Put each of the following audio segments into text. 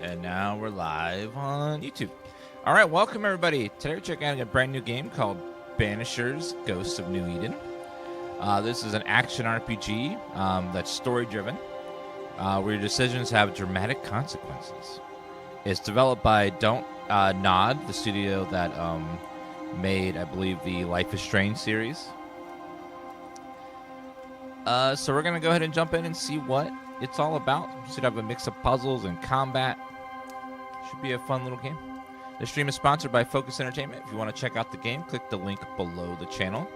And now we're live on YouTube. All right, welcome everybody. Today we're checking out a brand new game called Banishers, Ghosts of New Eden. This is an action RPG that's story-driven, where your decisions have dramatic consequences. It's developed by Don't Nod, the studio that made, I believe, the Life is Strange series. So we're going to go ahead and jump in and see what it's all about. Should have a mix of puzzles and combat. Should be a fun little game. The stream is sponsored by Focus Entertainment. If you want to check out the game, click the link below the channel.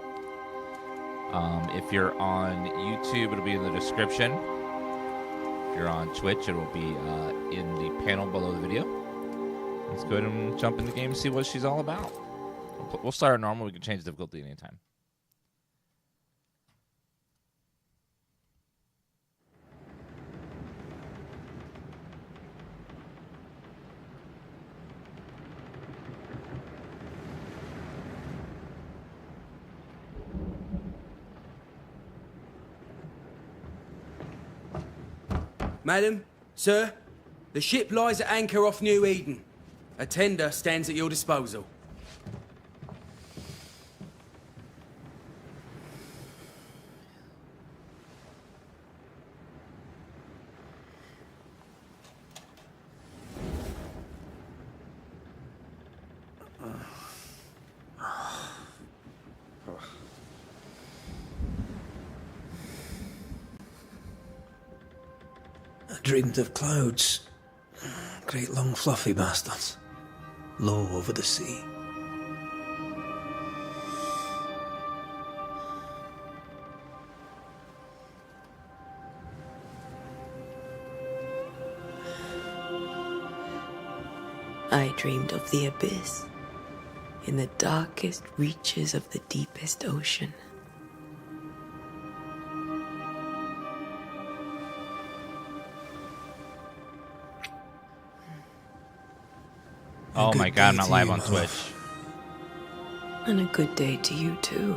If you're on YouTube, it'll be in the description. If you're on Twitch, it will be in the panel below the video. Let's go ahead and jump in the game and see what she's all about. We'll start at normal. We can change difficulty anytime. Madam, sir, the ship lies at anchor off New Eden. A tender stands at your disposal. Dreamed of clouds. Great long fluffy bastards. Low over the sea. I dreamed of the abyss, in the darkest reaches of the deepest ocean. Oh my god, I'm not live on Twitch. And a good day to you, too.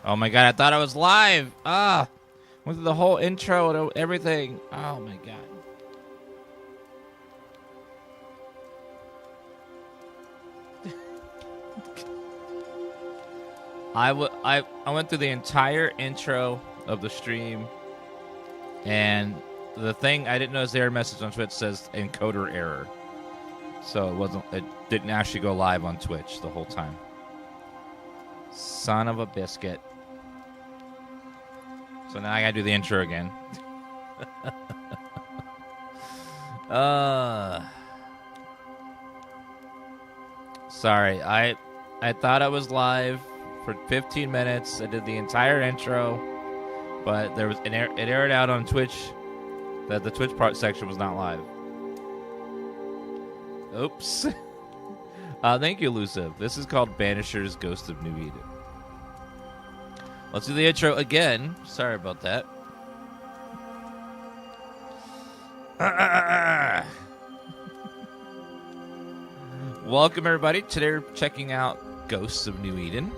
Oh my god, I thought I was live. Went through the whole intro and everything. Oh my god. I went through the entire intro of the stream, and the thing I didn't notice the error message on Twitch says encoder error, so it didn't actually go live on Twitch the whole time. Son of a biscuit. So now I gotta do the intro again. Sorry, I thought I was live for 15 minutes. I did the entire intro, but there was it aired out on Twitch that the Twitch part section was not live. Oops. Thank you, Elusive. This is called Banishers, Ghosts of New Eden. Let's do the intro again. Sorry about that. Welcome, everybody. Today we're checking out Ghosts of New Eden.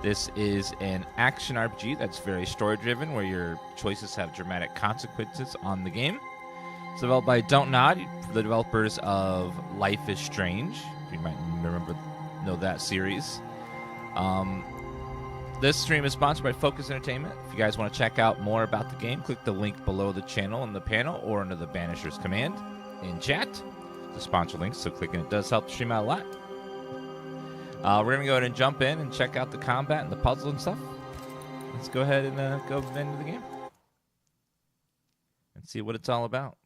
This is an action RPG that's very story-driven, where your choices have dramatic consequences on the game. It's developed by Don't Nod, the developers of Life is Strange. You might know that series. This stream is sponsored by Focus Entertainment. If you guys want to check out more about the game, click the link below the channel in the panel or under the Banishers command in chat. The sponsor link, so clicking it does help the stream out a lot. We're going to go ahead and jump in and check out the combat and the puzzle and stuff. Let's go ahead and go into the game and see what it's all about.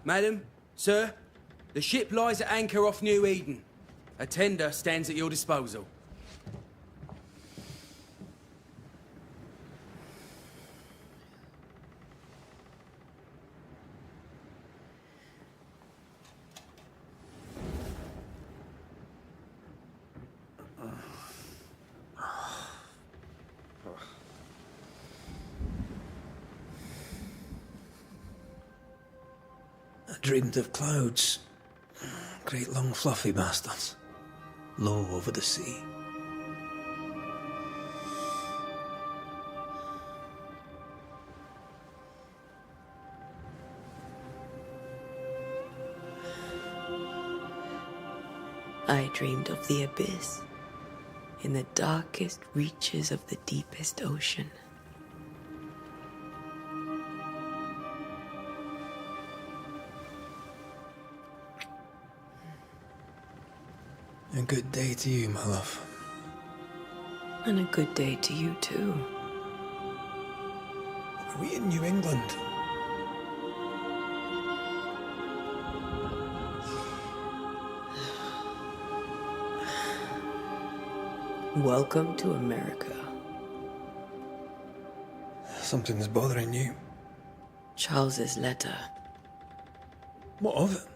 Madam, sir, the ship lies at anchor off New Eden. A tender stands at your disposal. I dreamed of clouds. Great long fluffy bastards. Low over the sea. I dreamed of the abyss, in the darkest reaches of the deepest ocean. A good day to you, my love. And a good day to you, too. Are we in New England? Welcome to America. Something's bothering you. Charles's letter. What of it?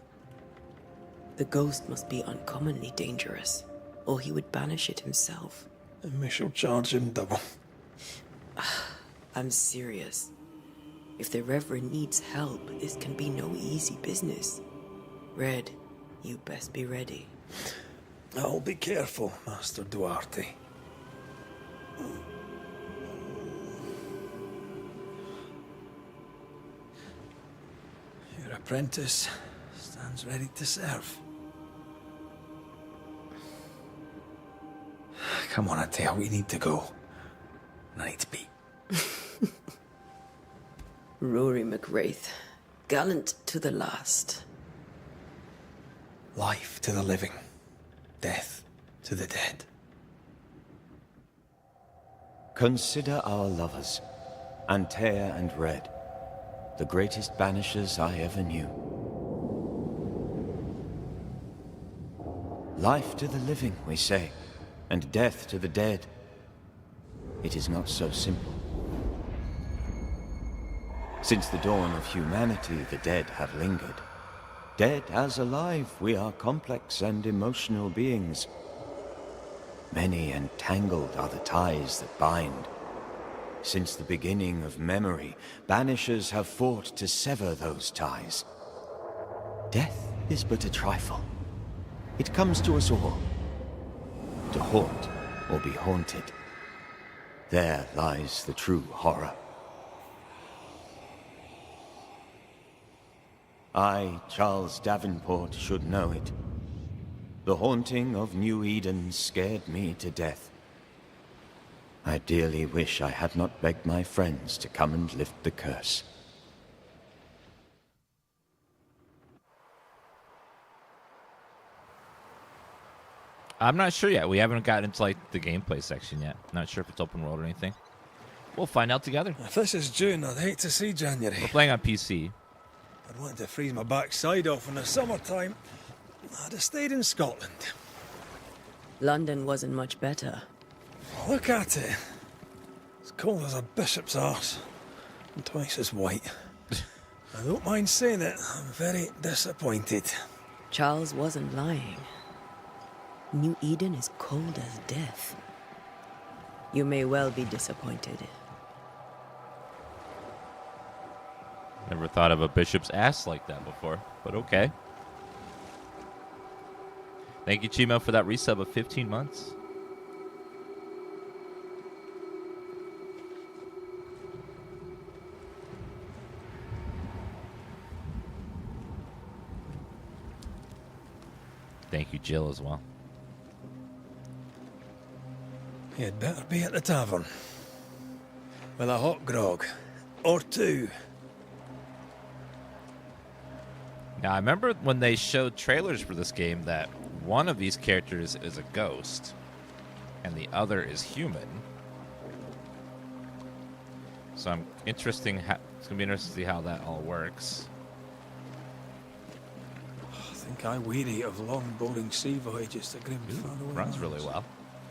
The ghost must be uncommonly dangerous, or he would banish it himself. And we shall charge him double. I'm serious. If the Reverend needs help, this can be no easy business. Red, you best be ready. I'll be careful, Master Duarte. Your apprentice stands ready to serve. Come on, Atea, we need to go. I need to be. Rory McWraith, gallant to the last. Life to the living, death to the dead. Consider our lovers, Antea and Red, the greatest banishers I ever knew. Life to the living, we say, and death to the dead. It is not so simple. Since the dawn of humanity, the dead have lingered. Dead as alive, we are complex and emotional beings. Many and tangled are the ties that bind. Since the beginning of memory, banishers have fought to sever those ties. Death is but a trifle. It comes to us all. To haunt or be haunted. There lies the true horror. I, Charles Davenport, should know it. The haunting of New Eden scared me to death. I dearly wish I had not begged my friends to come and lift the curse. I'm not sure yet. We haven't gotten into like the gameplay section yet. Not sure if it's open world or anything. We'll find out together. If this is June, I'd hate to see We're January. playing on PC. I'd wanted to freeze my backside off in the summertime. I'd have stayed in Scotland. London wasn't much better. Look at it. As cold as a bishop's arse. And twice as white. I don't mind saying it, I'm very disappointed. Charles wasn't lying. New Eden is cold as death. You may well be disappointed. Never thought of a bishop's ass like that before, but okay. Thank you, Chimo, for that resub of 15 months. Thank you, Jill, as well. You'd better be at the tavern. With a hot grog. Or two. Now, I remember when they showed trailers for this game that one of these characters is a ghost and the other is human. So it's going to be interesting to see how that all works. I think I weary of long, boring sea voyages to grim, faraway Runs really lands. well.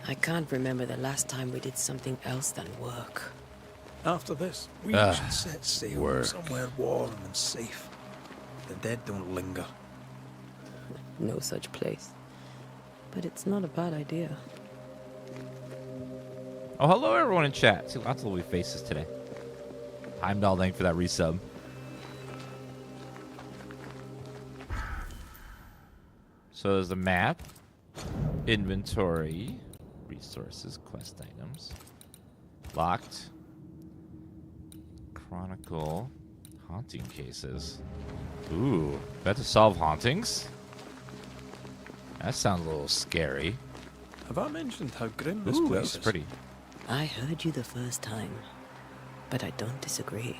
I can't remember the last time we did something else than work. After this, we should set sail work. somewhere warm and safe. The dead don't linger. No such place. But it's not a bad idea. Oh, hello, everyone in chat. See lots of lovely faces today. Heimdall, thank you for that resub. So there's a map, inventory, resources, quest items, locked, chronicle, haunting cases. Ooh, got to solve hauntings? That sounds a little scary. Have I mentioned how grim this Ooh, place that's is? pretty. I heard you the first time, but I don't disagree.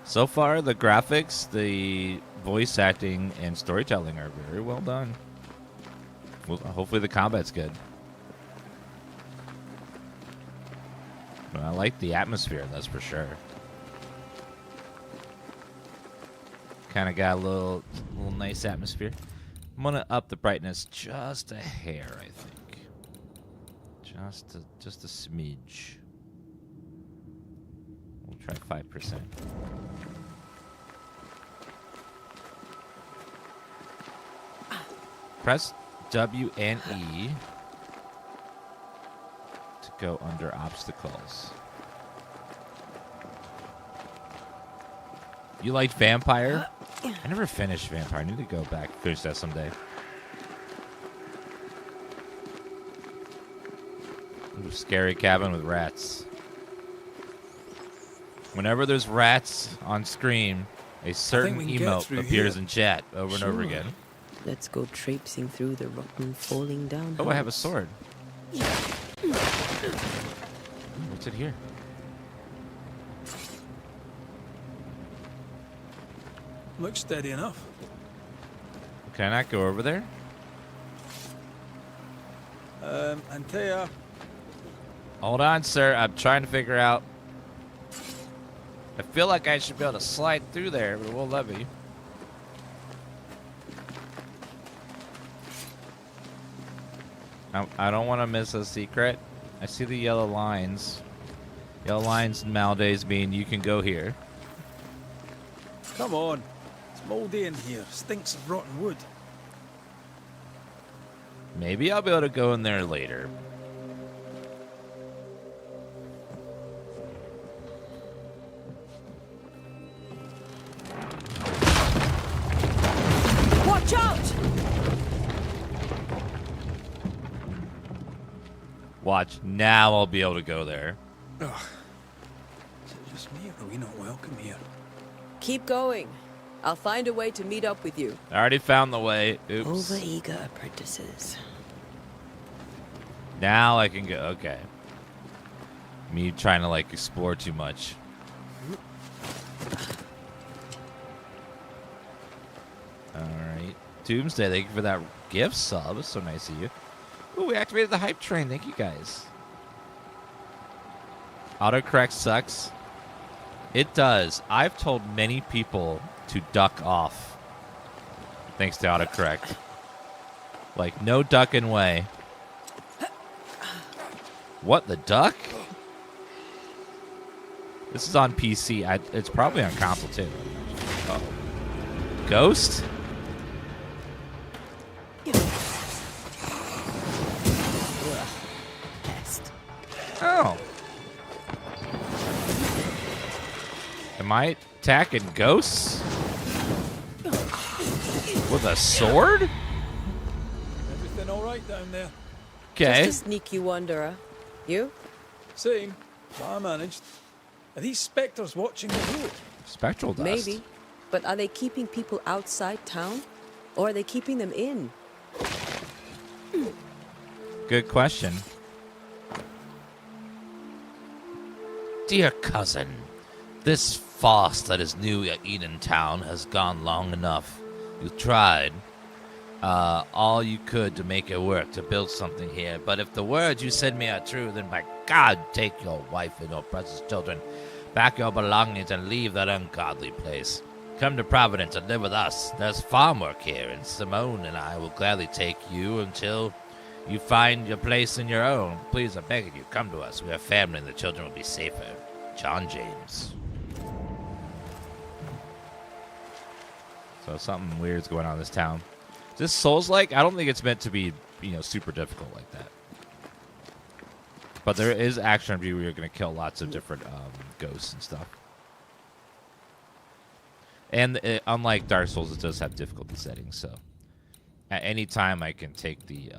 So far, the graphics, the voice acting, and storytelling are very well done. Well, hopefully the combat's good. But I like the atmosphere in this for sure. Kind of got a little nice atmosphere. I'm gonna up the brightness just a hair, I think. Just a smidge. We'll try 5%. Press W and E to go under obstacles. You liked Vampire? I never finished Vampire. I need to go back and finish that someday. Ooh, scary cabin with rats. Whenever there's rats on screen, a certain we can get emote through appears here. in chat over and over Sure. again. Let's go traipsing through the rotten, falling down. Oh, I have a house. sword. Ooh, what's it here? Looks steady enough. Can I not go over there? Antea, Hold on, sir. I'm trying to figure out. I feel like I should be able to slide through there, but it won't let me. I don't want to miss a secret. I see the yellow lines. Yellow lines nowadays mean you can go here. come on. It's mouldy in here. Stinks of rotten wood. Maybe I'll be able to go in there later. Watch out! Watch. Now I'll be able to go there. Ugh. Is it just me or are we not welcome here? Keep going. I'll find a way to meet up with you. I already found the way. Oops. Overeager apprentices. Now I can go. Okay. Me trying to like explore too much. Alright. Doomsday, thank you for that gift sub. It's so nice of you. Ooh, we activated the hype train. Thank you guys. Autocorrect sucks. It does. I've told many people to duck off. Thanks to autocorrect. Like, no ducking way. What, the duck? This is on PC. It's probably on console, too. Oh. Ghost? Pest. Oh. Am I attacking ghosts? With a sword? Everything all right down there? Okay. Just a sneaky wanderer. You? Same. But I managed. Are these spectres watching the road? Spectral dust. Maybe. But are they keeping people outside town? Or are they keeping them in? Good question. Dear cousin, this farce that is new at Eden Town has gone long enough. You've tried all you could to make it work, to build something here. But if the words you send me are true, then by God, take your wife and your precious children, pack your belongings, and leave that ungodly place. Come to Providence and live with us. There's farm work here, and Simone and I will gladly take you until you find your place in your own. Please, I beg of you, come to us. We are family, and the children will be safer. John James. So something weird's going on in this town. Is this Souls-like? I don't think it's meant to be, super difficult like that. But there is action review where you're going to kill lots of different ghosts and stuff. And unlike Dark Souls, it does have difficulty settings, so At any time, I can take the...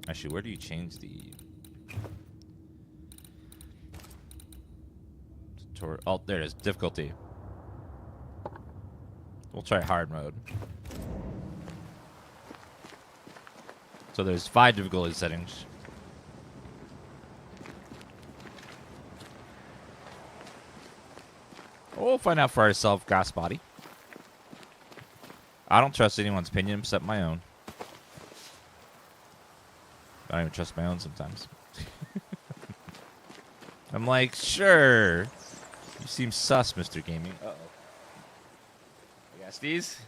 Actually, where do you change the... Oh, there it is. Difficulty. We'll try hard mode. So there's 5 difficulty settings. We'll find out for ourselves, Gas Body. I don't trust anyone's opinion except my own. I don't even trust my own sometimes. I'm like, sure. You seem sus, Mr. Gaming. Uh-oh. I got these.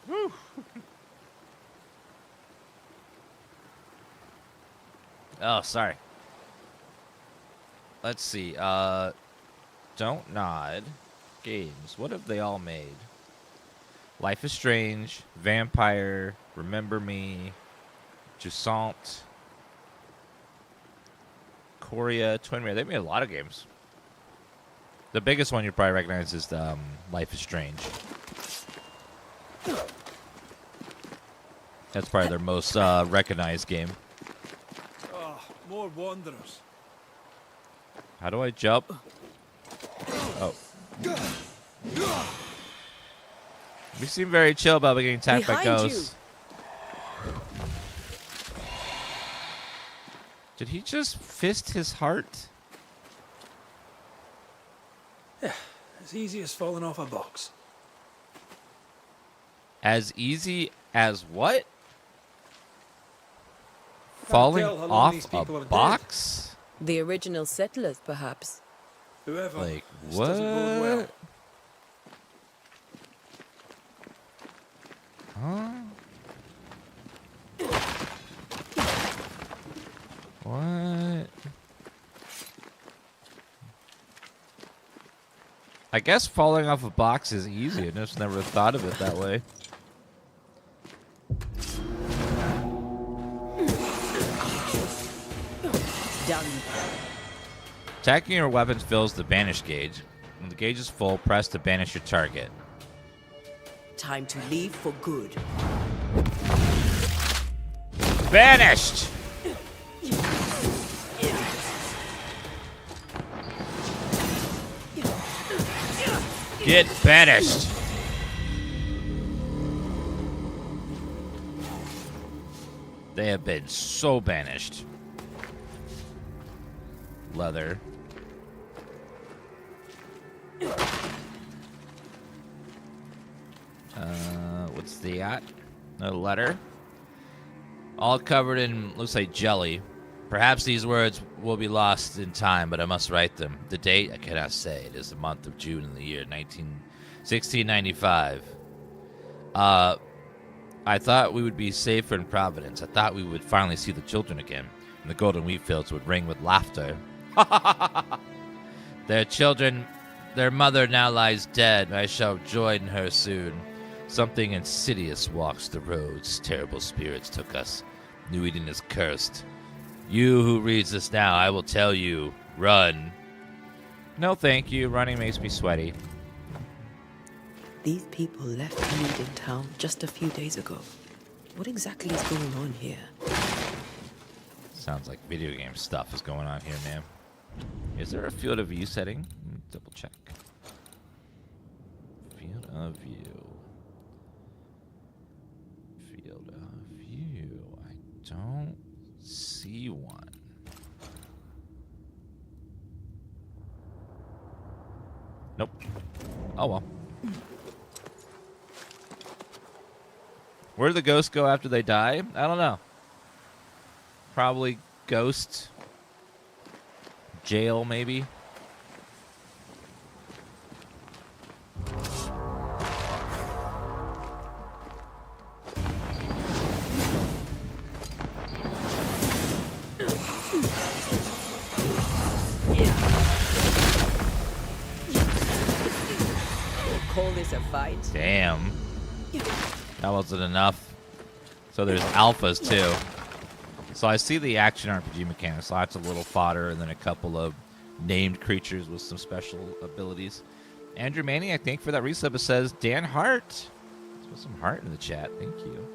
Woo. Oh, sorry. Let's see. Don't Nod. Games. What have they all made? Life is Strange, Vampire, Remember Me, Jusant, Korea, Twin Mirror. They made a lot of games. The biggest one you probably recognize is Life is Strange. That's probably their most recognized game. Oh, more wanderers. How do I jump? Oh. We seem very chill about getting attacked by ghosts. Did he just fist his heart? Yeah, as easy as falling off a box. As easy as what? Falling tell how long off these a people are dead. box? The original settlers, perhaps. Whoever. Like, this doesn't bode well. what? Huh? What? I guess falling off a box is easy. I just never thought of it that way. Done. Attacking your weapons fills the banish gauge. When the gauge is full, press to banish your target. Time to leave for good. Banished! Get banished! They have been so banished. Leather. What's the at? A letter. All covered in, looks like jelly. Perhaps these words will be lost in time, but I must write them. The date, I cannot say. It is the month of June in the year 1695. I thought we would be safer in Providence. I thought we would finally see the children again, and the golden wheat fields would ring with laughter. Their children, their mother now lies dead. I shall join her soon. Something insidious walks the roads. Terrible spirits took us. New Eden is cursed. You who reads this now, I will tell you, run. No thank you. Running makes me sweaty. These people left Eden town just a few days ago. What exactly is going on here? Sounds like video game stuff is going on here, man. Is there a field of view setting? Let me double check. Field of view. Field of view. I don't see one. Nope. Oh well. Where do the ghosts go after they die? I don't know. Probably ghost jail, maybe. Call this a fight? Damn. That wasn't enough. So there's alphas too. So I see the action RPG mechanics, lots of little fodder, and then a couple of named creatures with some special abilities. Andrew Manning, I think, for that resub, it says Dan Hart. Let's put some heart in the chat. Thank you.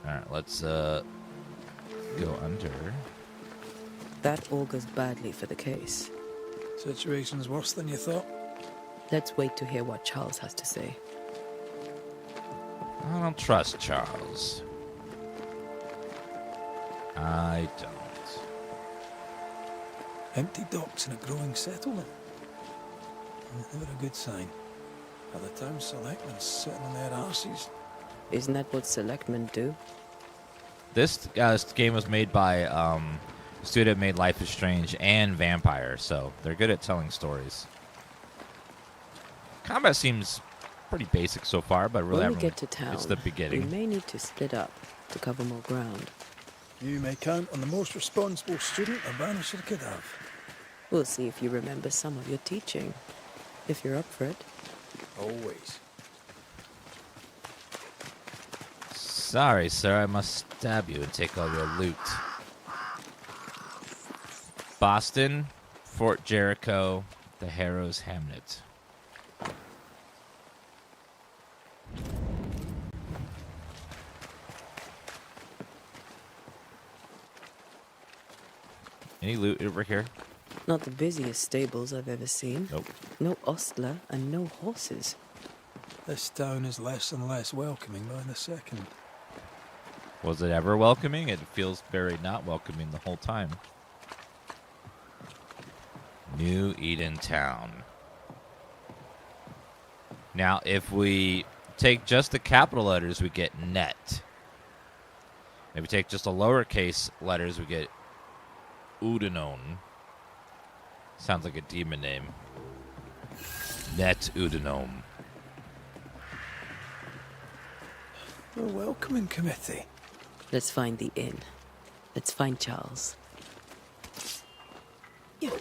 All right, let's go under. That augurs badly for the case. Situation's worse than you thought. Let's wait to hear what Charles has to say. I don't trust Charles. I don't. Empty docks in a growing settlement. Never a good sign. Are the town selectmen sitting on their arses? Isn't that what selectmen do? This game was made by a studio that made Life is Strange and Vampire, so they're good at telling stories. Combat seems pretty basic so far, but really when we get to town, it's the beginning. We may need to split up to cover more ground. You may count on the most responsible student a Banisher could have. We'll see if you remember some of your teaching, if you're up for it. Always. Sorry, sir, I must stab you and take all your loot. Boston, Fort Jericho, the Harrows Hamlet. Any loot over here? Not the busiest stables I've ever seen. Nope. No ostler and no horses. This town is less and less welcoming by the second. Was it ever welcoming? It feels very not welcoming the whole time. New Eden Town. Now, if we take just the capital letters, we get net. If we take just the lowercase letters, we get Udenon. Sounds like a demon name. Net Udenom. A welcoming committee. Let's find the inn. Let's find Charles. Yeah.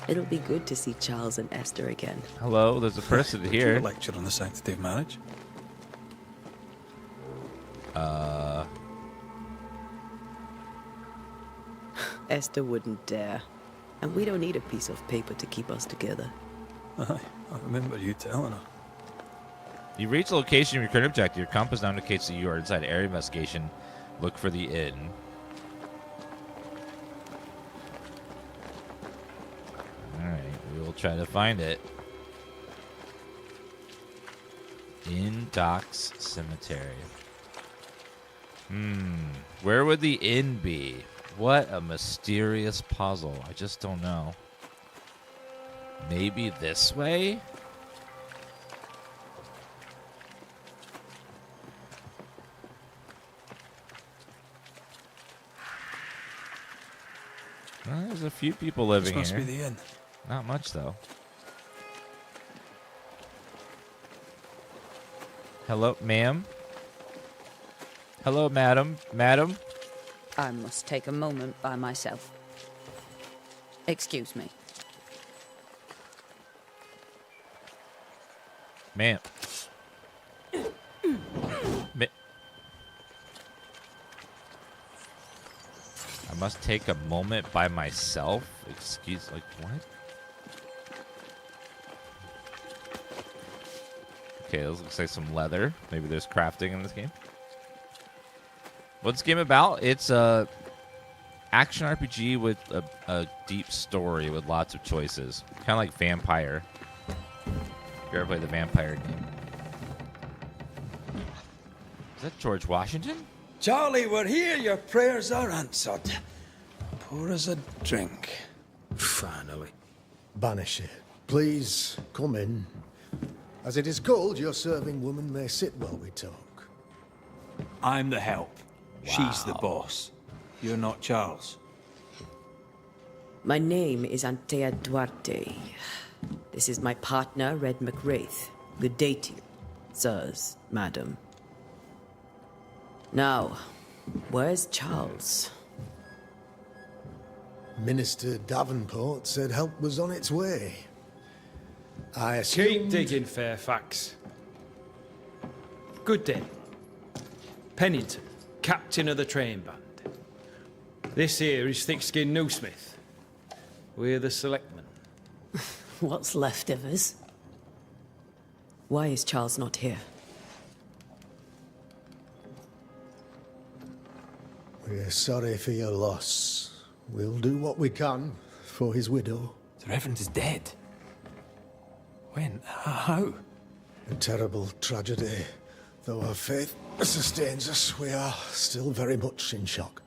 It'll be good to see Charles and Esther again. Hello, there's a person here. A lecture on the sanctity of marriage. Esther wouldn't dare. And we don't need a piece of paper to keep us together. Aye, I remember you telling her. You reach the location of your current objective. Your compass now indicates that you are inside area investigation. Look for the inn. Alright, we will try to find it. Inn Docks Cemetery. Where would the inn be? What a mysterious puzzle. I just don't know. Maybe this way? Well, there's a few people living This here. must be the inn. Not much, though. Hello, ma'am? Hello, madam? Madam? I must take a moment by myself. Excuse me. Ma'am. I must take a moment by myself? Excuse, like, what? Okay, this looks like some leather. Maybe there's crafting in this game. What's this game about? It's a action RPG with a deep story with lots of choices. Kind of like Vampire. You ever play the Vampire game? Is that George Washington? Charlie, we're here. Your prayers are answered. Pour us a drink. Finally. Banisher, please come in. As it is cold, your serving woman may sit while we talk. I'm the help. She's the boss. You're not Charles. My name is Antea Duarte. This is my partner, Red McWraith. Good day to you, sirs, madam. Now, where's Charles? Minister Davenport said help was on its way. I Keep assumed... digging, Fairfax. Good day. Pennington, captain of the train band. This here is thick-skinned Newsmith. We're the selectmen. What's left of us? Why is Charles not here? We're sorry for your loss. We'll do what we can for his widow. The Reverend is dead. When? How? A terrible tragedy. Though our faith sustains us, we are still very much in shock.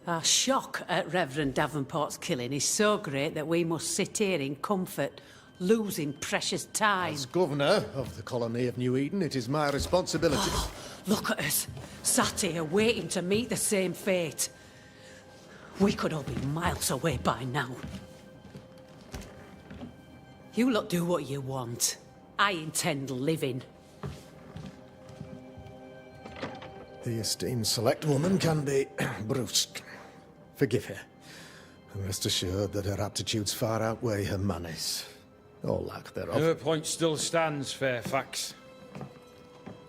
Our shock at Reverend Davenport's killing is so great that we must sit here in comfort, losing precious time. As governor of the colony of New Eden, it is my responsibility... Look at us, sat here waiting to meet the same fate. We could all be miles away by now. You lot do what you want. I intend living. The esteemed select woman can be brusque. Forgive her. And rest assured that her aptitudes far outweigh her manners. Or lack thereof. Her point still stands, Fairfax.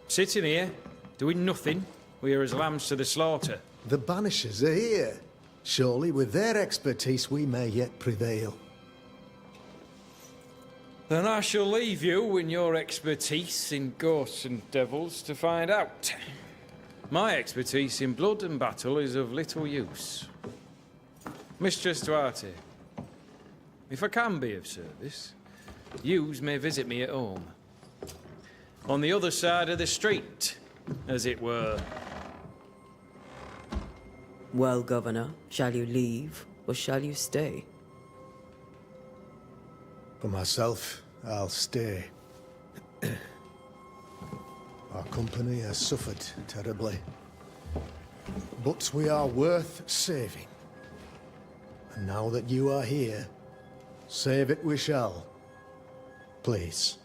Sitting here, doing nothing, we're as lambs to the slaughter. The Banishers are here. Surely with their expertise we may yet prevail. Then I shall leave you and your expertise in ghosts and devils to find out. My expertise in blood and battle is of little use. Mistress Duarte, if I can be of service, yous may visit me at home. On the other side of the street, as it were. Well, Governor, shall you leave or shall you stay? For myself, I'll stay. Our company has suffered terribly. But we are worth saving. And now that you are here, save it we shall. Please,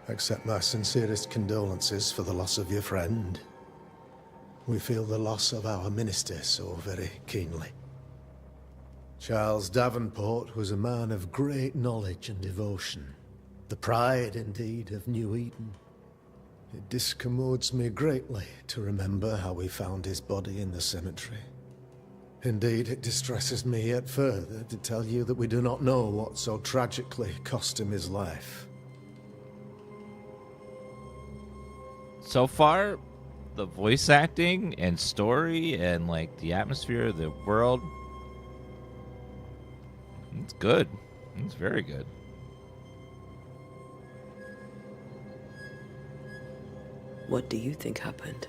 accept my sincerest condolences for the loss of your friend. We feel the loss of our minister so very keenly. Charles Davenport was a man of great knowledge and devotion. The pride, indeed, of New Eden. It discommodes me greatly to remember how we found his body in the cemetery. Indeed, it distresses me yet further to tell you that we do not know what so tragically cost him his life. So far, the voice acting and story and like the atmosphere of the world, it's good. It's very good. What do you think happened?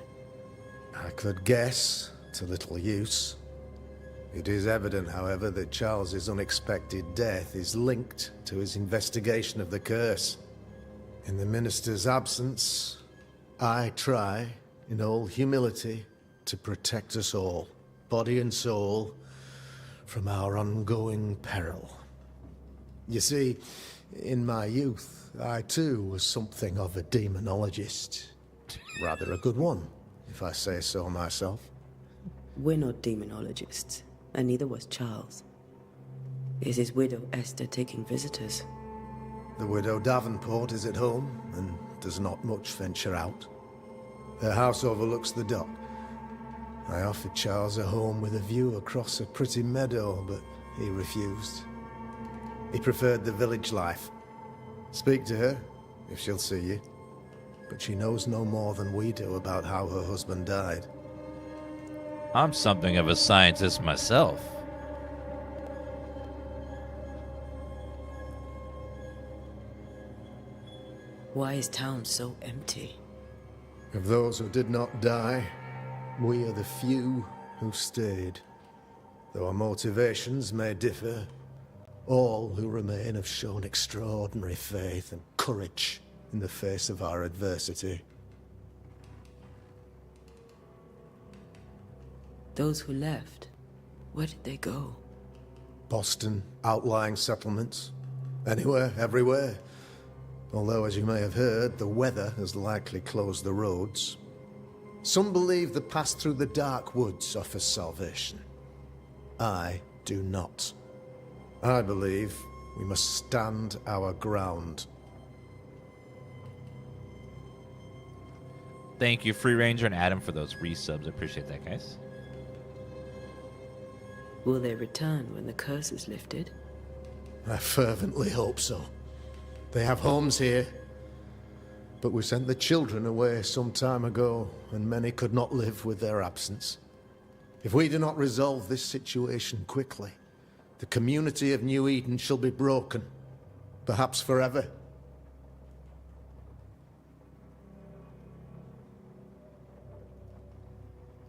I could guess, to little use. It is evident, however, that Charles's unexpected death is linked to his investigation of the curse. In the minister's absence, I try, in all humility, to protect us all, body and soul, from our ongoing peril. You see, in my youth, I too was something of a demonologist. Rather a good one, if I say so myself. We're not demonologists, and neither was Charles. Is his widow Esther taking visitors? The widow Davenport is at home, and does not much venture out. Her house overlooks the dock. I offered Charles a home with a view across a pretty meadow, but he refused. He preferred the village life. Speak to her, if she'll see you. But she knows no more than we do about how her husband died. I'm something of a scientist myself. Why is town so empty? Of those who did not die, we are the few who stayed. Though our motivations may differ, all who remain have shown extraordinary faith and courage in the face of our adversity. Those who left, where did they go? Boston, outlying settlements. Anywhere, everywhere. Although, as you may have heard, the weather has likely closed the roads. Some believe the pass through the dark woods offers salvation. I do not. I believe we must stand our ground. Thank you, Free Ranger and Adam, for those resubs. I appreciate that, guys. Will they return when the curse is lifted? I fervently hope so. They have homes here, but we sent the children away some time ago, and many could not live with their absence. If we do not resolve this situation quickly, the community of New Eden shall be broken, perhaps forever.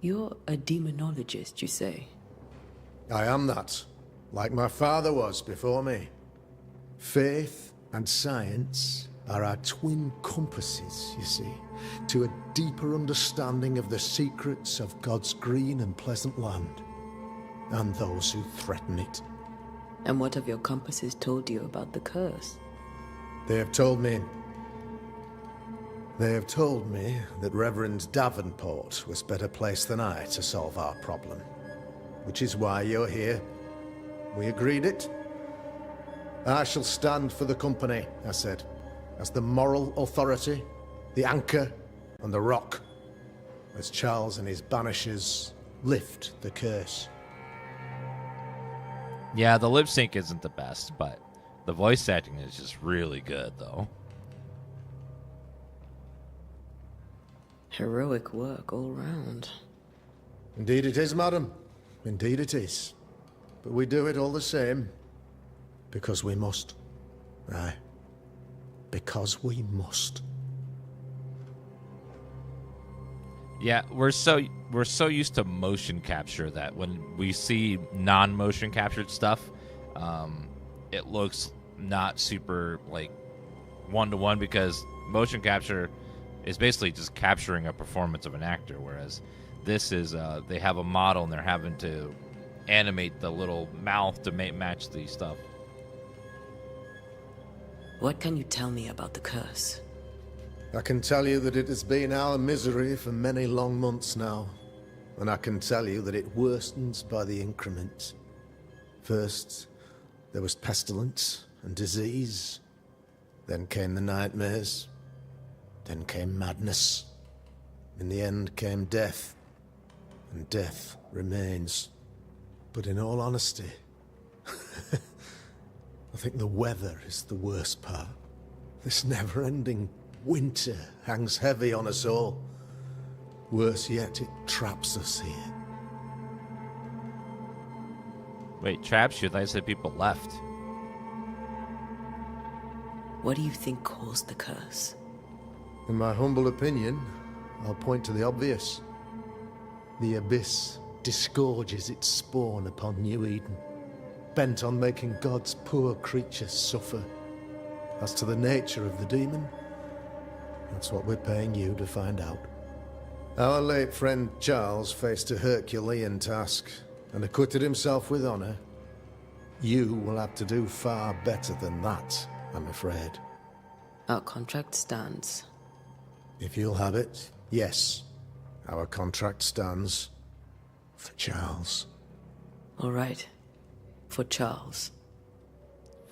You're a demonologist, you say? I am that, like my father was before me. Faith and science are our twin compasses, you see, to a deeper understanding of the secrets of God's green and pleasant land, and those who threaten it. And what have your compasses told you about the curse? They have told me that Reverend Davenport was better placed than I to solve our problem, which is why you're here. We agreed it. I shall stand for the company, I said, as the moral authority, the anchor, and the rock, as Charles and his Banishers lift the curse. Yeah, the lip sync isn't the best, but the voice acting is just really good, though. Heroic work all round. Indeed it is, madam. Indeed it is. But we do it all the same. Because we must. Aye. Because we must. Yeah, we're so used to motion capture that when we see non-motion captured stuff, it looks not super like one-to-one, because motion capture is basically just capturing a performance of an actor, whereas this is they have a model and they're having to animate the little mouth to match the stuff. What can you tell me about the curse? I can tell you that it has been our misery for many long months now. And I can tell you that it worsens by the increment. First, there was pestilence and disease. Then came the nightmares. Then came madness. In the end came death. And death remains. But in all honesty, I think the weather is the worst part. This never-ending winter hangs heavy on us all. Worse yet, it traps us here. Wait, traps you? I thought you said people left. What do you think caused the curse? In my humble opinion, I'll point to the obvious. The Abyss disgorges its spawn upon New Eden, bent on making God's poor creatures suffer. As to the nature of the demon, that's what we're paying you to find out. Our late friend Charles faced a Herculean task and acquitted himself with honor. You will have to do far better than that, I'm afraid. Our contract stands. If you'll have it, yes. Our contract stands for Charles. All right. For Charles.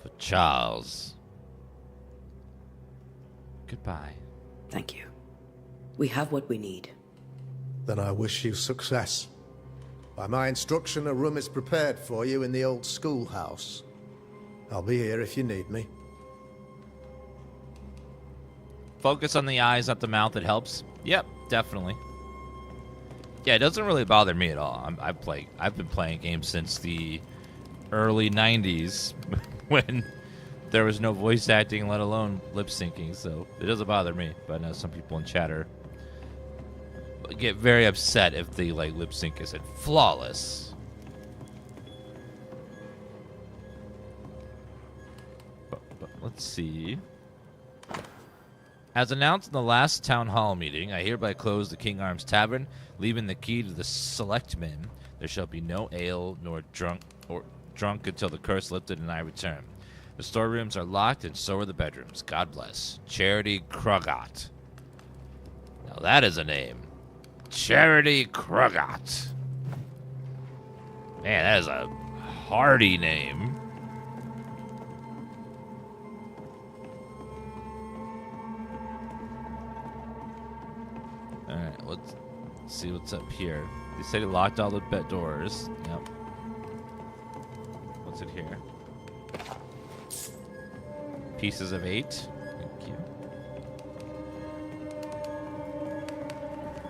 For Charles. Goodbye. Thank you. We have what we need. Then I wish you success. By my instruction, a room is prepared for you in the old schoolhouse. I'll be here if you need me. Focus on the eyes, not the mouth. It helps. Yep, definitely. Yeah, it doesn't really bother me at all. I've been playing games since the early 90s when there was no voice acting, let alone lip syncing, so it doesn't bother me. But I know some people in chat get very upset if the lip sync isn't flawless. But let's see. As announced in the last town hall meeting, I hereby close the King Arms Tavern, leaving the key to the selectmen. There shall be no ale nor drunk until the curse lifted and I return. The storerooms are locked, and so are the bedrooms. God bless. Charity Krugot. Now that is a name. Charity Krugot. Man, that is a party name. Alright, let's see what's up here. They said he locked all the bed doors. Yep. What's it here? Pieces of 8. Thank you.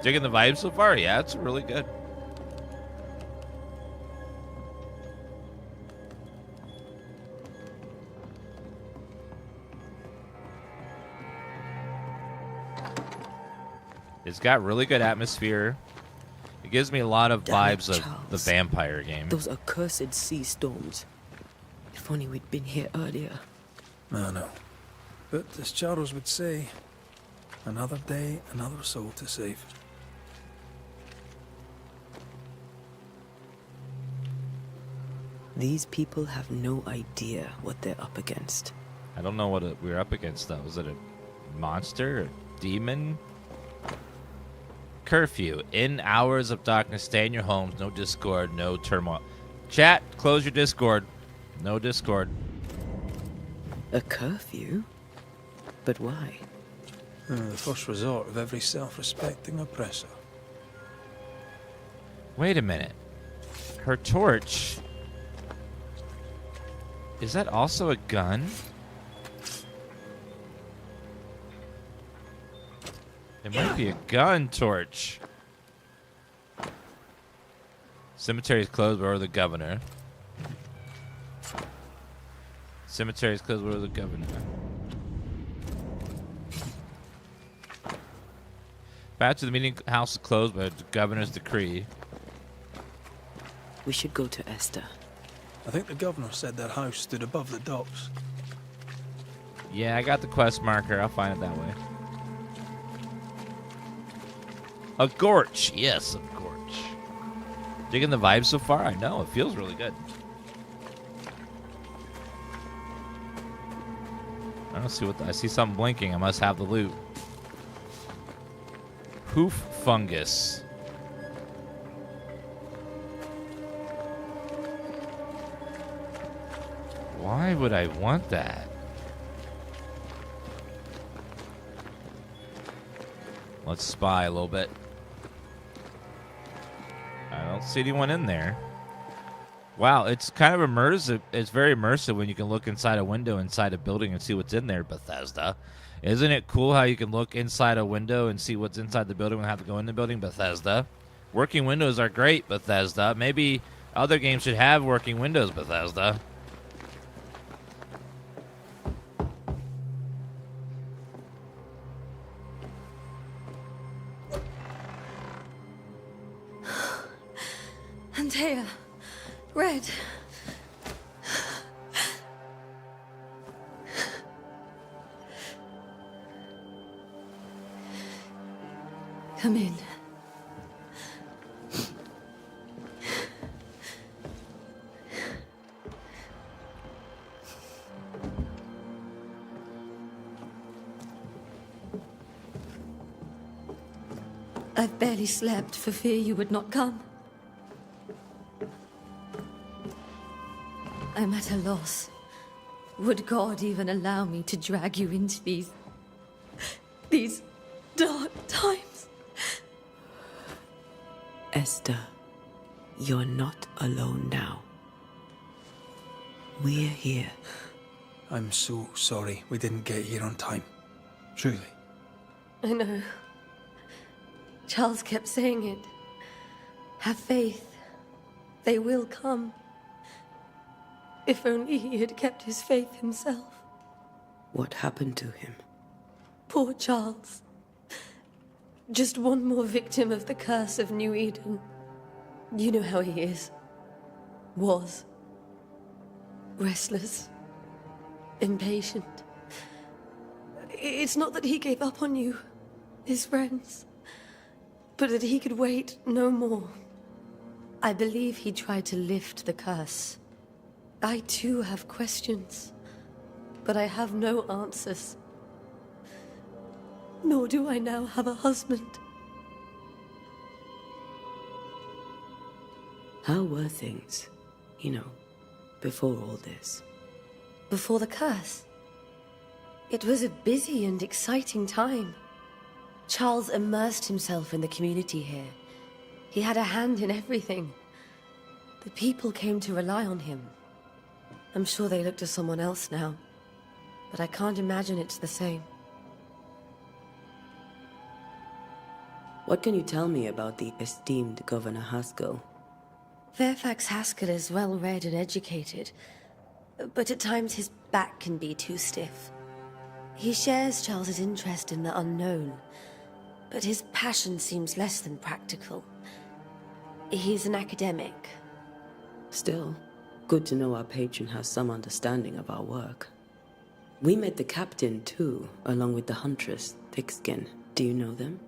Digging the vibe so far? Yeah, it's really good. It's got really good atmosphere. It gives me a lot of vibes of the vampire game. Those accursed sea storms. If only we'd been here earlier. I know. But as Charles would say, another day, another soul to save. These people have no idea what they're up against. I don't know what we're up against, though. Is it a monster? A demon? Curfew. In hours of darkness, stay in your homes. No Discord, no turmoil. Chat, close your Discord. No Discord. A curfew? But why? The first resort of every self-respecting oppressor. Wait a minute. Her torch... Is that also a gun? It might be a gun torch. Cemetery is closed. Where are the governor? Cemetery is closed. Where are the governor? Back to the meeting house is closed by the governor's decree. We should go to Esther. I think the governor said that house stood above the docks. Yeah, I got the quest marker. I'll find it that way. A gorge. Yes, a gorge. Digging the vibe so far? I know. It feels really good. I don't see what... I see something blinking. I must have the loot. Hoof fungus. Why would I want that? Let's spy a little bit. I don't see anyone in there. Wow, it's kind of immersive. It's very immersive when you can look inside a window inside a building and see what's in there, Bethesda. Isn't it cool how you can look inside a window and see what's inside the building and have to go in the building, Bethesda? Working windows are great, Bethesda. Maybe other games should have working windows, Bethesda. Antea, Red. Come in. I've barely slept for fear you would not come. I'm at a loss. Would God even allow me to drag you into these dark times? Esther, you're not alone now. We're here. I'm so sorry we didn't get here on time. Truly. I know. Charles kept saying it. Have faith. They will come. If only he had kept his faith himself. What happened to him? Poor Charles. Just one more victim of the curse of New Eden. You know how he is. Was. Restless. Impatient. It's not that he gave up on you, his friends, but that he could wait no more. I believe he tried to lift the curse. I too have questions, but I have no answers. Nor do I now have a husband. How were things, before all this? Before the curse. It was a busy and exciting time. Charles immersed himself in the community here. He had a hand in everything. The people came to rely on him. I'm sure they look to someone else now, but I can't imagine it's the same. What can you tell me about the esteemed Governor Haskell? Fairfax Haskell is well read and educated, but at times his back can be too stiff. He shares Charles's interest in the unknown, but his passion seems less than practical. He's an academic. Still, good to know our patron has some understanding of our work. We met the captain, too, along with the huntress, Thickskin. Do you know them?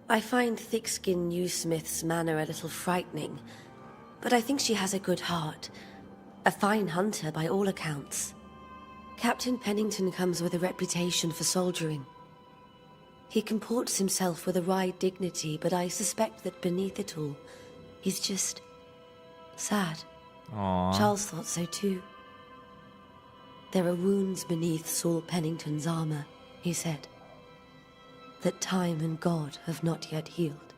I find Thickskin Newsmith's manner a little frightening, but I think she has a good heart. A fine hunter by all accounts. Captain Pennington comes with a reputation for soldiering. He comports himself with a wry dignity, but I suspect that beneath it all, he's just sad. Aww. Charles thought so too. There are wounds beneath Saul Pennington's armor, he said, that time and God have not yet healed.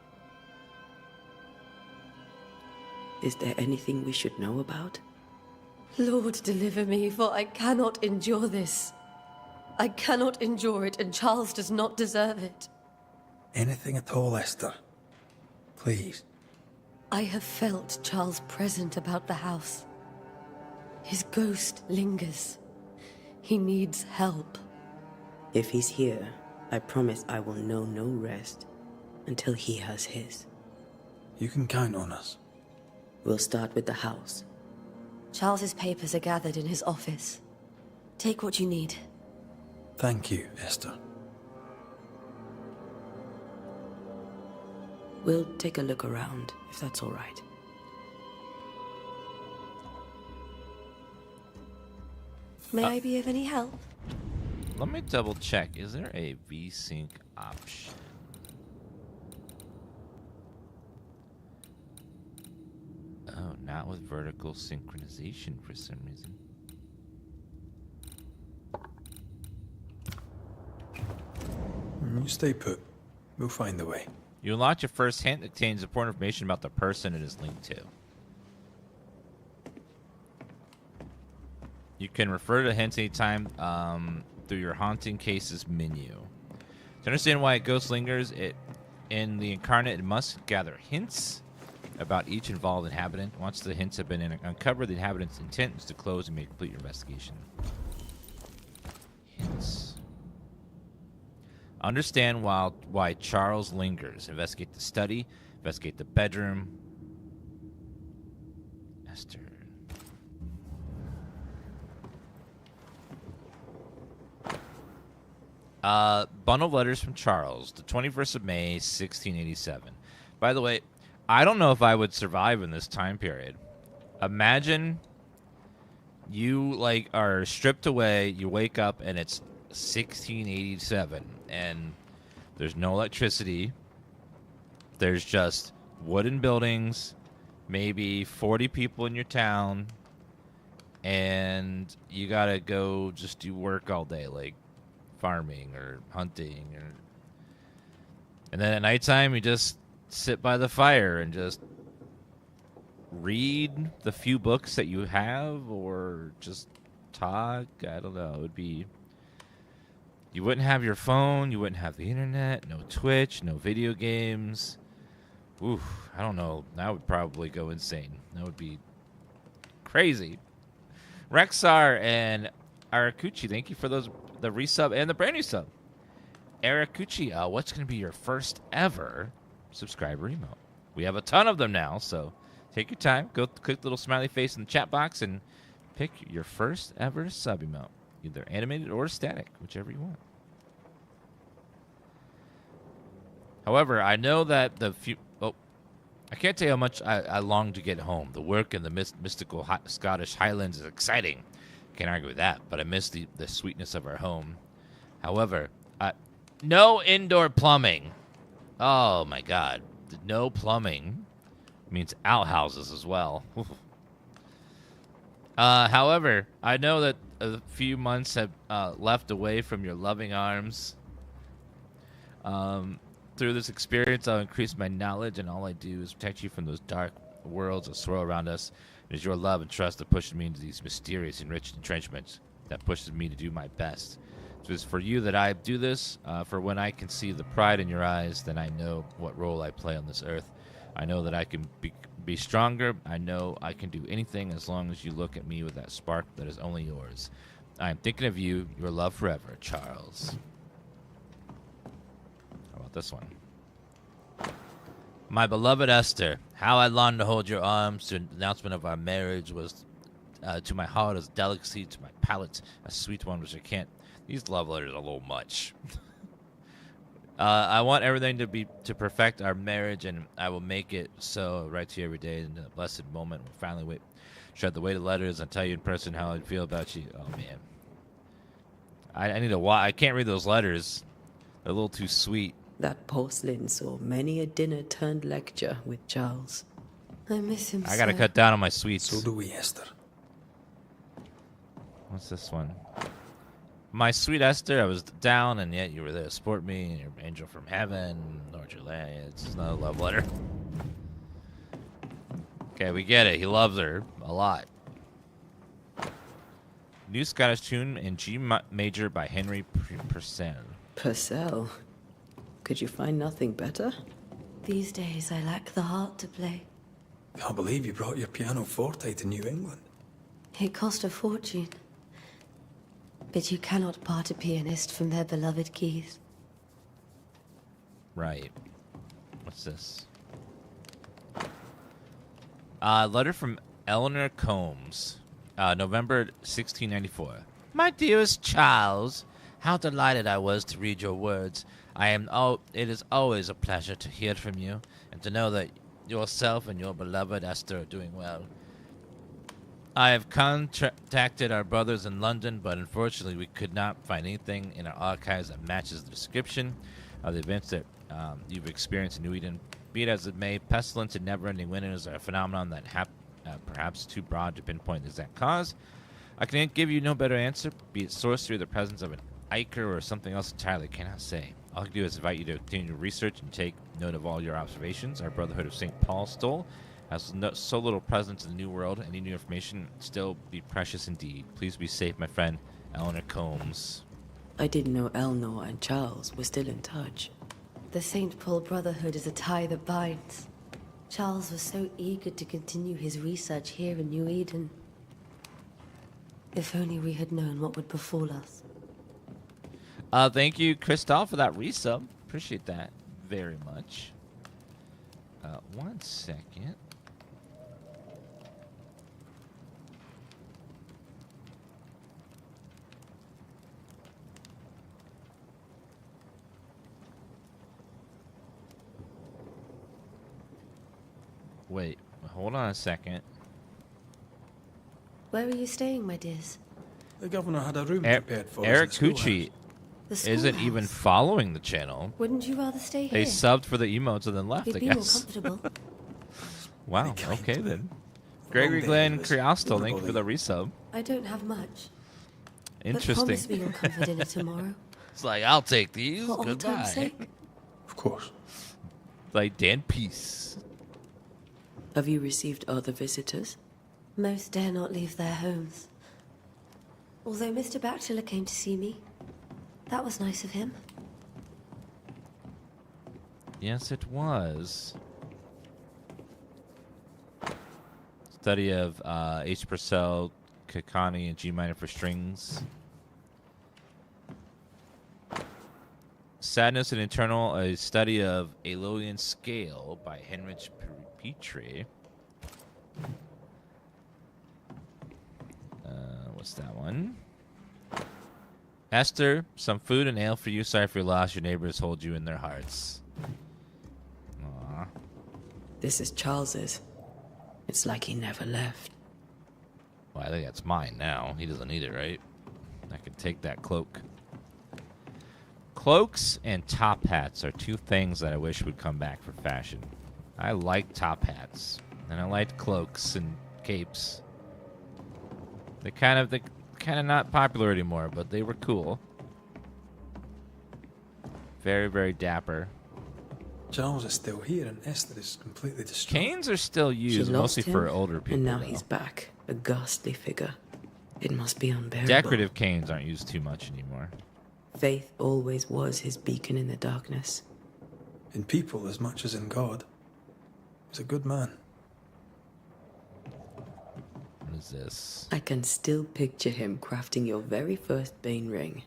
Is there anything we should know about? Lord, deliver me, for I cannot endure this. I cannot endure it, and Charles does not deserve it. Anything at all, Esther. Please. I have felt Charles present about the house. His ghost lingers. He needs help. If he's here, I promise I will know no rest until he has his. You can count on us. We'll start with the house. Charles's papers are gathered in his office. Take what you need. Thank you, Esther. We'll take a look around, if that's all right. May I be of any help? Let me double check. Is there a VSync option? Oh, not with vertical synchronization for some reason. You stay put. We'll find the way. You unlock your first hint that contains important information about the person it is linked to. You can refer to hints anytime through your haunting cases menu. To understand why a ghost lingers, in the incarnate, it must gather hints about each involved inhabitant. Once the hints have been uncovered, the inhabitant's intent is to close and may complete your investigation. Hints. Understand why Charles lingers. Investigate the study. Investigate the bedroom. Esther. Bundle of letters from Charles, the 21st of May, 1687. By the way, I don't know if I would survive in this time period. Imagine you are stripped away, you wake up, and it's 1687, and there's no electricity. There's just wooden buildings, maybe 40 people in your town, and you gotta go just do work all day, like farming or hunting, and then at nighttime you just sit by the fire and just read the few books that you have, or just talk. I don't know. It would be. You wouldn't have your phone. You wouldn't have the internet. No Twitch. No video games. Oof. I don't know. That would probably go insane. That would be crazy. Rexar and Arakuchi, thank you for the resub and the brand new sub. Arakuchi, what's going to be your first ever subscriber emote? We have a ton of them now, so take your time. Go click the little smiley face in the chat box and pick your first ever sub emote. Either animated or static, whichever you want. However, I know that I can't tell you how much I long to get home. The work in the mystical Scottish Highlands is exciting. Can't argue with that, but I miss the sweetness of our home. However, no indoor plumbing. Oh, my God. No plumbing means outhouses as well. However, I know that a few months have left away from your loving arms. Through this experience, I'll increase my knowledge, and all I do is protect you from those dark worlds that swirl around us. It is your love and trust that pushes me into these mysterious and rich entrenchments, that pushes me to do my best. So it's for you that I do this, for when I can see the pride in your eyes, then I know what role I play on this earth. I know that I can be stronger. I know I can do anything as long as you look at me with that spark that is only yours. I am thinking of you, your love forever, Charles. How about this one? My beloved Esther, how I long to hold your arms. The announcement of our marriage was to my heart as delicacy, to my palate a sweet one which I can't. These love letters are a little much. I want everything to perfect our marriage, and I will make it so. Right to you every day in the blessed moment. We'll finally shred the weight of letters and tell you in person how I feel about you. Oh man, I need to. I can't read those letters. They're a little too sweet. That porcelain saw many a dinner-turned-lecture with Charles. I miss him I gotta so. cut down on my sweets. So do we, Esther. What's this one? My sweet Esther, I was down, and yet you were there to support me. And you're an angel from heaven, Lord your land. It's not a love letter. Okay, we get it. He loves her a lot. New Scottish tune in G major by Henry Purcell. Purcell? Could you find nothing better? These days, I lack the heart to play. Can't believe you brought your pianoforte to New England. It cost a fortune. But you cannot part a pianist from their beloved keys. Right. What's this? Letter from Eleanor Combs, November 1694. My dearest Charles, how delighted I was to read your words. It is always a pleasure to hear from you, and to know that yourself and your beloved Esther are doing well. I have contacted our brothers in London, but unfortunately we could not find anything in our archives that matches the description of the events that you've experienced in New Eden. Be it as it may, pestilence and never-ending winters are a phenomenon that perhaps too broad to pinpoint the exact cause. I can give you no better answer, be it sorcery or the presence of an ichor or something else entirely. I cannot say. All I can do is invite you to continue research and take note of all your observations. Our Brotherhood of St. Paul Stole has so little presence in the New World. Any new information still be precious indeed. Please be safe, my friend, Eleanor Combs. I didn't know Eleanor and Charles were still in touch. The St. Paul Brotherhood is a tie that binds. Charles was so eager to continue his research here in New Eden. If only we had known what would befall us. Thank you, Christoph, for that resub. Appreciate that very much. 1 second. Wait, hold on a second. Where are you staying, my dears? The governor had a room prepared for Eric us in the Cucci The isn't even schoolhouse. following the channel. Wouldn't you rather stay They here? subbed for the emotes and then left, You'd I be more guess. comfortable. Wow, okay then. Gregory Glenn Criasto, thank you for the resub. I don't have much. But Interesting. promise me you'll come for dinner tomorrow. It's like, I'll take these. For old Goodbye. time's sake. Of course. Like Dan Peace. Have you received other visitors? Most dare not leave their homes. Although Mr. Bachelor came to see me. That was nice of him. Yes, it was. Study of H. Purcell, Kakani, and G minor for strings. Sadness and Eternal, a study of Aeolian Scale by Heinrich Petrie. What's that one? Esther, some food and ale for you. Sorry for your loss. Your neighbors hold you in their hearts. Aww. This is Charles's. It's like he never left. Well, I think that's mine now. He doesn't need it, right? I can take that cloak. Cloaks and top hats are two things that I wish would come back for fashion. I like top hats, and I like cloaks and capes. They kind of not popular anymore, but they were cool. Very, very dapper. Charles is still here, and Esther is completely distraught. Canes are still used, mostly for older people. And now though. he's back, a ghastly figure. It must be unbearable. Decorative canes aren't used too much anymore. Faith always was his beacon in the darkness. In people as much as in God. He's a good man. What is this? I can still picture him crafting your very first Bane ring.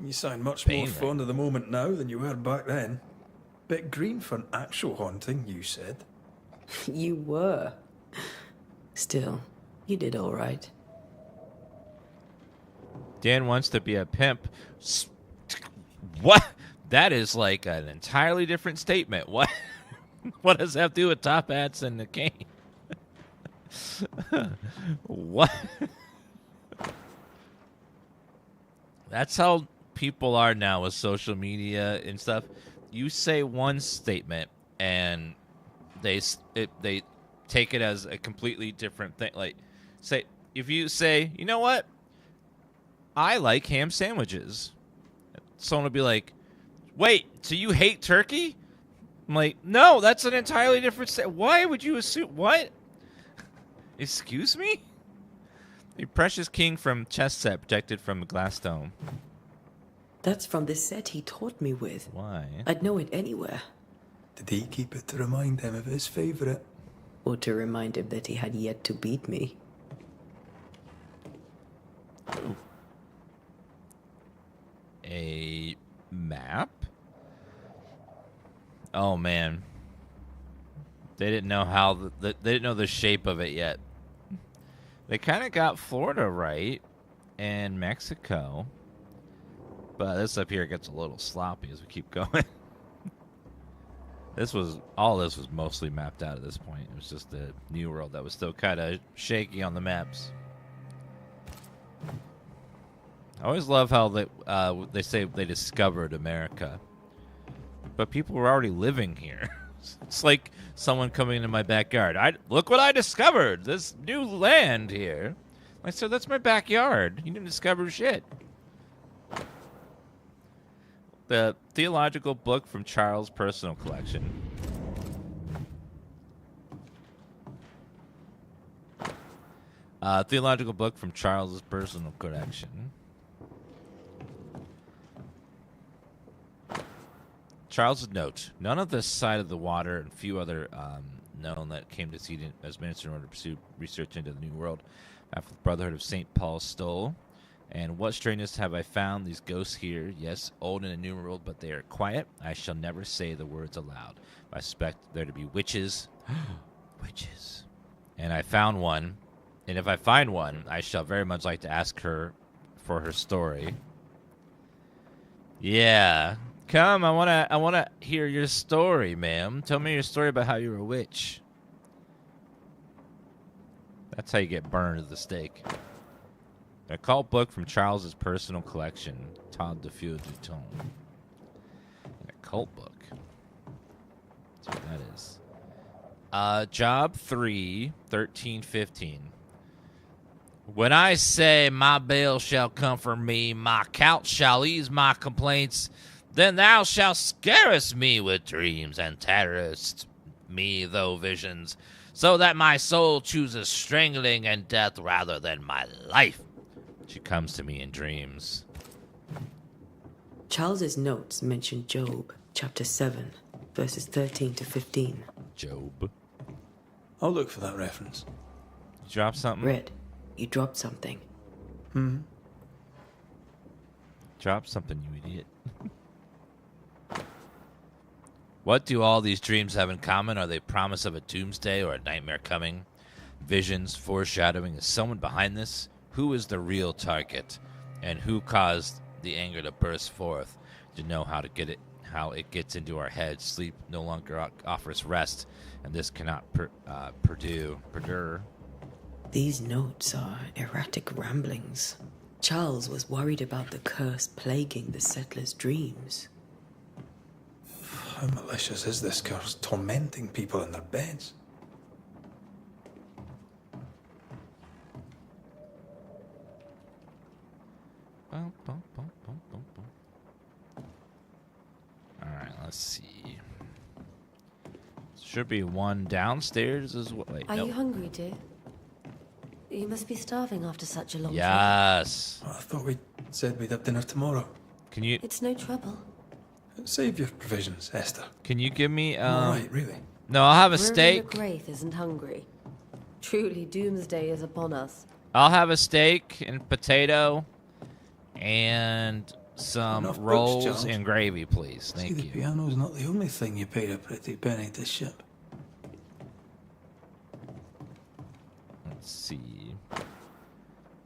You sound much Bane more ring. fond of the moment now than you were back then. Bit green for an actual haunting, you said. You were. Still, you did all right. Dan wants to be a pimp. What? That is like an entirely different statement. What? What does that have to do with top hats and the cane? What? That's how people are now with social media and stuff. You say one statement and they take it as a completely different thing. Like, say if you say, you know what, I like ham sandwiches, someone will be like, wait, so you hate turkey? I'm like, no, that's an entirely different Why would you assume what? Excuse me? A precious king from chess set protected from a glass dome. That's from the set he taught me with. Why? I'd know it anywhere. Did he keep it to remind him of his favourite? Or to remind him that he had yet to beat me. Ooh. A map? Oh man, they didn't know how they didn't know the shape of it yet. They kind of got Florida right and Mexico, but this up here gets a little sloppy as we keep going. This was mostly mapped out at this point. It was just the New World that was still kind of shaky on the maps. I always love how they say they discovered America, but people were already living here. It's like someone coming into my backyard. Look what I discovered! This new land here. I said, that's my backyard. You didn't discover shit. The theological book from Charles' personal collection. Theological book from Charles' personal collection. Charles' note. None of this side of the water and few other known that came to see as minister in order to pursue research into the New World after the Brotherhood of St. Paul stole. And what strangeness have I found? These ghosts here, yes, old in a new world, but they are quiet. I shall never say the words aloud. I suspect there to be witches. Witches. And I found one. And if I find one, I shall very much like to ask her for her story. Yeah. Come, I wanna hear your story, ma'am. Tell me your story about how you're a witch. That's how you get burned at the stake. A cult book from Charles's personal collection, Todd de Feu du Ton. A cult book. That's what that is. Job 3, 13-15. When I say my bail shall comfort me, my couch shall ease my complaints, then thou shalt scarest me with dreams and terrorest me though visions, so that my soul chooses strangling and death rather than my life. She comes to me in dreams. Charles's notes mention Job, chapter 7, verses 13-15. Job. I'll look for that reference. You dropped something? Red, you dropped something. Drop something, you idiot. What do all these dreams have in common? Are they promise of a doomsday or a nightmare coming? Visions, foreshadowing. Is someone behind this? Who is the real target? And who caused the anger to burst forth? To know how to get it, how it gets into our heads. Sleep no longer offers rest, and this cannot perdure. These notes are erratic ramblings. Charles was worried about the curse plaguing the settlers' dreams. How malicious is this curse, tormenting people in their beds? Bum, bum, bum, bum, bum, bum. All right, let's see. Should be one downstairs as well. Wait, Are nope. you hungry, dear? You must be starving after such a long trip. Yes. I thought we said we'd have dinner tomorrow. Can you It's no trouble. Save your provisions, Esther. can you give me All right, really. No, I'll have a Rory steak. McGrath isn't hungry. Truly, doomsday is upon us. I'll have a steak and potato and some Enough books, rolls Charles. and gravy, please. See, Thank the you. piano's not the only thing you paid a pretty penny to ship. Let's see.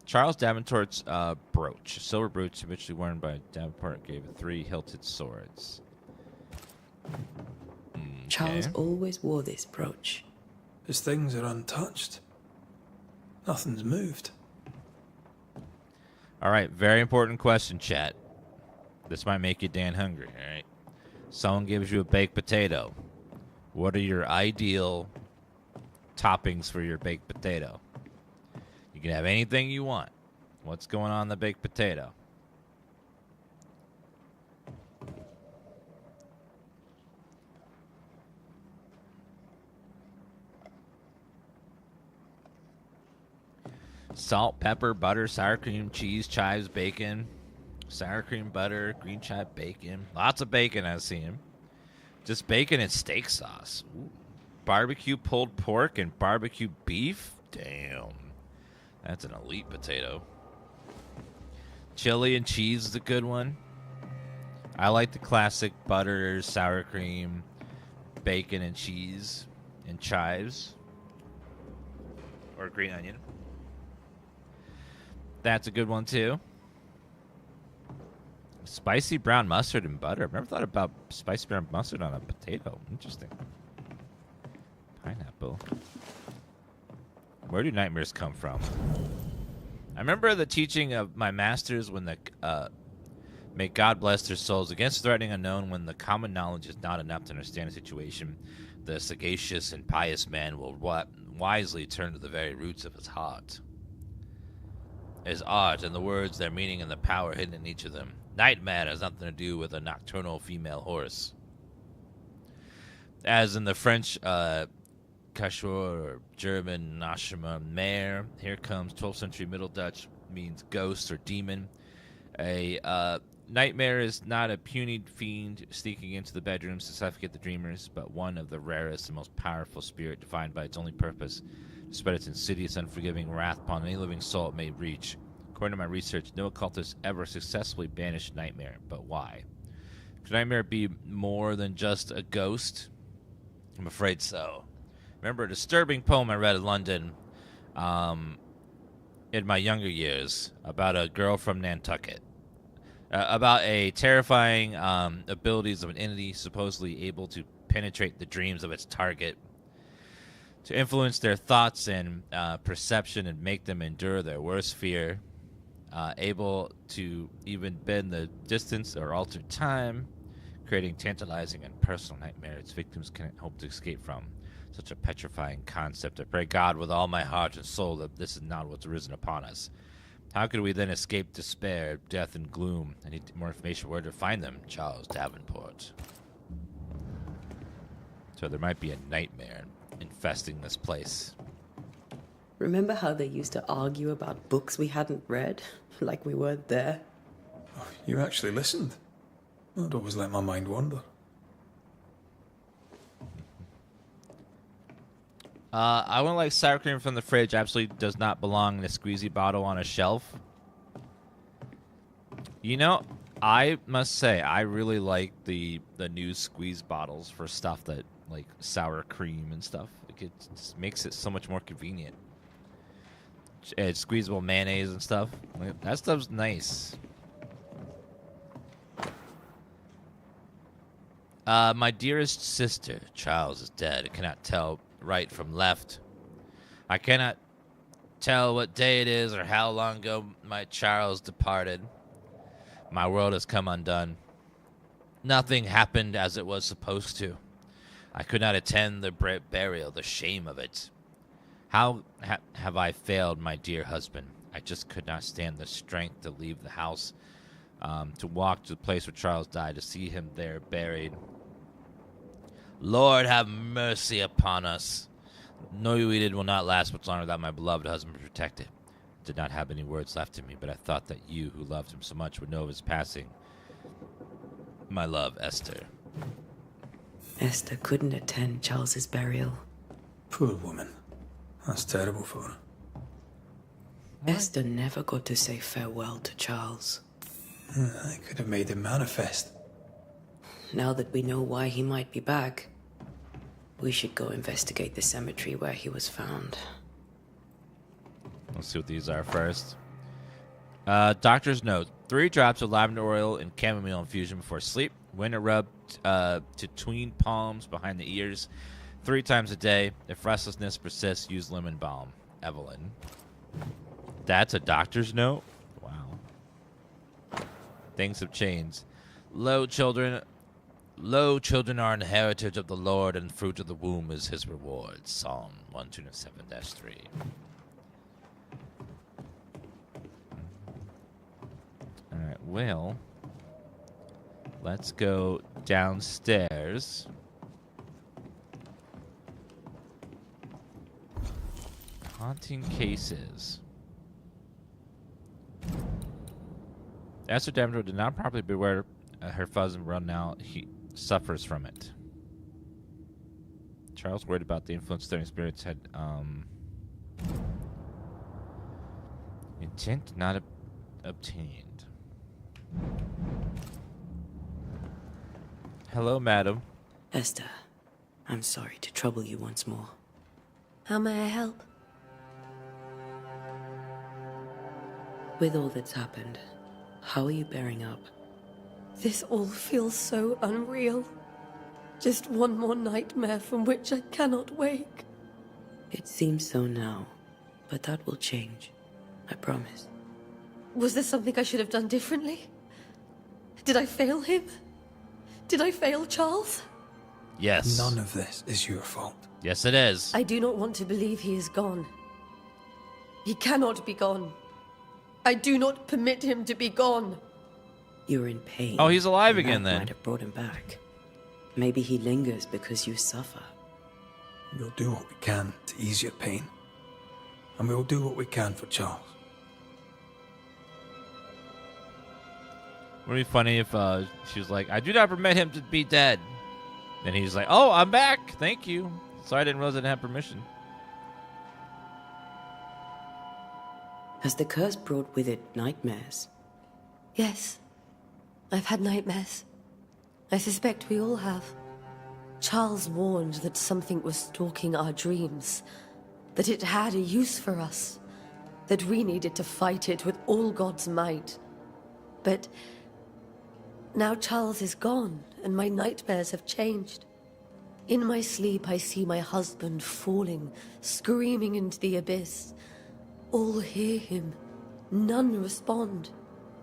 Charles Davenport's brooch. A silver brooch eventually worn by Davenport gave 3 hilted swords. Charles Okay. always wore this brooch. His things are untouched. Nothing's moved. All right, very important question, chat. This might make you Dan hungry, all right? Someone gives you a baked potato. What are your ideal toppings for your baked potato? You can have anything you want. What's going on in the baked potato? Salt, pepper, butter, sour cream, cheese, chives, bacon. Sour cream, butter, green chive, bacon. Lots of bacon, I've seen. Just bacon and steak sauce. Ooh. Barbecue pulled pork and barbecue beef? Damn. That's an elite potato. Chili and cheese is a good one. I like the classic butter, sour cream, bacon and cheese, and chives. Or green onion. That's a good one, too. Spicy brown mustard and butter. I've never thought about spicy brown mustard on a potato. Interesting. Pineapple. Where do nightmares come from? I remember the teaching of my masters when the may God bless their souls against threatening unknown. When the common knowledge is not enough to understand a situation, the sagacious and pious man will wisely turn to the very roots of his heart. His art and the words, their meaning, and the power hidden in each of them. Nightmare has nothing to do with a nocturnal female horse. As in the French Cachor or German Nashima mare, here comes 12th century Middle Dutch means ghost or demon. A nightmare is not a puny fiend sneaking into the bedrooms to suffocate the dreamers, but one of the rarest and most powerful spirit defined by its only purpose to spread its insidious, unforgiving wrath upon any living soul it may reach. According to my research, no occultist ever successfully banished nightmare, but why? Could nightmare be more than just a ghost? I'm afraid so. Remember a disturbing poem I read in London in my younger years about a girl from Nantucket. About a terrifying abilities of an entity supposedly able to penetrate the dreams of its target, to influence their thoughts and perception and make them endure their worst fear, able to even bend the distance or alter time, creating tantalizing and personal nightmares victims cannot hope to escape from. Such a petrifying concept. I pray God with all my heart and soul that this is not what's arisen upon us. How could we then escape despair, death, and gloom? I need more information where to find them. Charles Davenport. So there might be a nightmare infesting this place. Remember how they used to argue about books we hadn't read? Like we weren't there? Oh, you actually listened. I'd always let my mind wander. I wouldn't like sour cream from the fridge. Absolutely does not belong in a squeezy bottle on a shelf. You know, I must say, I really like the new squeeze bottles for stuff that, like sour cream and stuff. Like, it just makes it so much more convenient. It's squeezable mayonnaise and stuff. Like, that stuff's nice. My dearest sister, Charles, is dead. I cannot tell right from left. I cannot tell what day it is or how long ago my Charles departed. My world has come undone. Nothing happened as it was supposed to. I could not attend the burial, the shame of it. How have I failed my dear husband? I just could not stand the strength to leave the house, to walk to the place where Charles died, to see him there buried. Lord, have mercy upon us. No, Eden will not last much longer without my beloved husband protected. Did not have any words left in me, but I thought that you, who loved him so much, would know of his passing. My love, Esther. Esther couldn't attend Charles's burial. Poor woman. That's terrible for her. Esther never got to say farewell to Charles. I could have made him manifest. Now that we know why he might be back, we should go investigate the cemetery where he was found. Let's see what these are first. Doctor's note. 3 drops of lavender oil and chamomile infusion before sleep. When it rubbed to tween palms behind the ears 3 times a day. If restlessness persists, use lemon balm. Evelyn. That's a doctor's note? Wow. Things have changed. Lo, children are an heritage of the Lord, and fruit of the womb is his reward. Psalm 127-3. Alright, well, let's go downstairs. Haunting cases. Esther Davenport did not properly beware her fuzz and run now. He suffers from it. Charles worried about the influence stirring spirits had intent not obtained. Hello, madam. Esther, I'm sorry to trouble you once more. How may I help? With all that's happened, how are you bearing up? This all feels so unreal. Just one more nightmare from which I cannot wake. It seems so now, but that will change. I promise. Was there something I should have done differently? Did I fail him? Did I fail Charles? Yes. None of this is your fault. Yes, it is. I do not want to believe he is gone. He cannot be gone. I do not permit him to be gone. You're in pain. Oh, he's alive again then. Might have brought him back. Maybe he lingers because you suffer. We'll do what we can to ease your pain. And we'll do what we can for Charles. Would it be funny if she was like, I do not permit him to be dead. Then he's like, oh, I'm back. Thank you. Sorry, I didn't realize I didn't have permission. Has the curse brought with it nightmares? Yes. I've had nightmares. I suspect we all have. Charles warned that something was stalking our dreams, that it had a use for us, that we needed to fight it with all God's might. But now Charles is gone, and my nightmares have changed. In my sleep, I see my husband falling, screaming into the abyss. All hear him. None respond.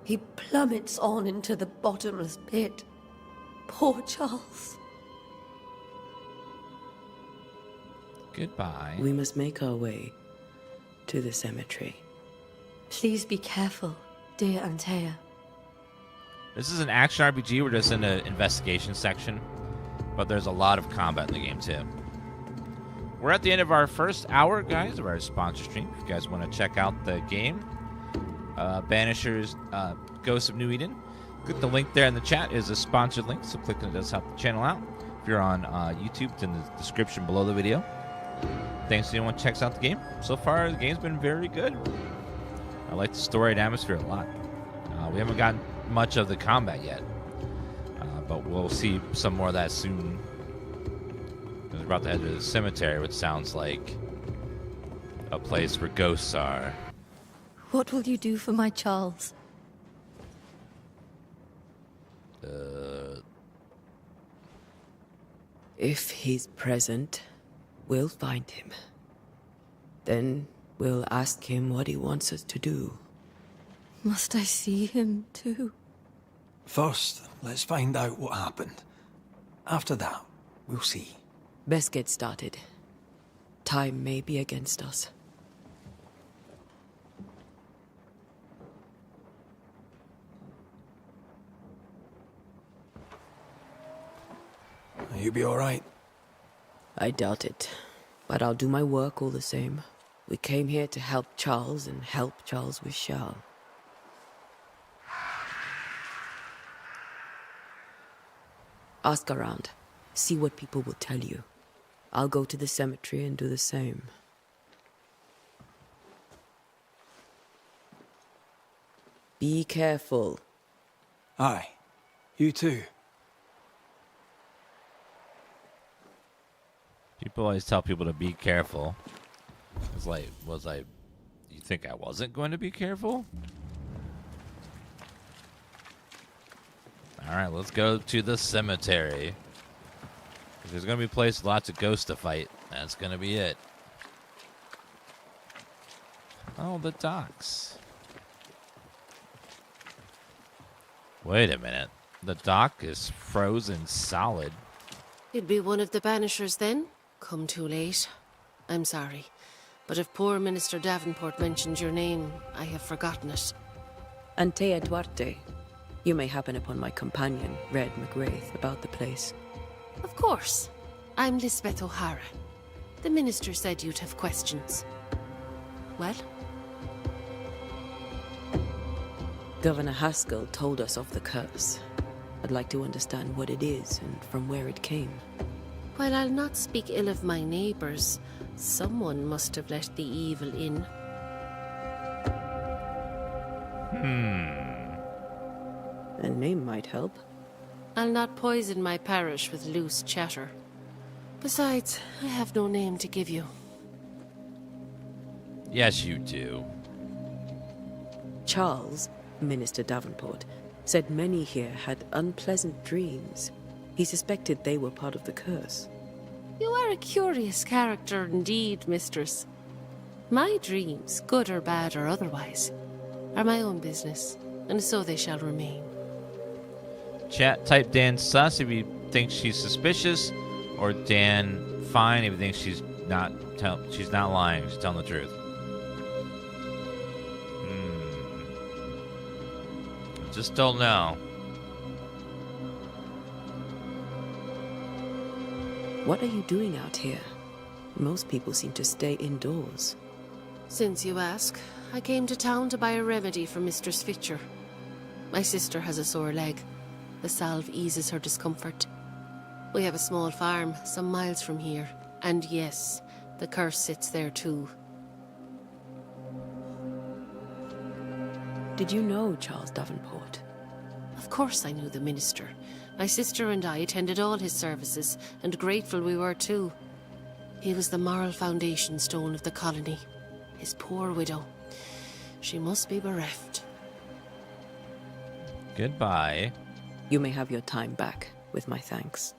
He plummets on into the bottomless pit. Poor Charles. Goodbye. We must make our way to the cemetery. Please be careful, dear Antea. This is an action RPG. We're just in the investigation section, but there's a lot of combat in the game too. We're at the end of our first hour, guys, of our sponsor stream. If you guys want to check out the game, Banishers, Ghosts of New Eden, click the link there in the chat. Is a sponsored link, so clicking it does help the channel out. If you're on YouTube, it's in the description below the video. Thanks to anyone who checks out the game. So far, the game's been very good. I like the story and atmosphere a lot. We haven't gotten much of the combat yet, but we'll see some more of that soon. We're about to head to the cemetery, which sounds like a place where ghosts are. What will you do for my Charles? If he's present, we'll find him. Then we'll ask him what he wants us to do. Must I see him too? First, let's find out what happened. After that, we'll see. Best get started. Time may be against us. You be alright? I doubt it. But I'll do my work all the same. We came here to help Charles, and help Charles we shall. Ask around. See what people will tell you. I'll go to the cemetery and do the same. Be careful. Aye. You too. People always tell people to be careful. It's like, you think I wasn't going to be careful? Alright, let's go to the cemetery. There's going to be a place with lots of ghosts to fight. That's going to be it. Oh, the docks. Wait a minute. The dock is frozen solid. You'd be one of the Banishers then? Come too late. I'm sorry. But if poor Minister Davenport mentioned your name, I have forgotten it. Antea Duarte. You may happen upon my companion, Red McGrath, about the place. Of course. I'm Lisbeth O'Hara. The minister said you'd have questions. Well? Governor Haskell told us of the curse. I'd like to understand what it is and from where it came. While I'll not speak ill of my neighbours, someone must have let the evil in. A name might help. I'll not poison my parish with loose chatter. Besides, I have no name to give you. Yes, you do. Charles, Minister Davenport, said many here had unpleasant dreams. He suspected they were part of the curse. You are a curious character indeed, mistress. My dreams, good or bad or otherwise, are my own business, and so they shall remain. Chat, type Dan sus if you think she's suspicious, or Dan fine if you think she's not lying, she's telling the truth. Just don't know. What are you doing out here? Most people seem to stay indoors. Since you ask, I came to town to buy a remedy for Mistress Fitcher. My sister has a sore leg. The salve eases her discomfort. We have a small farm some miles from here. And yes, the curse sits there too. Did you know Charles Davenport? Of course I knew the minister. My sister and I attended all his services, and grateful we were too. He was the moral foundation stone of the colony. His poor widow. She must be bereft. Goodbye. You may have your time back, with my thanks.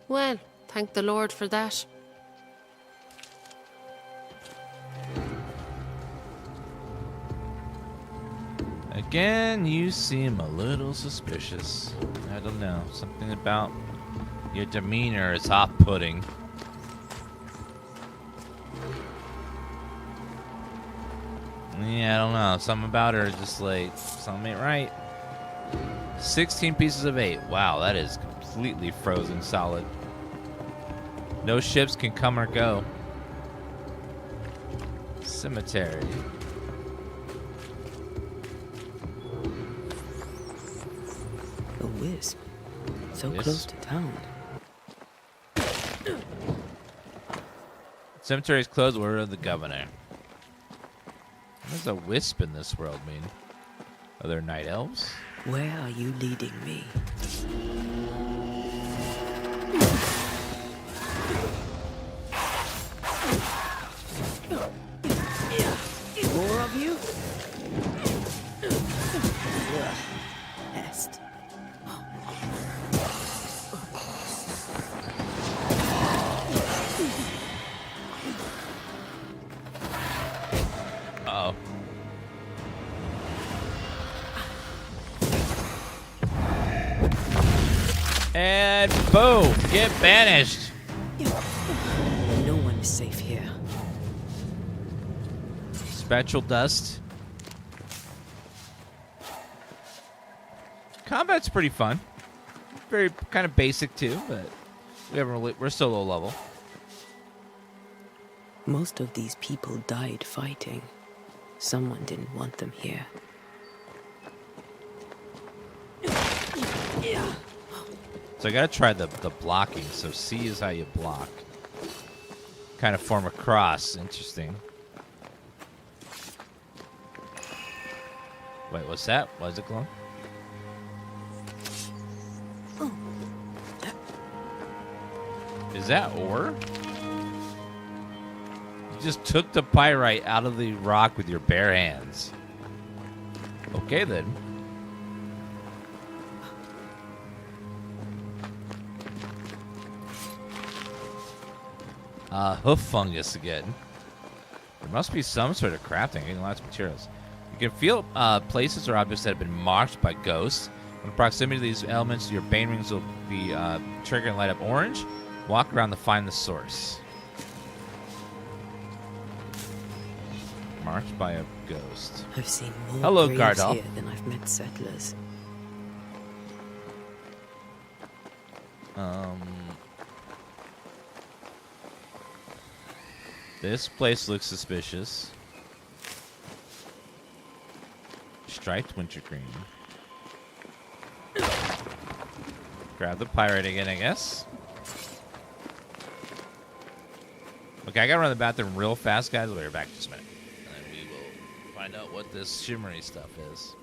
Well, thank the Lord for that. Again, you seem a little suspicious. I don't know. Something about your demeanor is off-putting. Yeah, I don't know. Something about her is just like, something ain't right. 16 pieces of 8. Wow, that is completely frozen solid. No ships can come or go. Cemetery. A wisp. So close to town. Cemetery is closed. Order of the governor. What does a wisp in this world mean? Are there night elves? Where are you leading me? More of you? Pest. Uh-oh. And boom! Get banished! No one is safe here. Spectral dust. Combat's pretty fun. Very kind of basic too, but We're still low level. Most of these people died fighting. Someone didn't want them here. So I gotta try the blocking. So C is how you block. Kind of form a cross. Interesting. Wait, what's that? Why is it glowing? Is that ore? You just took the pyrite out of the rock with your bare hands. Okay, then. Hoof fungus again. There must be some sort of crafting. Getting lots of materials. You can feel places or objects that have been marked by ghosts. In proximity to these elements, your bane rings will be triggered and light up orange. Walk around to find the source. Marked by a ghost. I've seen more Hello, graves Gardal. here than I've met settlers. This place looks suspicious. Striped wintergreen. Grab the pirate again, I guess. Okay, I gotta run to the bathroom real fast, guys. We'll be right back in just a minute. And we will find out what this shimmery stuff is.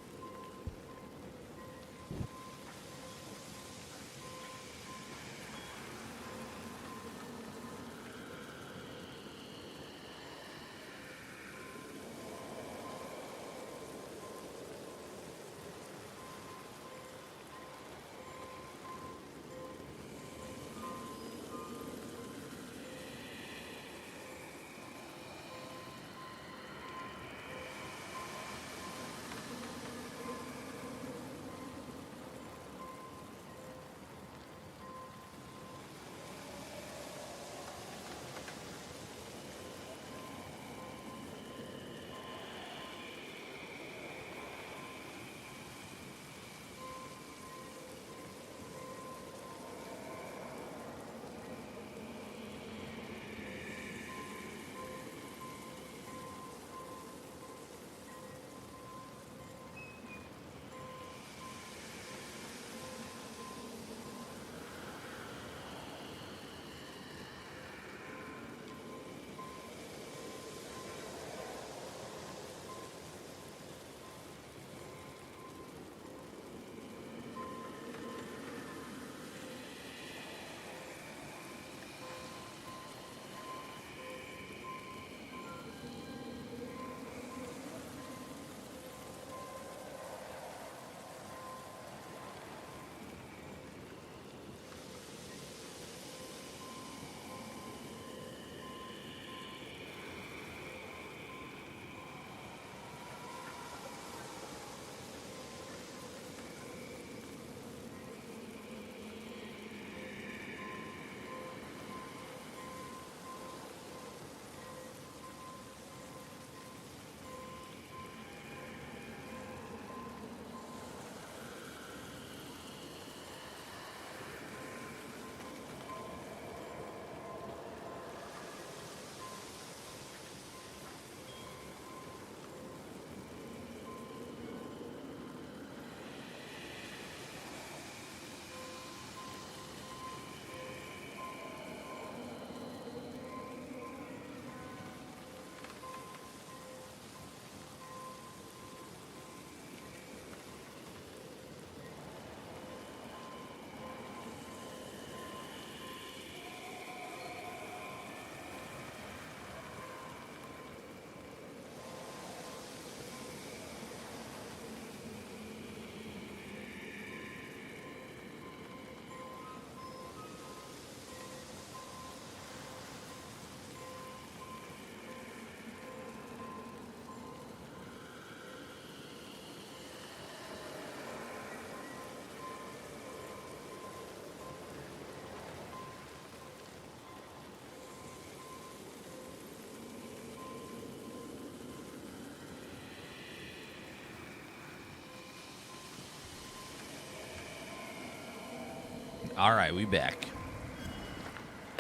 All right, we back.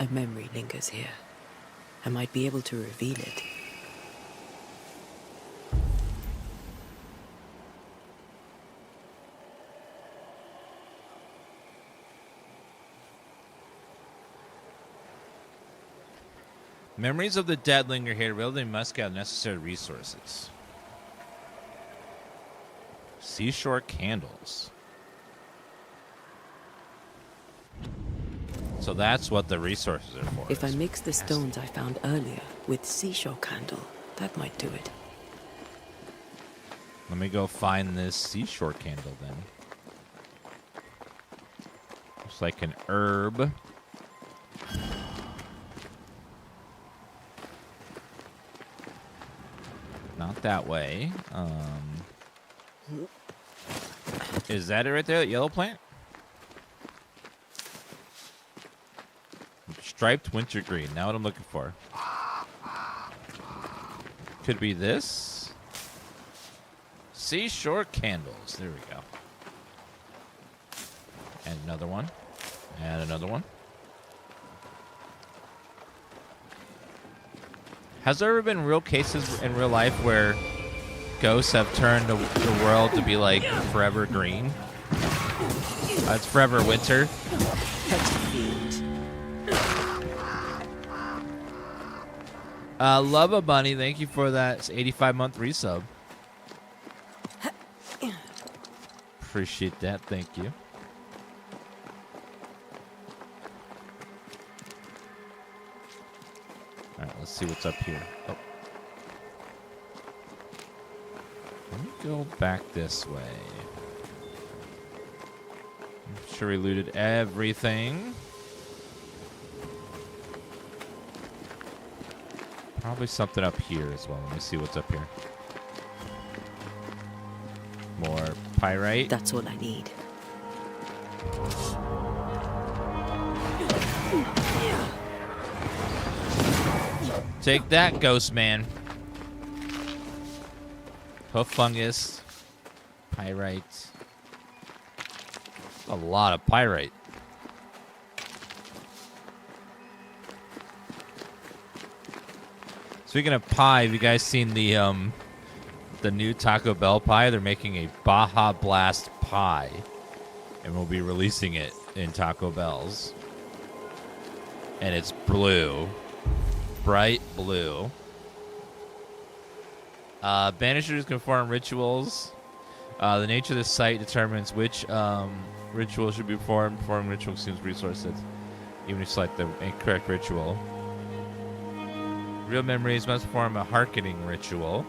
A memory lingers here. I might be able to reveal it. Memories of the dead linger here. They must get necessary resources. Seashore candles. So that's what the resources are for. If I mix the stones I found earlier with seashore candle, that might do it. Let me go find this seashore candle then. Looks like an herb. Not that way. Is that it right there? That yellow plant? Striped wintergreen. Now what I'm looking for. Could be this. Seashore candles. There we go. And another one. And another one. Has there ever been real cases in real life where ghosts have turned the world to be like forever green? It's forever winter. Love a bunny, thank you for that 85-month resub. Appreciate that, thank you. Alright, let's see what's up here. Oh. Let me go back this way. I'm sure we looted everything. Probably something up here as well. Let me see what's up here. More pyrite. That's all I need. Take that, ghost man. Hoof fungus. Pyrite. A lot of pyrite. Speaking of pie, have you guys seen the new Taco Bell pie? They're making a Baja Blast pie, and we'll be releasing it in Taco Bell's. And it's blue, bright blue. Banishers conform rituals. The nature of the site determines which ritual should be performed. Performing ritual consumes resources, even if you select the incorrect ritual. Real memories must perform a hearkening ritual.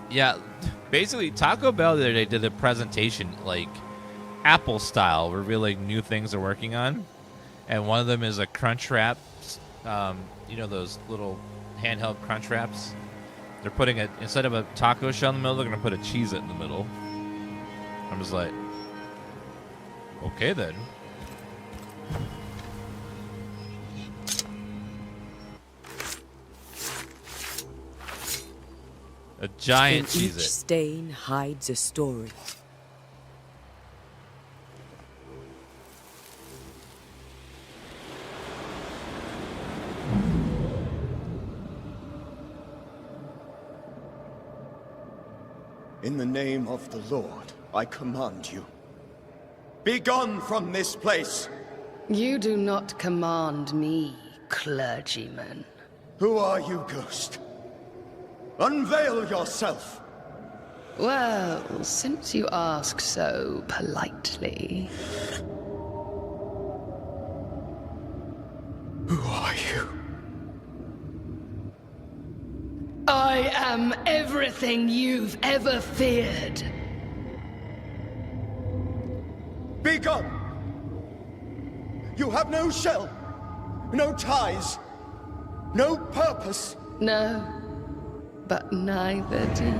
Yeah, basically Taco Bell the other day did a presentation like Apple style, revealing new things they're working on, and one of them is a crunch wrap. You know those little handheld crunch wraps? They're putting it instead of a taco shell in the middle, they're gonna put a Cheez-It in the middle. I'm just like, okay then. A giant Cheez-It. Each stain hides a story. In the name of the Lord, I command you. Be gone from this place! You do not command me, clergyman. Who are you, ghost? Unveil yourself! Well, since you ask so politely... Who are you? I am everything you've ever feared. Be gone! You have no shell, no ties, no purpose. No, but neither do you.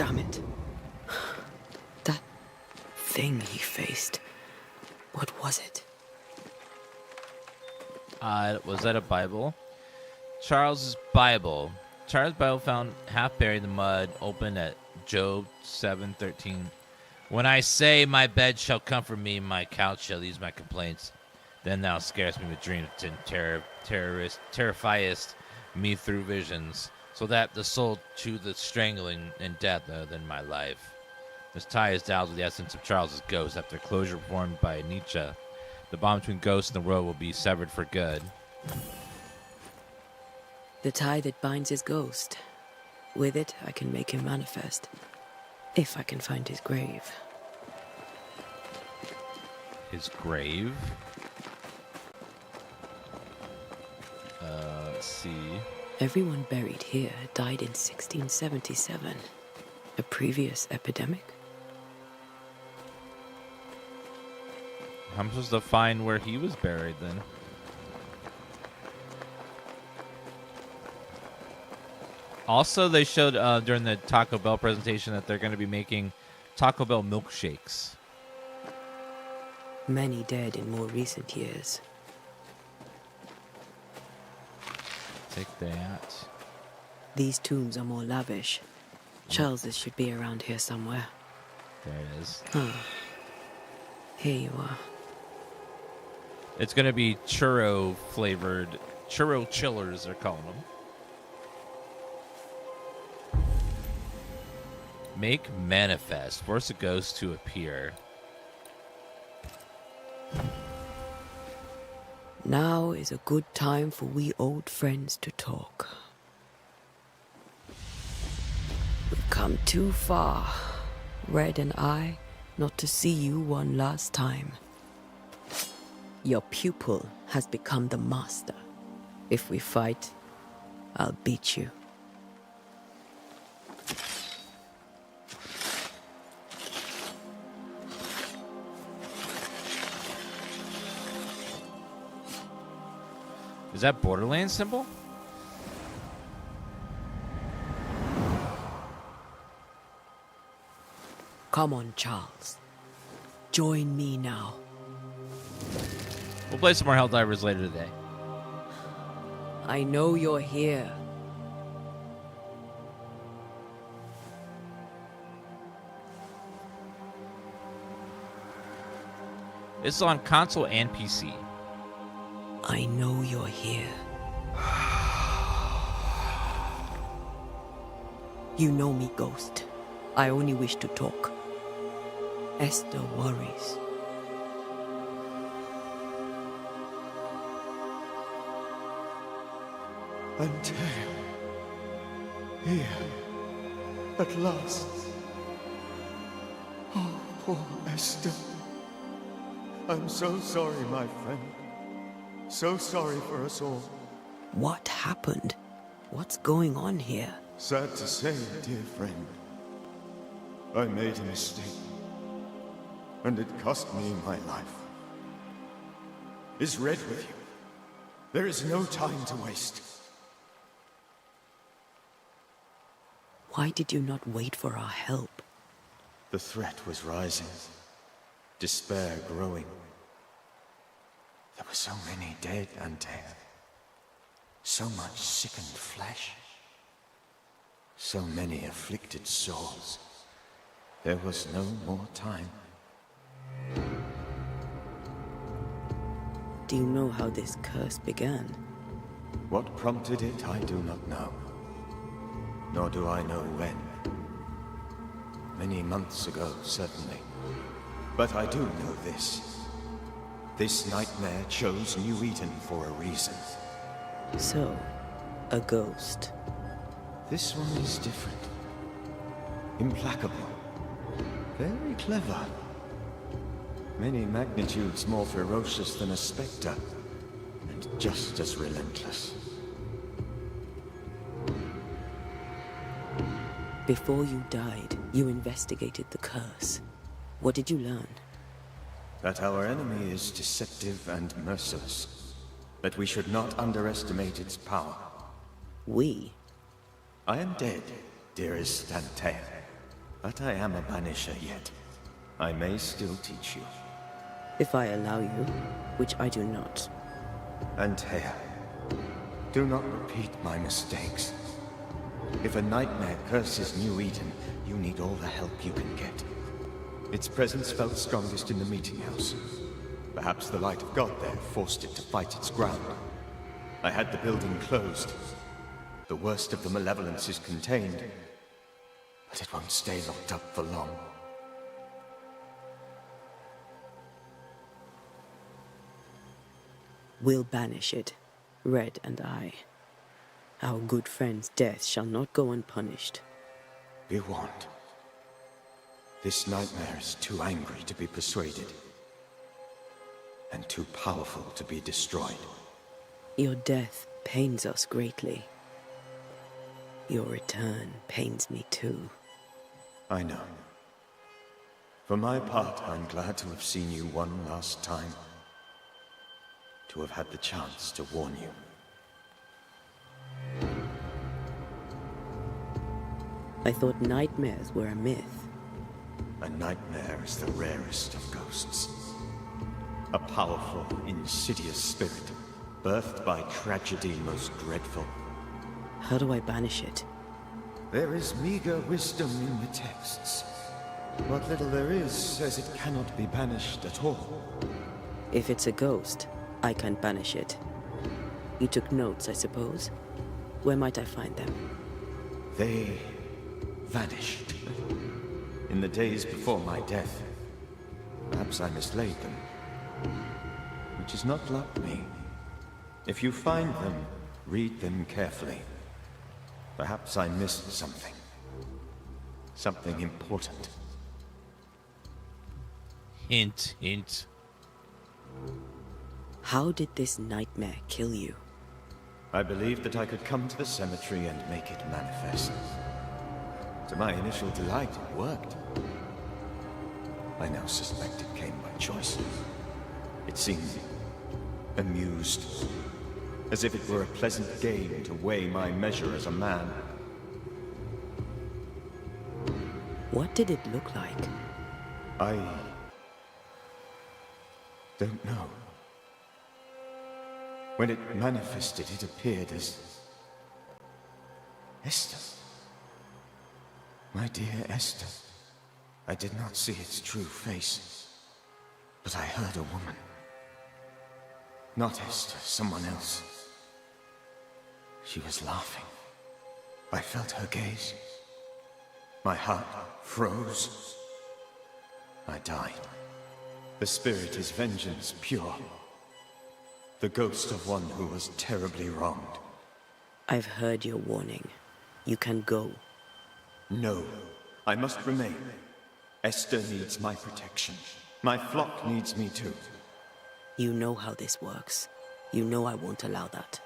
Damn it. That thing he faced. What was it? Was that a Bible? Charles's Bible. Charles' Bible found half buried in the mud, open at Job 7:13. When I say my bed shall comfort me, my couch shall ease my complaints, then thou scarest me with dreams and terrifiest me through visions, so that the soul chooseth strangling and death other than my life. This tie is doused with the essence of Charles's ghost. After closure performed by Nietzsche, the bond between ghosts and the world will be severed for good. The tie that binds his ghost. With it, I can make him manifest. If I can find his grave. His grave? Let's see. Everyone buried here died in 1677. A previous epidemic? I'm supposed to find where he was buried then. Also, they showed during the Taco Bell presentation that they're going to be making Taco Bell milkshakes. Many dead in more recent years. Take that. These tombs are more lavish. Charles's should be around here somewhere. There it is. Huh. Here you are. It's going to be churro flavored. Churro chillers, they're calling them. Make manifest. Force a ghost to appear. Now is a good time for we old friends to talk. We've come too far, Red and I, not to see you one last time. Your pupil has become the master. If we fight, I'll beat you. Is that Borderlands symbol? Come on, Charles. Join me now. We'll play some more Helldivers later today. I know you're here. This is on console and PC. I know you're here. You know me, Ghost. I only wish to talk. Esther worries. Until here, at last. Oh, poor Esther. I'm so sorry, my friend. So sorry for us all. What happened? What's going on here? Sad to say, dear friend, I made a mistake, and it cost me my life. Is Red with you? There is no time to waste. Why did you not wait for our help? The threat was rising, despair growing. There were so many dead and dead. So much sickened flesh. So many afflicted souls. There was no more time. Do you know how this curse began? What prompted it, I do not know. Nor do I know when. Many months ago, certainly. But I do know this. This nightmare chose New Eden for a reason. So, a ghost. This one is different. Implacable. Very clever. Many magnitudes more ferocious than a spectre. And just as relentless. Before you died, you investigated the curse. What did you learn? That our enemy is deceptive and merciless. That we should not underestimate its power. We? I am dead, dearest Antea. But I am a banisher yet. I may still teach you. If I allow you, which I do not. Antea, do not repeat my mistakes. If a nightmare curses New Eden, you need all the help you can get. Its presence felt strongest in the meeting house. Perhaps the light of God there forced it to fight its ground. I had the building closed. The worst of the malevolence is contained, but it won't stay locked up for long. We'll banish it, Red and I. Our good friend's death shall not go unpunished. Be warned. This nightmare is too angry to be persuaded, and too powerful to be destroyed. Your death pains us greatly. Your return pains me too. I know. For my part, I'm glad to have seen you one last time. To have had the chance to warn you. I thought nightmares were a myth. A nightmare is the rarest of ghosts. A powerful, insidious spirit, birthed by tragedy most dreadful. How do I banish it? There is meager wisdom in the texts. What little there is says it cannot be banished at all. If it's a ghost, I can't banish it. You took notes, I suppose? Where might I find them? They vanished. In the days before my death. Perhaps I mislaid them. Which is not like me. If you find them, read them carefully. Perhaps I missed something. Something important. Hint, hint. How did this nightmare kill you? I believed that I could come to the cemetery and make it manifest. To my initial delight, it worked. I now suspect it came by choice. It seemed amused, as if it were a pleasant game to weigh my measure as a man. What did it look like? I don't know. When it manifested, it appeared as Esther. My dear Esther. I did not see its true face, but I heard a woman. Not Esther, someone else. She was laughing. I felt her gaze. My heart froze. I died. The spirit is vengeance pure. The ghost of one who was terribly wronged. I've heard your warning. You can go. No, I must remain. Esther needs my protection. My flock needs me too. You know how this works. You know I won't allow that.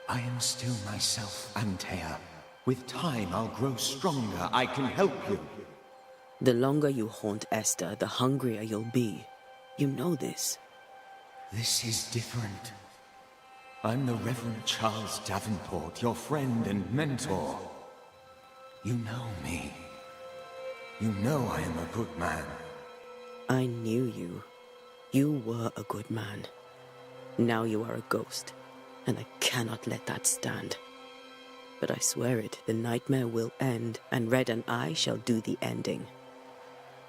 I am still myself, Antea. With time, I'll grow stronger. I can help you. The longer you haunt Esther, the hungrier you'll be. You know this. This is different. I'm the Reverend Charles Davenport, your friend and mentor. You know me. You know I am a good man. I knew you. You were a good man. Now you are a ghost, and I cannot let that stand. But I swear it, the nightmare will end, and Red and I shall do the ending.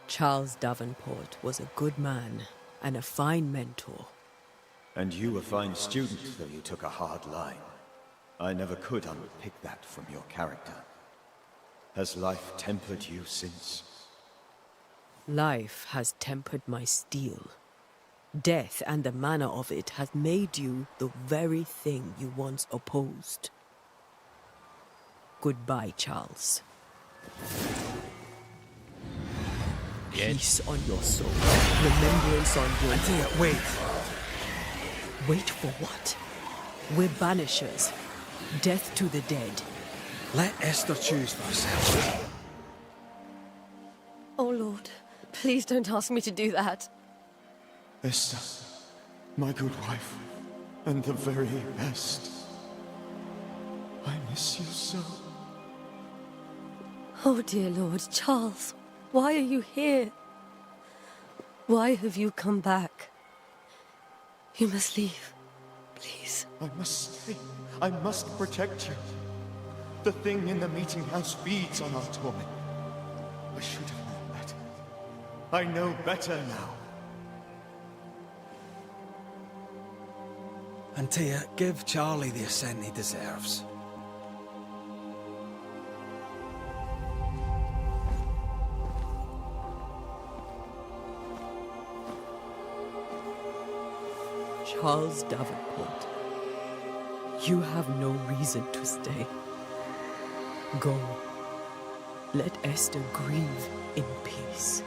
Charles Davenport was a good man, and a fine mentor. And you a fine student, though you took a hard line. I never could unpick that from your character. Has life tempered you since? Life has tempered my steel. Death and the manner of it has made you the very thing you once opposed. Goodbye, Charles. Peace on your soul. Remembrance on your Antea, wait. Wait for what? We're banishers. Death to the dead. Let Esther choose for herself. Oh, Lord. Please don't ask me to do that. Esther, my good wife, and the very best. I miss you so. Oh, dear Lord, Charles, why are you here? Why have you come back? You must leave, please. I must stay. I must protect you. The thing in the meeting house feeds on our torment. I should have known better. I know better now. Antea, give Charlie the ascent he deserves. Charles Davenport, you have no reason to stay. Go. Let Esther grieve in peace.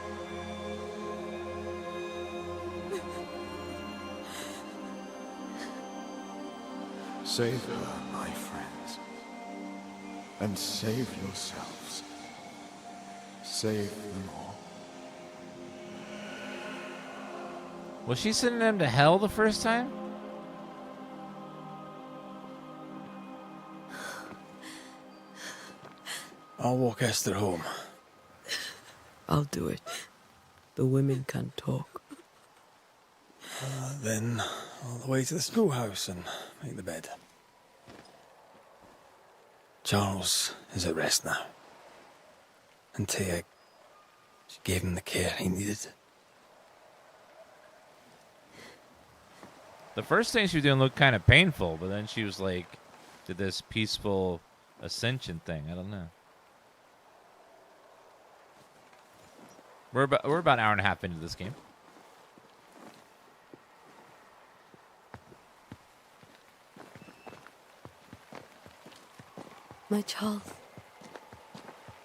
Save her, my friends. And save yourselves. Save them all. Was she sending them to hell the first time? I'll walk Esther home. I'll do it. The women can't talk. Then all the way to the schoolhouse and make the bed. Charles is at rest now. And Tia, she gave him the care he needed. The first thing she was doing looked kind of painful, but then she was like, did this peaceful ascension thing. I don't know. We're about an hour and a half into this game. My Charles.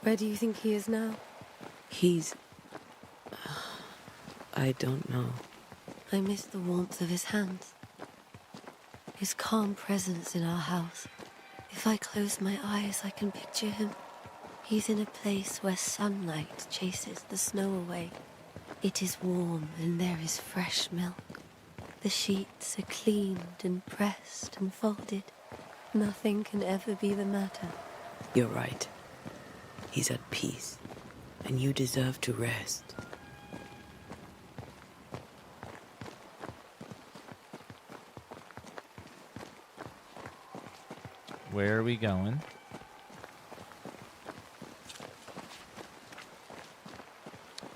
Where do you think he is now? He's... I don't know. I miss the warmth of his hands. His calm presence in our house. If I close my eyes, I can picture him. He's in a place where sunlight chases the snow away. It is warm and there is fresh milk. The sheets are cleaned and pressed and folded. Nothing can ever be the matter. You're right. He's at peace, and you deserve to rest. Where are we going?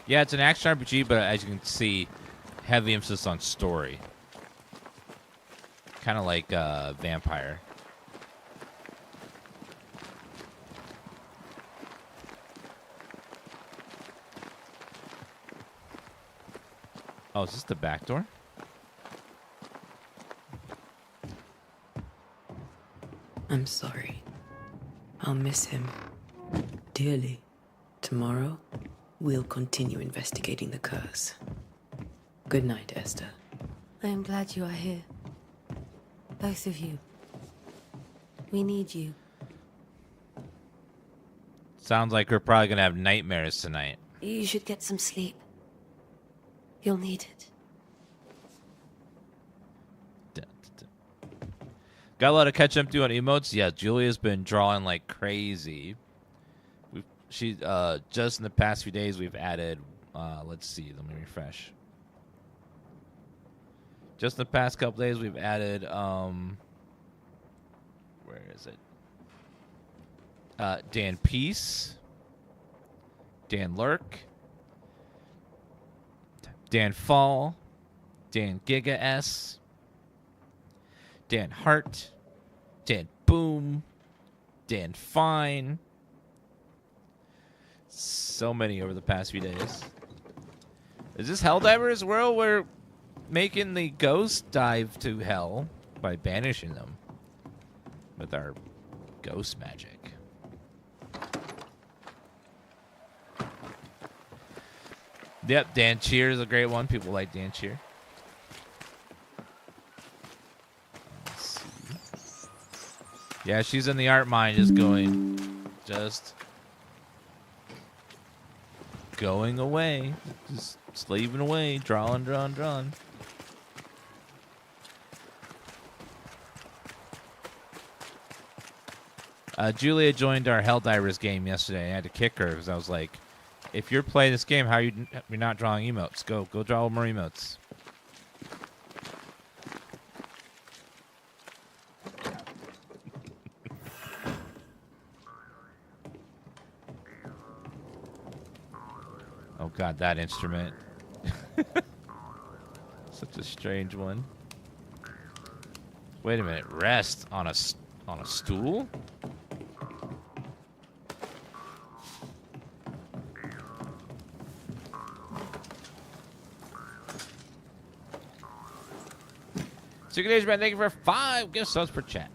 Yeah, it's an action RPG, but as you can see, heavy emphasis on story. Kind of like Vampire. Oh, is this the back door? I'm sorry. I'll miss him dearly. Tomorrow, we'll continue investigating the curse. Good night, Esther. I am glad you are here. Both of you. We need you. Sounds like we're probably going to have nightmares tonight. You should get some sleep. You'll need it. Got a lot of catch up to do on emotes. Yeah, Julia's been drawing like crazy. She just in the past few days we've added. Let's see. Let me refresh. Just in the past couple days we've added. Where is it? Dan Peace, Dan Lurk, Dan Fall, Dan Giga S, Dan Hart, Dan Boom, Dan Fine. So many over the past few days. Is this Helldivers world? We're making the ghosts dive to hell by banishing them with our ghost magic. Yep, Dan Cheer is a great one. People like Dan Cheer. Let's see. Yeah, she's in the art mine just going away. Just slaving away. Drawing. Julia joined our Helldivers game yesterday. I had to kick her because I was like, if you're playing this game, how are you're not drawing emotes? Go draw more emotes. Oh god, that instrument. Such a strange one. Wait a minute, rest on a stool? Secret Days, man, thank you for 5 gift subs per chat.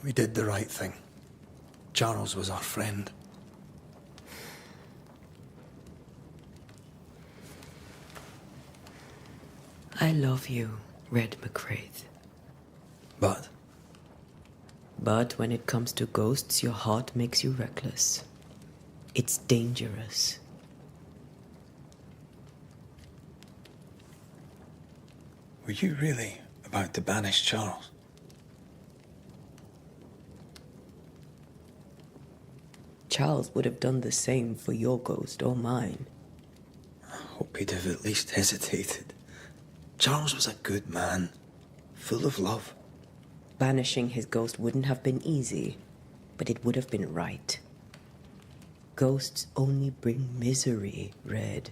We did the right thing. Charles was our friend. I love you, Red McCraith. But? But when it comes to ghosts, your heart makes you reckless. It's dangerous. Were you really about to banish Charles? Charles would have done the same for your ghost or mine. I hope he'd have at least hesitated. Charles was a good man, full of love. Banishing his ghost wouldn't have been easy, but it would have been right. Ghosts only bring misery, Red.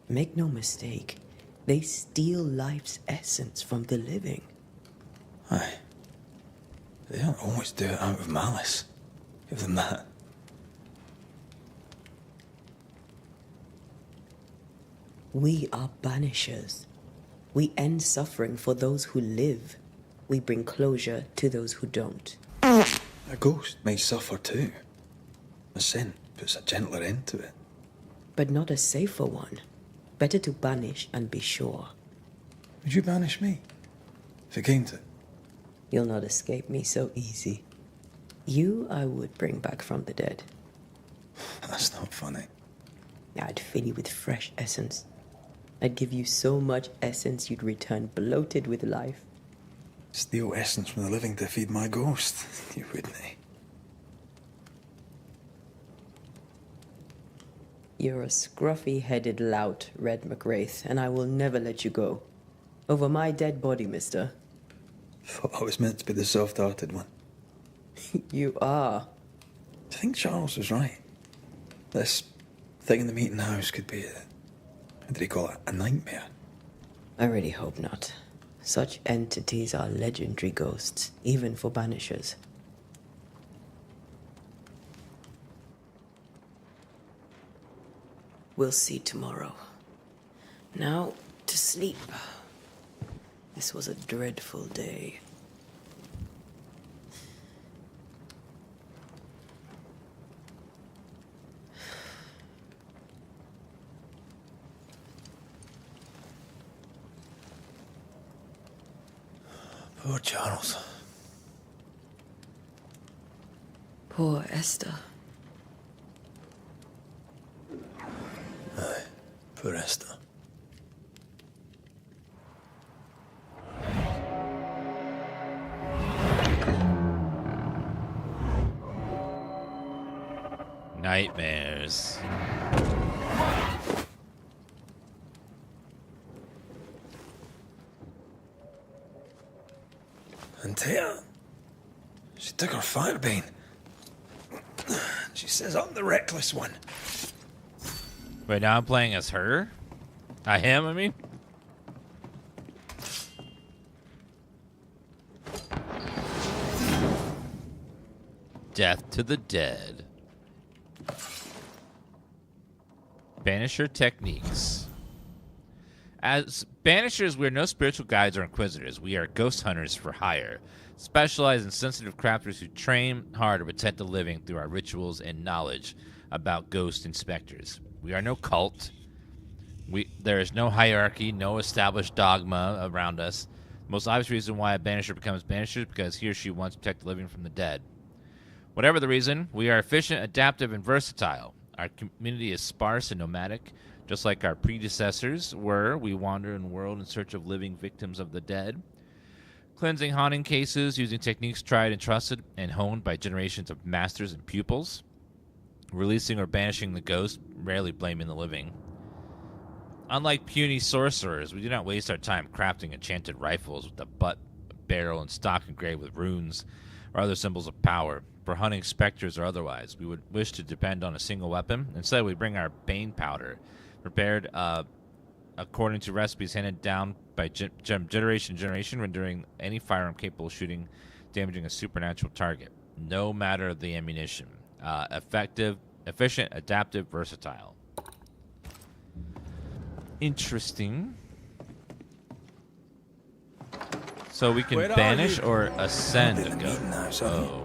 Make no mistake, they steal life's essence from the living. Aye. They don't always do it out of malice. Give them that. We are banishers. We end suffering for those who live. We bring closure to those who don't. A ghost may suffer too. A sin puts a gentler end to it. But not a safer one. Better to banish and be sure. Would you banish me? If it came to it? You'll not escape me so easy. You I would bring back from the dead. That's not funny. I'd fill you with fresh essence. I'd give you so much essence you'd return bloated with life. Steal essence from the living to feed my ghost. You wouldn't, eh? You're a scruffy-headed lout, Red McWraith, and I will never let you go. Over my dead body, mister. Thought I was meant to be the soft-hearted one. You are. Do you think Charles was right? This thing in the meeting house could be what did he call it? A nightmare? I really hope not. Such entities are legendary ghosts, even for banishers. We'll see tomorrow. Now, to sleep. This was a dreadful day. Poor Charles. Poor Esther. Aye, poor Esther. Nightmares. And Tia, she took her firebane. She says I'm the reckless one. Wait, now I'm playing as her? Him, I mean? Death to the dead. Banisher techniques. As Banishers, we are no spiritual guides or inquisitors. We are ghost hunters for hire, specialized in sensitive crafters who train hard to protect the living through our rituals and knowledge about ghost inspectors. We are no cult. There is no hierarchy, no established dogma around us. The most obvious reason why a Banisher becomes Banisher is because he or she wants to protect the living from the dead. Whatever the reason, we are efficient, adaptive, and versatile. Our community is sparse and nomadic. Just like our predecessors were, we wander in the world in search of living victims of the dead, cleansing haunting cases using techniques tried and trusted and honed by generations of masters and pupils, releasing or banishing the ghost, rarely blaming the living. Unlike puny sorcerers, we do not waste our time crafting enchanted rifles with the butt, barrel, and stock engraved with runes or other symbols of power. For hunting specters or otherwise, we would wish to depend on a single weapon. Instead, we bring our bane powder, prepared according to recipes handed down by generation to generation, rendering any firearm capable of shooting, damaging a supernatural target, no matter the ammunition. Effective, efficient, adaptive, versatile. Interesting. So we can banish or ascend a ghost. Oh.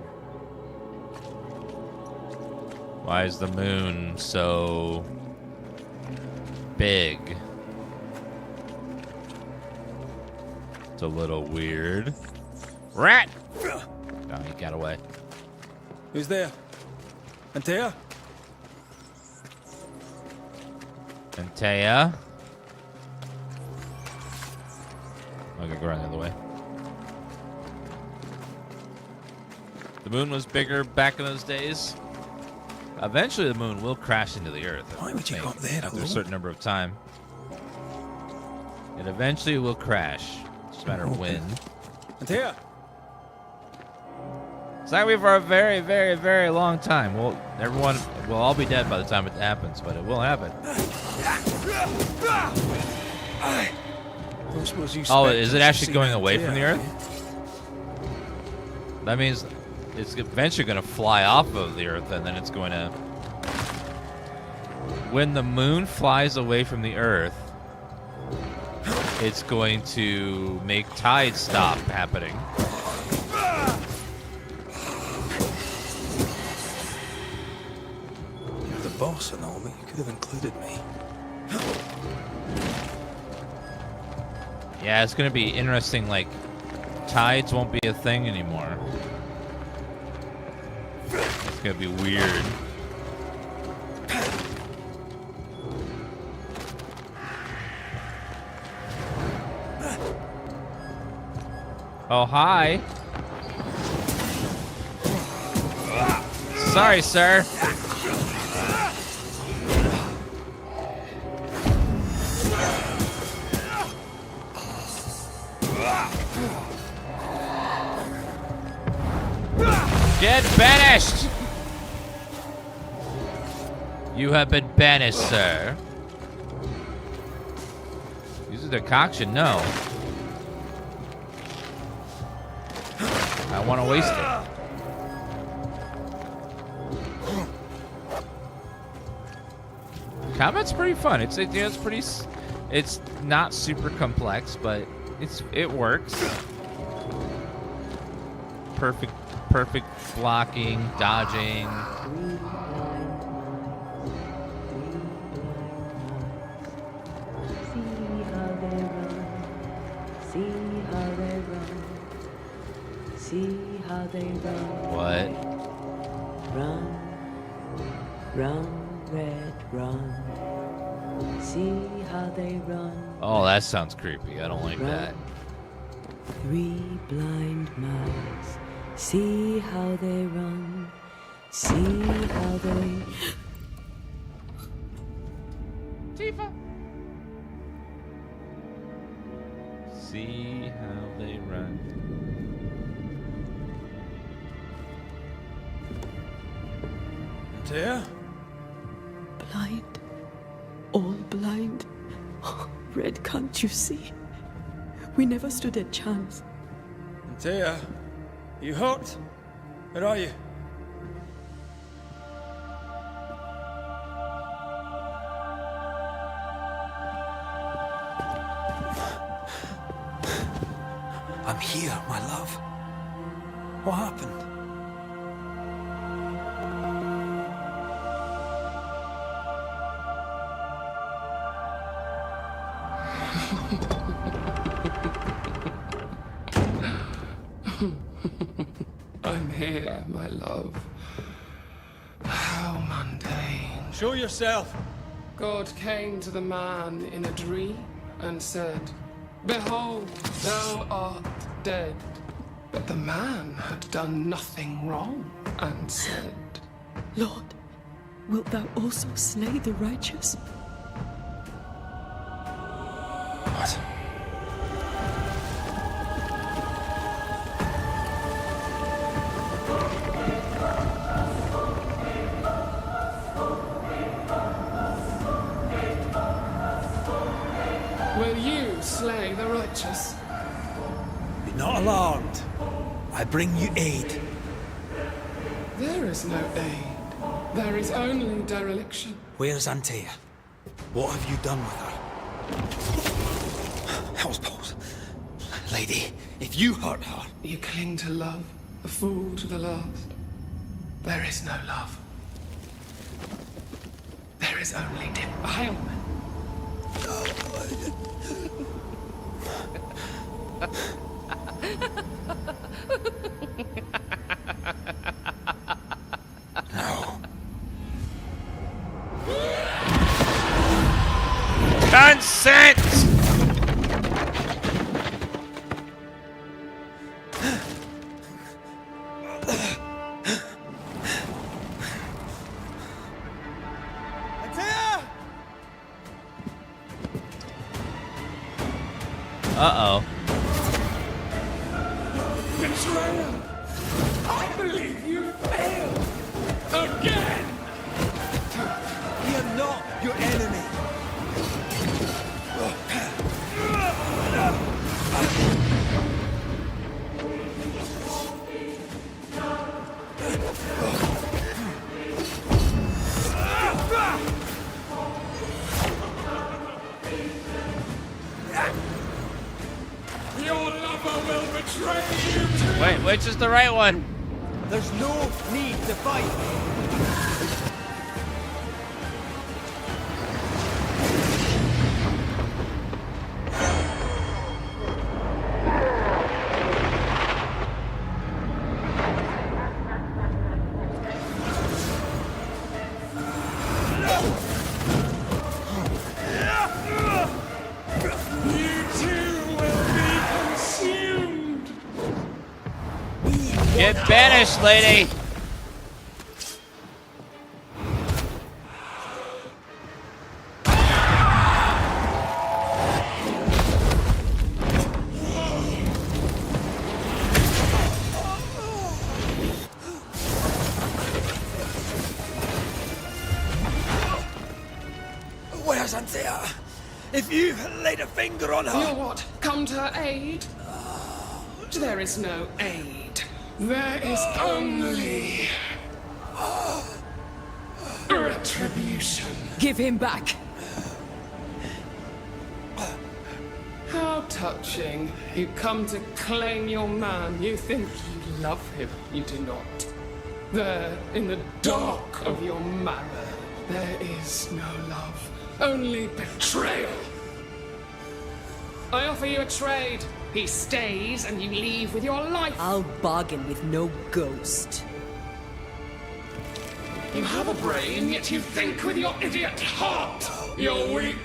Why is the moon so big? It's a little weird. Rat! Oh, he got away. Who's there? Antea? Antea? I'm gonna go around the other way. The moon was bigger back in those days. Eventually, the moon will crash into the Earth. Why would you go up there? After a certain number of time, it eventually will crash. Just a matter of when. Antea! It's like we for a very, very, very long time. Well, everyone will all be dead by the time it happens, but it will happen. Oh, is it actually going away from the Earth? That means it's eventually going to fly off of the Earth, and then it's going to... When the moon flies away from the Earth, it's going to make tides stop happening. You're the boss and all, but you could have included me. Yeah, it's going to be interesting, like, tides won't be a thing anymore. It's going to be weird. Oh, hi. Sorry, sir. Get banished! You have been banished, sir. Use a decoction? No. I want to waste it. Combat's pretty fun. It's pretty. It's not super complex, but it works. Perfect blocking, dodging. See how they run. What? Run, red, run. See how they run. Oh, that sounds creepy. I don't like that. 3 blind mice. See how they run. See how they... Tifa. See how they run. Antea? Blind. All blind. Red, can't you see? We never stood a chance. Antea, you hurt? Where are you? I'm here, my love. What happened? I'm here, my love. How mundane Show yourself. God came to the man in a dream and said, "Behold, thou art dead." But the man had done nothing wrong and said, Lord, wilt thou also slay the righteous? What? "Will you slay the righteous?" Be not alarmed. I bring you aid. There is no aid. There is only dereliction. Where's Antea? What have you done with her? Hellsballs. Lady, if you hurt her... You cling to love, a fool to the last. There is no love. There is only defilement. No. Consent! Uh-oh. Betrayal! I believe you failed! Again! We are not your enemy. Your lover will betray you too! Wait, which is the right one? There's no need to fight. You too will be consumed! Get banished, lady! Where's Antea? If you laid a finger on her... You what? Come to her aid? There is no aid. There is only... retribution. Give him back. How touching. You come to claim your man. You think you love him. You do not. There, in the dark of your marrow, there is no love. Only betrayal. I offer you a trade. He stays and you leave with your life. I'll bargain with no ghost. You have a brain, yet you think with your idiot heart. You're weak.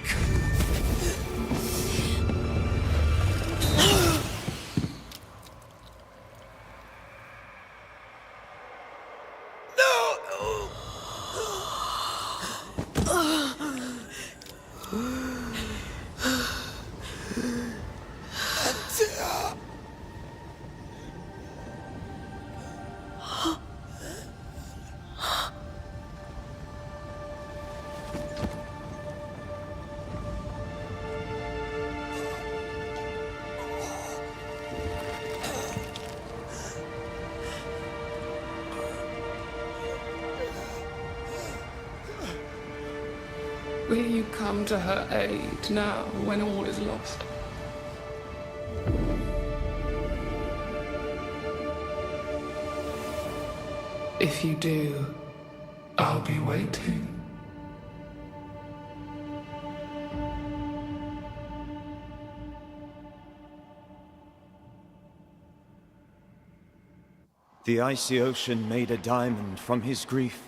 Will you come to her aid now, when all is lost? If you do, I'll be waiting. The icy ocean made a diamond from his grief.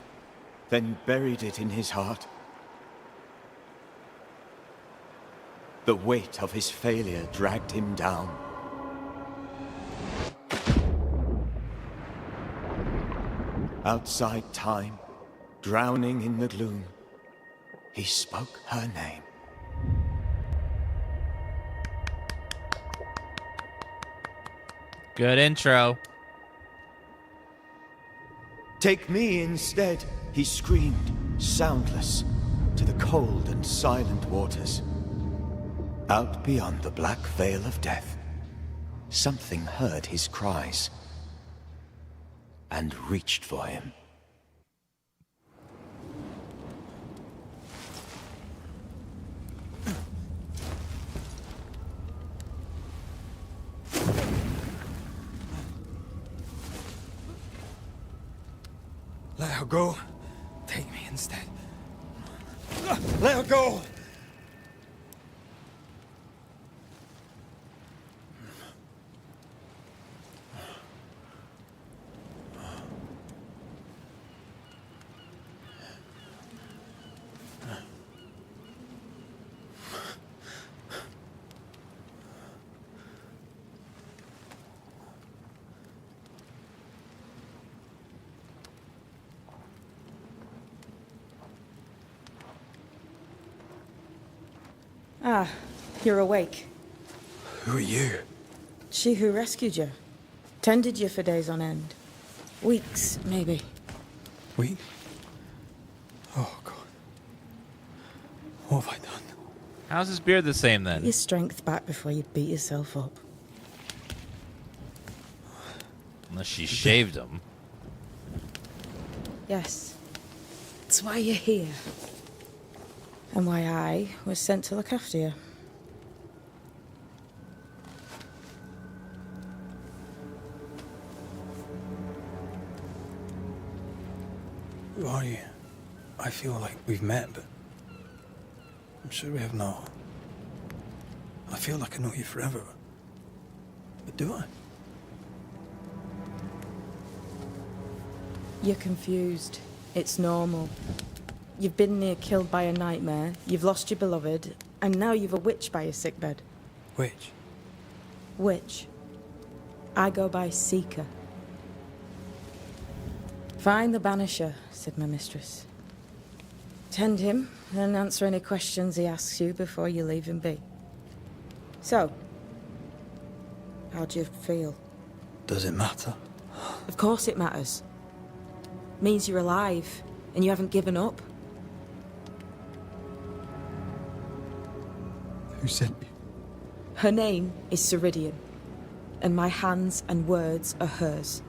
then buried it in his heart. The weight of his failure dragged him down. Outside time, drowning in the gloom, he spoke her name. Good intro. Take me instead, he screamed, soundless, to the cold and silent waters. Out beyond the black veil of death, something heard his cries and reached for him. Let her go. Take me instead. Let her go! Ah, you're awake. Who are you? She who rescued you. Tended you for days on end. Weeks, maybe. Weeks? Oh, God. What have I done? How's his beard the same then? Get your strength back before you beat yourself up. Unless she shaved him. Yes. That's why you're here. And why I was sent to look after you. Who are you? I feel like we've met, but I'm sure we have not. I feel like I know you forever. But do I? You're confused. It's normal. You've been near killed by a nightmare, you've lost your beloved, and now you've a witch by your sickbed. Witch? Witch. I go by Seeker. Find the Banisher, said my mistress. Tend him, and answer any questions he asks you before you leave him be. So, how do you feel? Does it matter? Of course it matters. Means you're alive, and you haven't given up. Who sent you? Her name is Ceridian, and my hands and words are hers.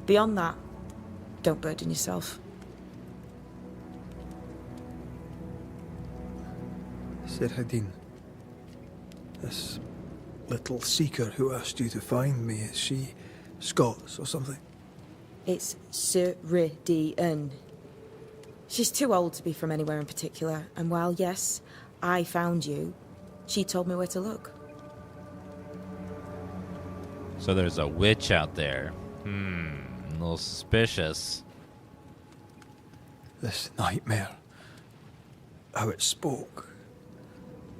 Beyond that, don't burden yourself. Ceridian. This little seeker who asked you to find me, is she Scots or something? It's Ceridian. She's too old to be from anywhere in particular, and while, yes, I found you, she told me where to look. So there's a witch out there. A little suspicious. This nightmare. How it spoke.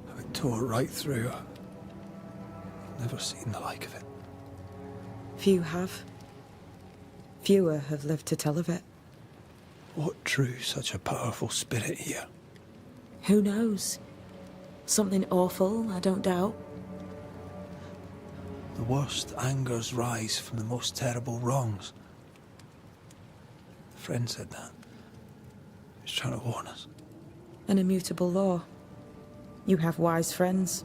How it tore right through her. Never seen the like of it. Few have. Fewer have lived to tell of it. What drew such a powerful spirit here? Who knows? Something awful, I don't doubt. The worst angers rise from the most terrible wrongs. A friend said that. He was trying to warn us. An immutable law. You have wise friends.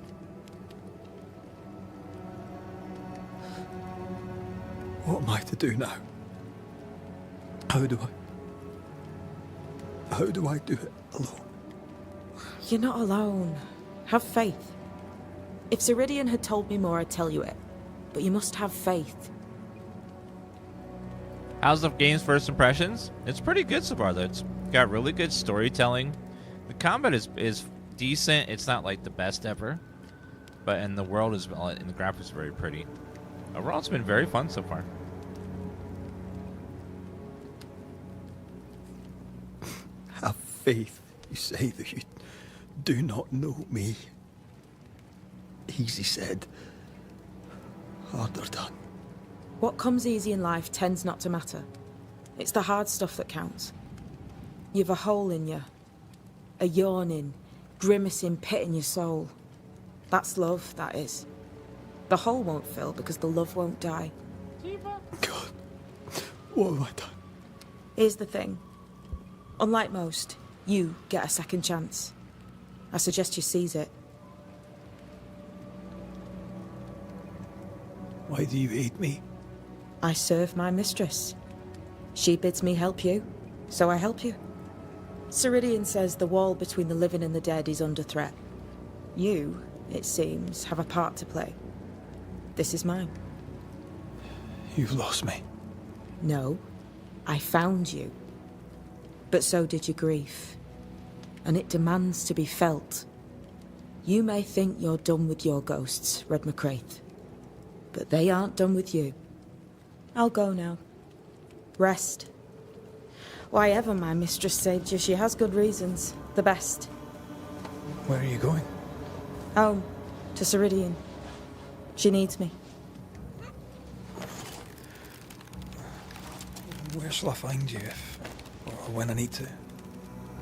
What am I to do now? How do I do it alone? You're not alone. Have faith. If Ceridian had told me more, I'd tell you it. But you must have faith. How's the game's first impressions? It's pretty good so far, though. It's got really good storytelling. The combat is decent. It's not like the best ever, but and the world is and the graphics are very pretty. Overall, it's been very fun so far. faith, you say that you do not know me. Easy said, harder done. What comes easy in life tends not to matter. It's the hard stuff that counts. You've a hole in you. A yawning, grimacing pit in your soul. That's love, that is. The hole won't fill because the love won't die. God, what have I done? Here's the thing. Unlike most, you get a second chance. I suggest you seize it. Why do you hate me? I serve my mistress. She bids me help you, so I help you. Ceridian says the wall between the living and the dead is under threat. You, it seems, have a part to play. This is mine. You've lost me. No, I found you. But so did your grief. And it demands to be felt. You may think you're done with your ghosts, Red McCraith. But they aren't done with you. I'll go now. Rest. Why ever my mistress saved you, she has good reasons. The best. Where are you going? Home. To Ceridian. She needs me. Where shall I find you if, or when I need to?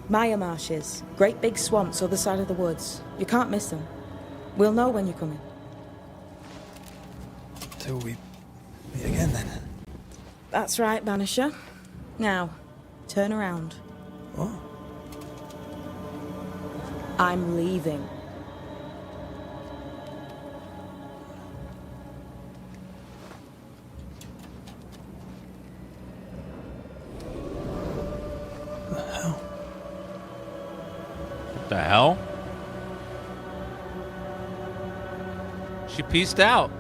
Maya marshes. Great big swamps other side of the woods. You can't miss them. We'll know when you're coming. Till we meet again then. That's right, Banisher. Now, turn around. What? I'm leaving. What the hell? She peaced out.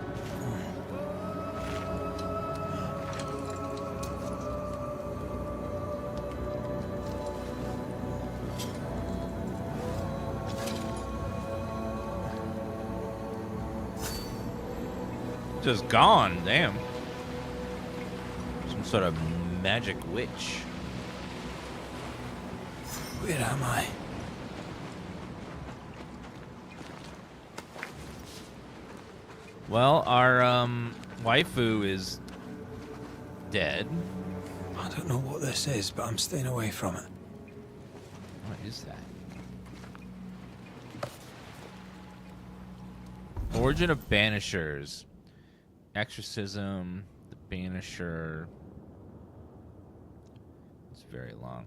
Just gone, damn. Some sort of magic witch. Where am I? Well, our waifu is dead. I don't know what this is, but I'm staying away from it. What is that? Origin of Banishers. Exorcism, the Banisher. It's very long.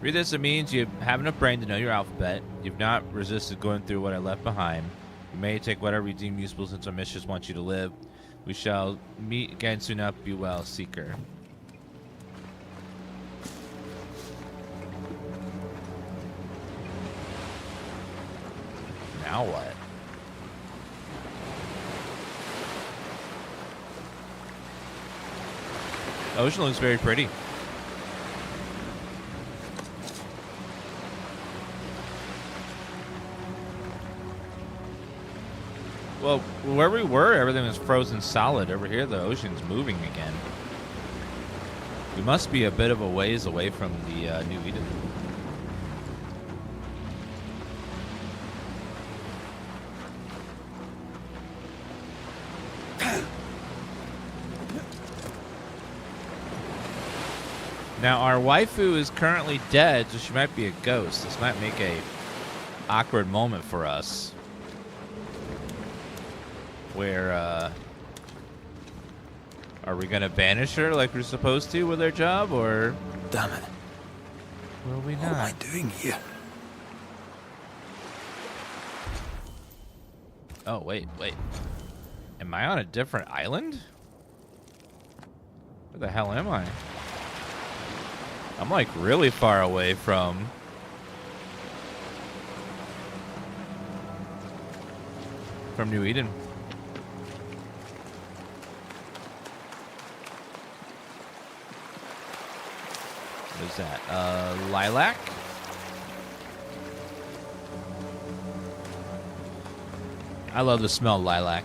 Read this, it means you have enough brain to know your alphabet. You've not resisted going through what I left behind. You may take whatever you deem useful since our mistress wants you to live. We shall meet again soon enough. Be well, Seeker. Now what? The ocean looks very pretty. Well, where we were, everything was frozen solid. Over here, the ocean's moving again. We must be a bit of a ways away from the New Eden. Now, our waifu is currently dead, so she might be a ghost. This might make a awkward moment for us. Where, are we gonna banish her like we're supposed to with our job, or... Damn it. Will we not? What am I doing here? Oh, wait. Am I on a different island? Where the hell am I? I'm like really far away from... New Eden. What is that? Lilac? I love the smell of lilac.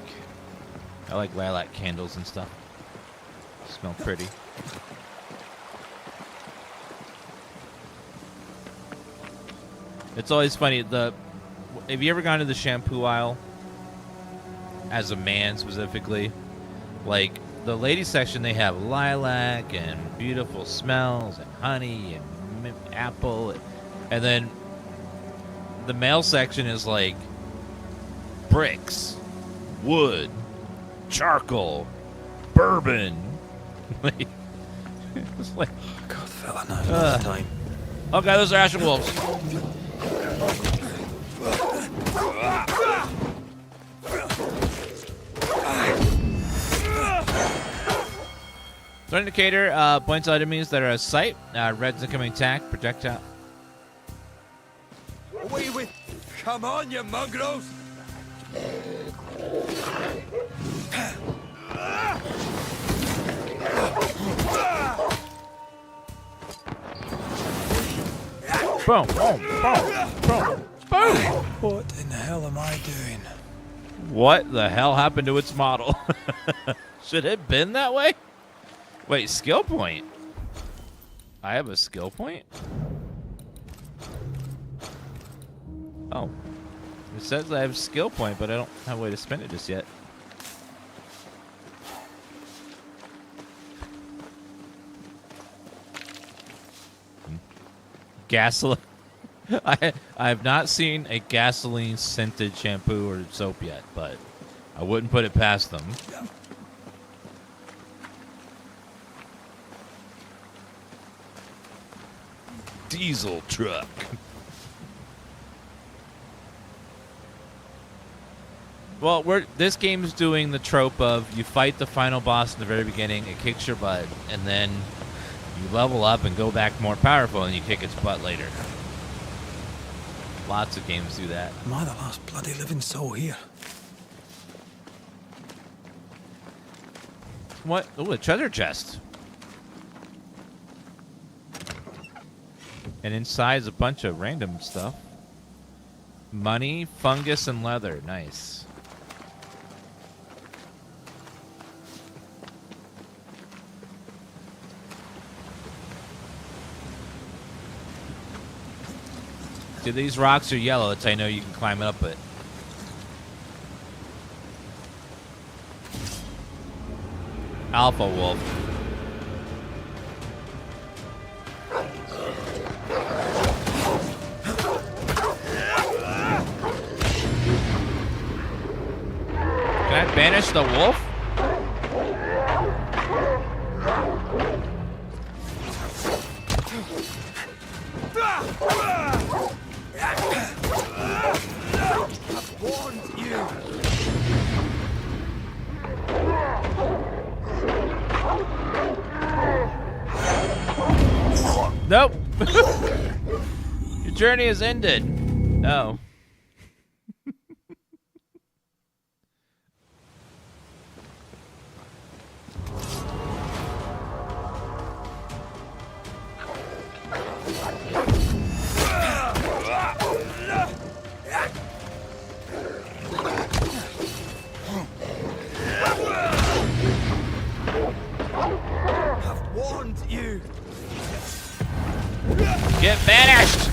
I like lilac candles and stuff. Smell pretty. It's always funny. Have you ever gone to the shampoo aisle as a man specifically? Like the ladies section, they have lilac and beautiful smells and honey and apple, and then the male section is like bricks, wood, charcoal, bourbon. Like, it's like, God, fella, no time. Okay, those are Ashen Wolves. Threat indicator points out enemies that are a sight. Red's incoming attack, projectile. Away with! Come on, you mongrels! Boom, boom, boom, boom, boom! What in the hell am I doing? What the hell happened to its model? Should it have been that way? Wait, skill point? I have a skill point? Oh. It says I have skill point, but I don't have a way to spend it just yet. Gasoline. I have not seen a gasoline scented shampoo or soap yet, but I wouldn't put it past them. Diesel truck. Well, this game is doing the trope of you fight the final boss in the very beginning, it kicks your butt, and then you level up and go back more powerful, and you kick its butt later. Lots of games do that. Am I the last bloody living soul here? What? Oh, a treasure chest. And inside is a bunch of random stuff. Money, fungus, and leather. Nice. See, these rocks are yellow. That's how I know you can climb up it. Alpha wolf. Can I banish the wolf? I've warned you! Nope. Your journey has ended. Oh. I've warned you! Get banished!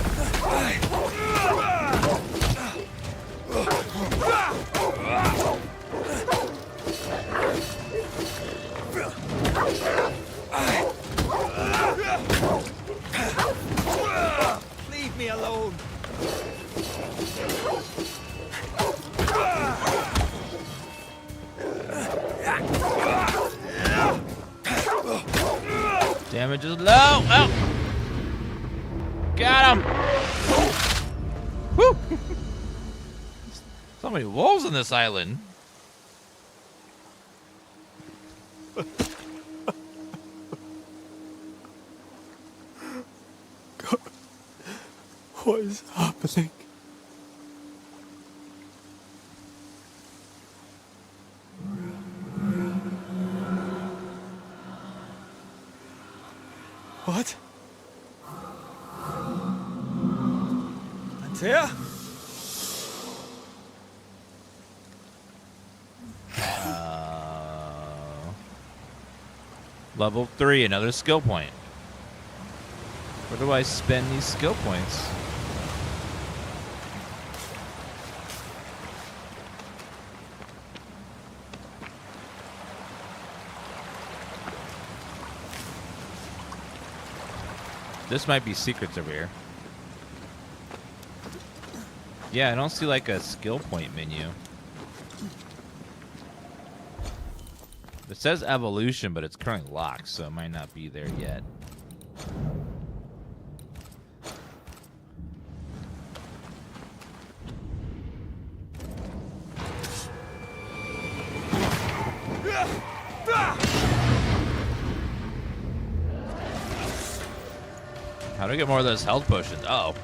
Leave me alone! Damage is low. Oh! Got him! Woo! So many wolves on this island. God, what is happening? What? Antea? Level 3, another skill point. Where do I spend these skill points? This might be secrets over here. Yeah, I don't see like a skill point menu. It says evolution, but it's currently locked, so it might not be there yet. How do I get more of those health potions? Oh.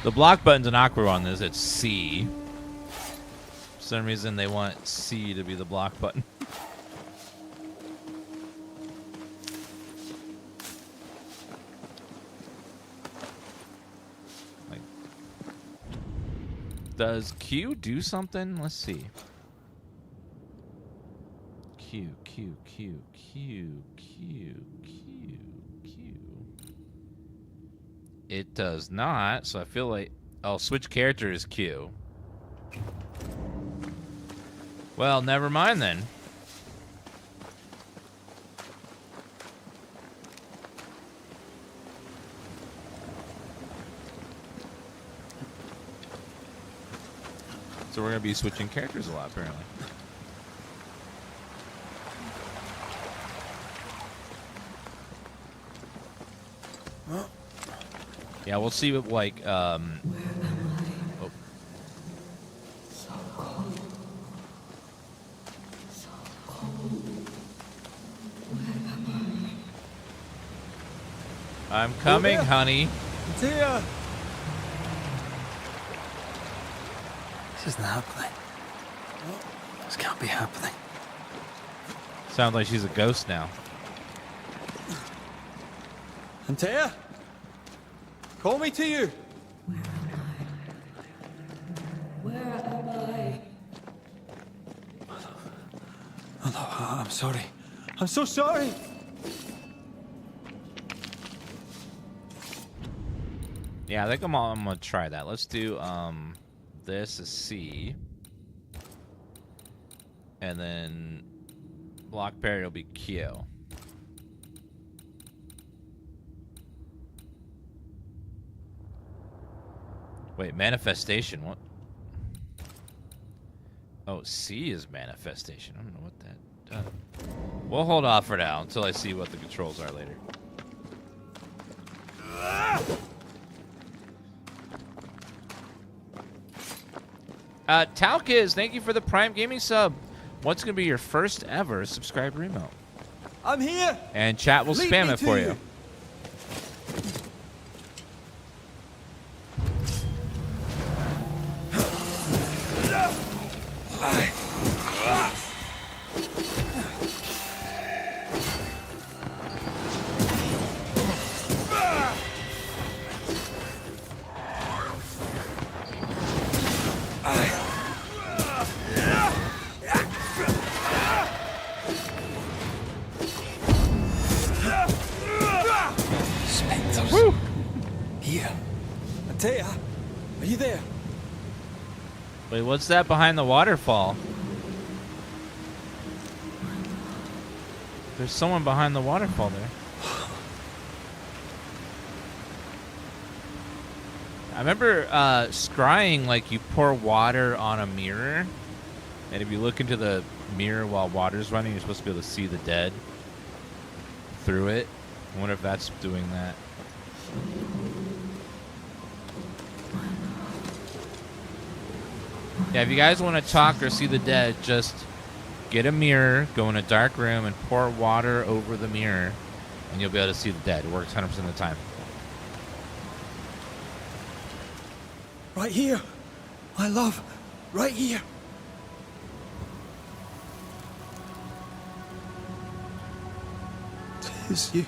The block button's an awkward on this. It's C. For some reason, they want C to be the block button. Like, does Q do something? Let's see. Q, Q, Q, Q, Q, Q, Q. It does not, so I feel like... Oh, switch character is Q. Well, never mind then. So we're going to be switching characters a lot, apparently. Well... Yeah, we'll see what, like, oh. So cold. So cold. Where am I? I'm coming, honey. It's here. This isn't happening. This can't be happening. Sounds like she's a ghost now. Antea? Call me to you. Where am I? Hello, I'm sorry. I'm so sorry. Yeah, I think I'm gonna try that. Let's do this is C, and then block parry will be Q. Wait, manifestation. What? Oh, C is manifestation. I don't know what that does. We'll hold off for now until I see what the controls are later. Talkiz, thank you for the Prime Gaming sub. What's going to be your first ever subscriber emote? I'm here. And chat will spam it for you. Wait, what's that behind the waterfall? There's someone behind the waterfall there. I remember scrying, like, you pour water on a mirror, and if you look into the mirror while water's running, you're supposed to be able to see the dead through it. I wonder if that's doing that. Yeah, if you guys want to talk or see the dead, just get a mirror, go in a dark room, and pour water over the mirror, and you'll be able to see the dead. It works 100% of the time. Right here. My love. Right here. Tis you.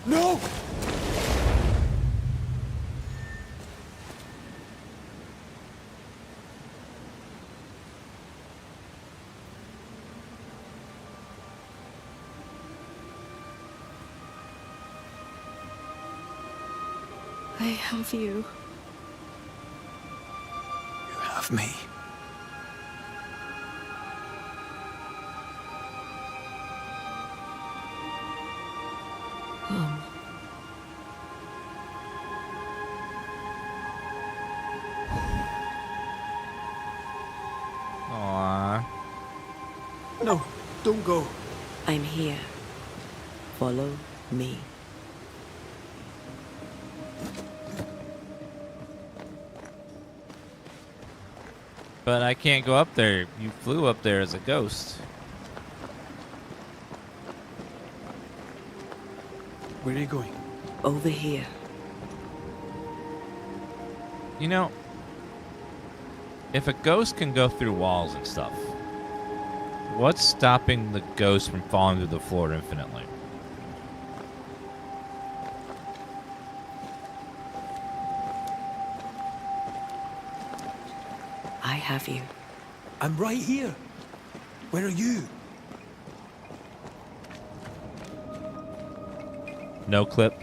No! I have you. You have me. Aww. No, don't go. I'm here. Follow me. But I can't go up there. You flew up there as a ghost. Where are you going? Over here. You know, if a ghost can go through walls and stuff, what's stopping the ghost from falling through the floor infinitely? I have you. I'm right here. Where are you? No clip.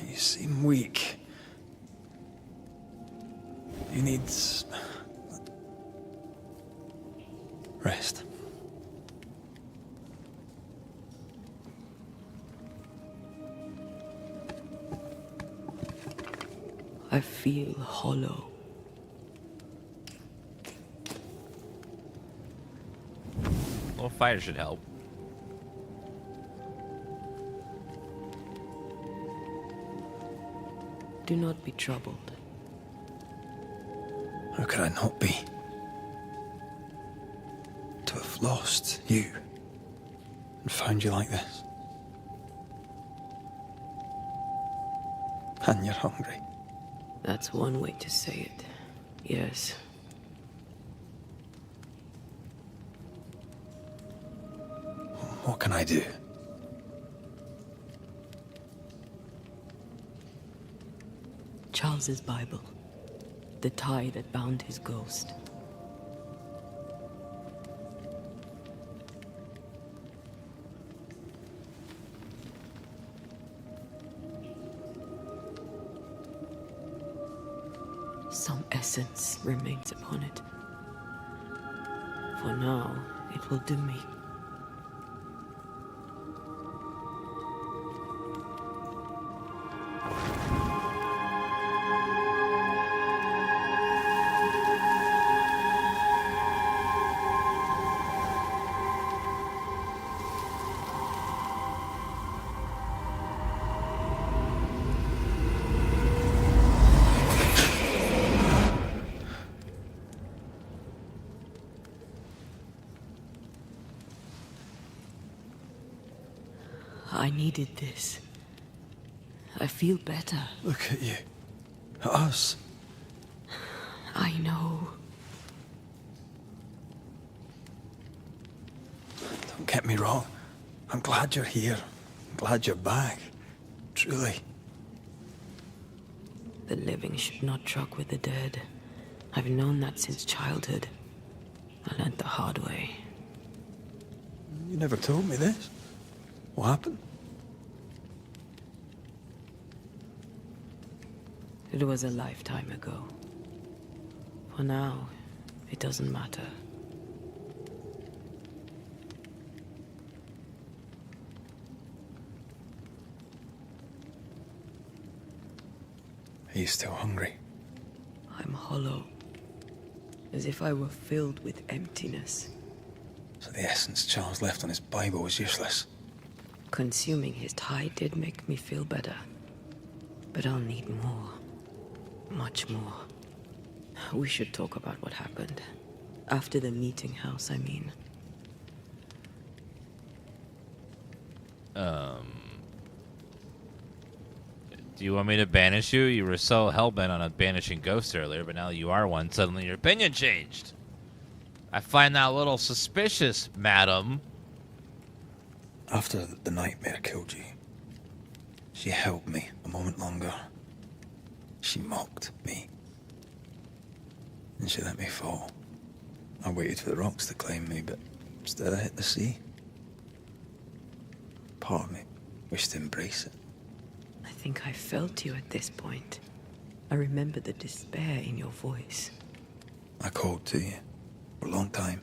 You seem weak. You need rest. I feel hollow. A little fire should help. Do not be troubled. How could I not be? To have lost you and found you like this. And you're hungry. That's one way to say it. Yes. What can I do? Charles's Bible. The tie that bound his ghost. Some essence remains upon it. For now, it will do me. I needed this. I feel better. Look at you. At us. I know. Don't get me wrong. I'm glad you're here. I'm glad you're back. Truly. The living should not truck with the dead. I've known that since childhood. I learned the hard way. You never told me this. What happened? It was a lifetime ago. For now, it doesn't matter. Are you still hungry? I'm hollow. As if I were filled with emptiness. So the essence Charles left on his Bible was useless. Consuming his tie did make me feel better. But I'll need more. Much more. We should talk about what happened. After the meeting house, I mean. Do you want me to banish you? You were so hellbent on a banishing ghost earlier, but now that you are one, suddenly your opinion changed. I find that a little suspicious, madam. After the nightmare killed you, she held me a moment longer. She mocked me. And she let me fall. I waited for the rocks to claim me, but instead I hit the sea. Part of me wished to embrace it. I think I felt you at this point. I remember the despair in your voice. I called to you for a long time.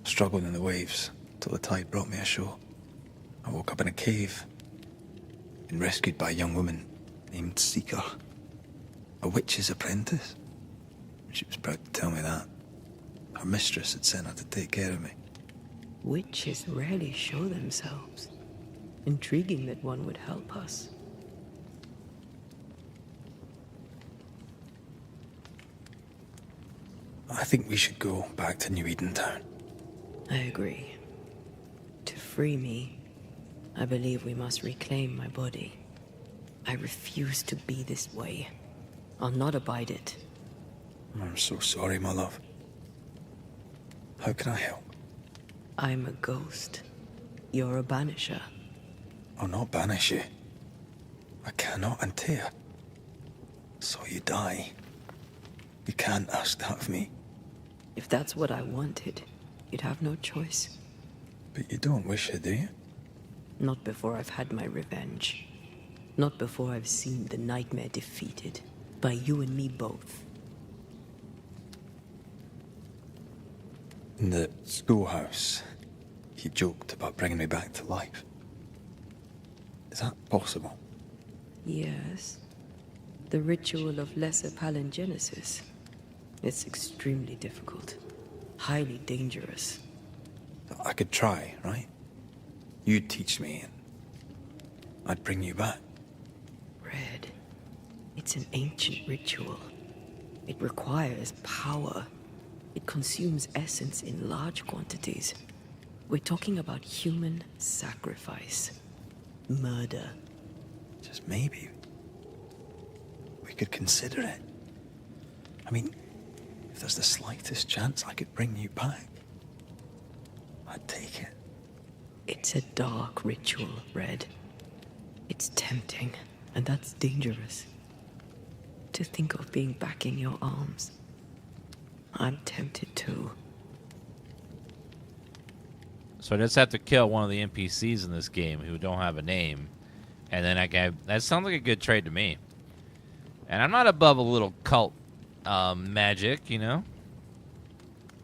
Struggled in the waves till the tide brought me ashore. I woke up in a cave. Been rescued by a young woman named Seeker. A witch's apprentice. She was proud to tell me that. Her mistress had sent her to take care of me. Witches rarely show themselves. Intriguing that one would help us. I think we should go back to New Eden Town. I agree. To free me, I believe we must reclaim my body. I refuse to be this way. I'll not abide it. I'm so sorry, my love. How can I help? I'm a ghost. You're a banisher. I'll not banish you. I cannot Antea. So you die. You can't ask that of me. If that's what I wanted, you'd have no choice. But you don't wish it, do you? Not before I've had my revenge. Not before I've seen the nightmare defeated. By you and me both. In the schoolhouse, he joked about bringing me back to life. Is that possible? Yes. The ritual of lesser palingenesis. It's extremely difficult. Highly dangerous. I could try, right? You'd teach me and I'd bring you back. Red. It's an ancient ritual. It requires power. It consumes essence in large quantities. We're talking about human sacrifice. Murder. Just maybe we could consider it. I mean, if there's the slightest chance I could bring you back, I'd take it. It's a dark ritual, Red. It's tempting, and that's dangerous. To think of being back in your arms. I'm tempted too. So I just have to kill one of the NPCs in this game who don't have a name. And then that sounds like a good trade to me. And I'm not above a little cult magic, you know?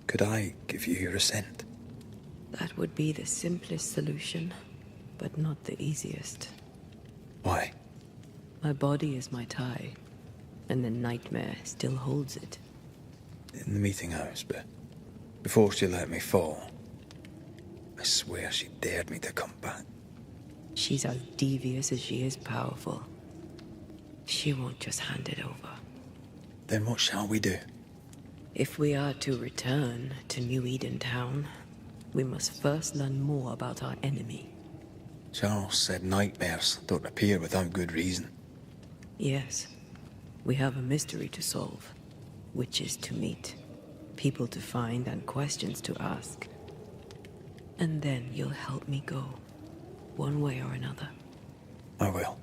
Could I give you your assent? That would be the simplest solution, but not the easiest. Why? My body is my tie, and the nightmare still holds it. In the meeting house, but before she let me fall, I swear she dared me to come back. She's as devious as she is powerful. She won't just hand it over. Then what shall we do? If we are to return to New Eden Town, we must first learn more about our enemy. Charles said nightmares don't appear without good reason. Yes. We have a mystery to solve. Witches to meet. People to find and questions to ask. And then you'll help me go. One way or another. I will.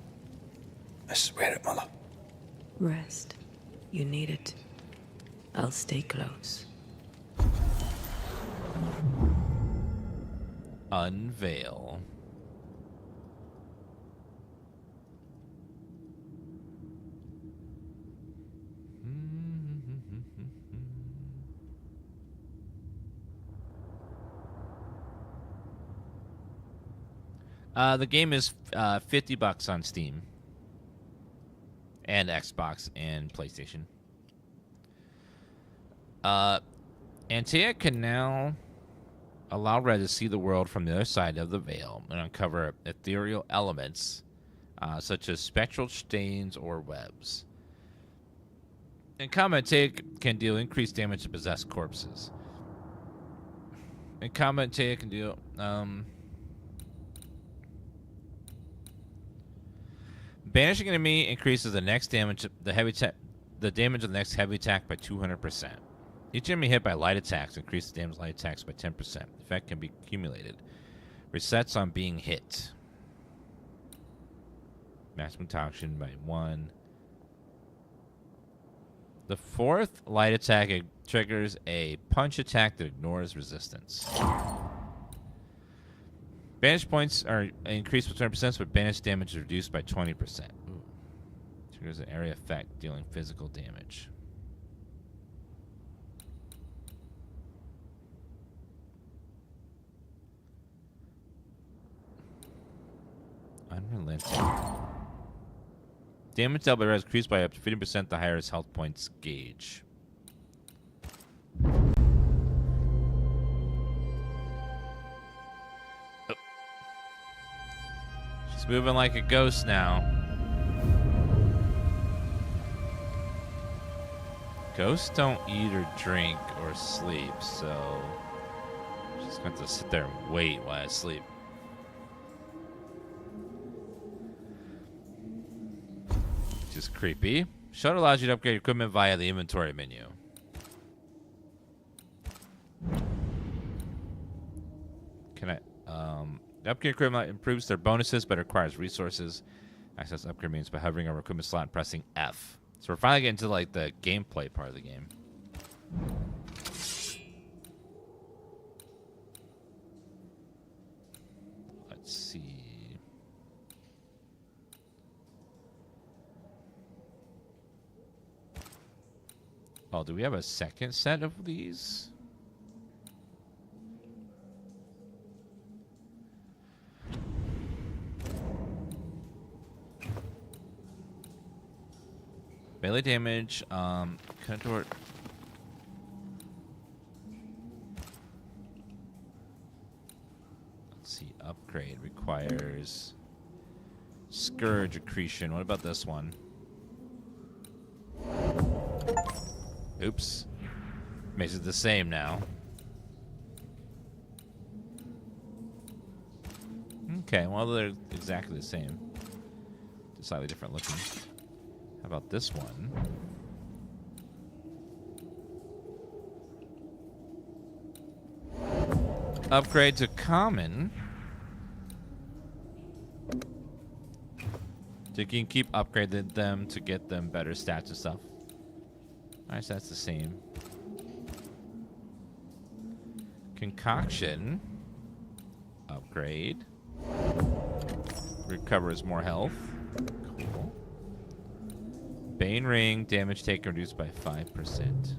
I swear it, Mother. Rest. You need it. I'll stay close. Unveil. The game is $50 on Steam and Xbox and PlayStation. Antea can now allow Red to see the world from the other side of the veil and uncover ethereal elements such as spectral stains or webs. In combat, Antea can deal increased damage to possessed corpses. In combat, Antea can deal banishing enemy increases the next damage, the damage of the next heavy attack by 200%. Each enemy hit by light attacks increases the damage of light attacks by 10%. The effect can be accumulated. Resets on being hit. Maximum toxin by 1. The fourth light attack triggers a punch attack that ignores resistance. Banish points are increased with 20%, but banish damage is reduced by 20%. Ooh. Triggers an area effect, dealing physical damage. Unrelenting. Damage dealt by res increased by up to 50% the higher his health points gauge. Oh. She's moving like a ghost now. Ghosts don't eat or drink or sleep, so she's going to sit there and wait while I sleep. Is creepy. Shuttle allows you to upgrade equipment via the inventory menu. Can I upgrade equipment improves their bonuses but requires resources. Access upgrade means by hovering over equipment slot and pressing F. So we're finally getting to like the gameplay part of the game. Let's see. Oh, do we have a second set of these? Melee damage, contort. Let's see, upgrade requires Scourge accretion. What about this one? Oops. Makes it the same now. Okay, well, they're exactly the same. Just slightly different looking. How about this one? Upgrade to common. So you can keep upgrading them to get them better stats and stuff. Alright, so that's the same. Concoction. Upgrade. Recovers more health. Cool. Bane Ring. Damage taken reduced by 5%.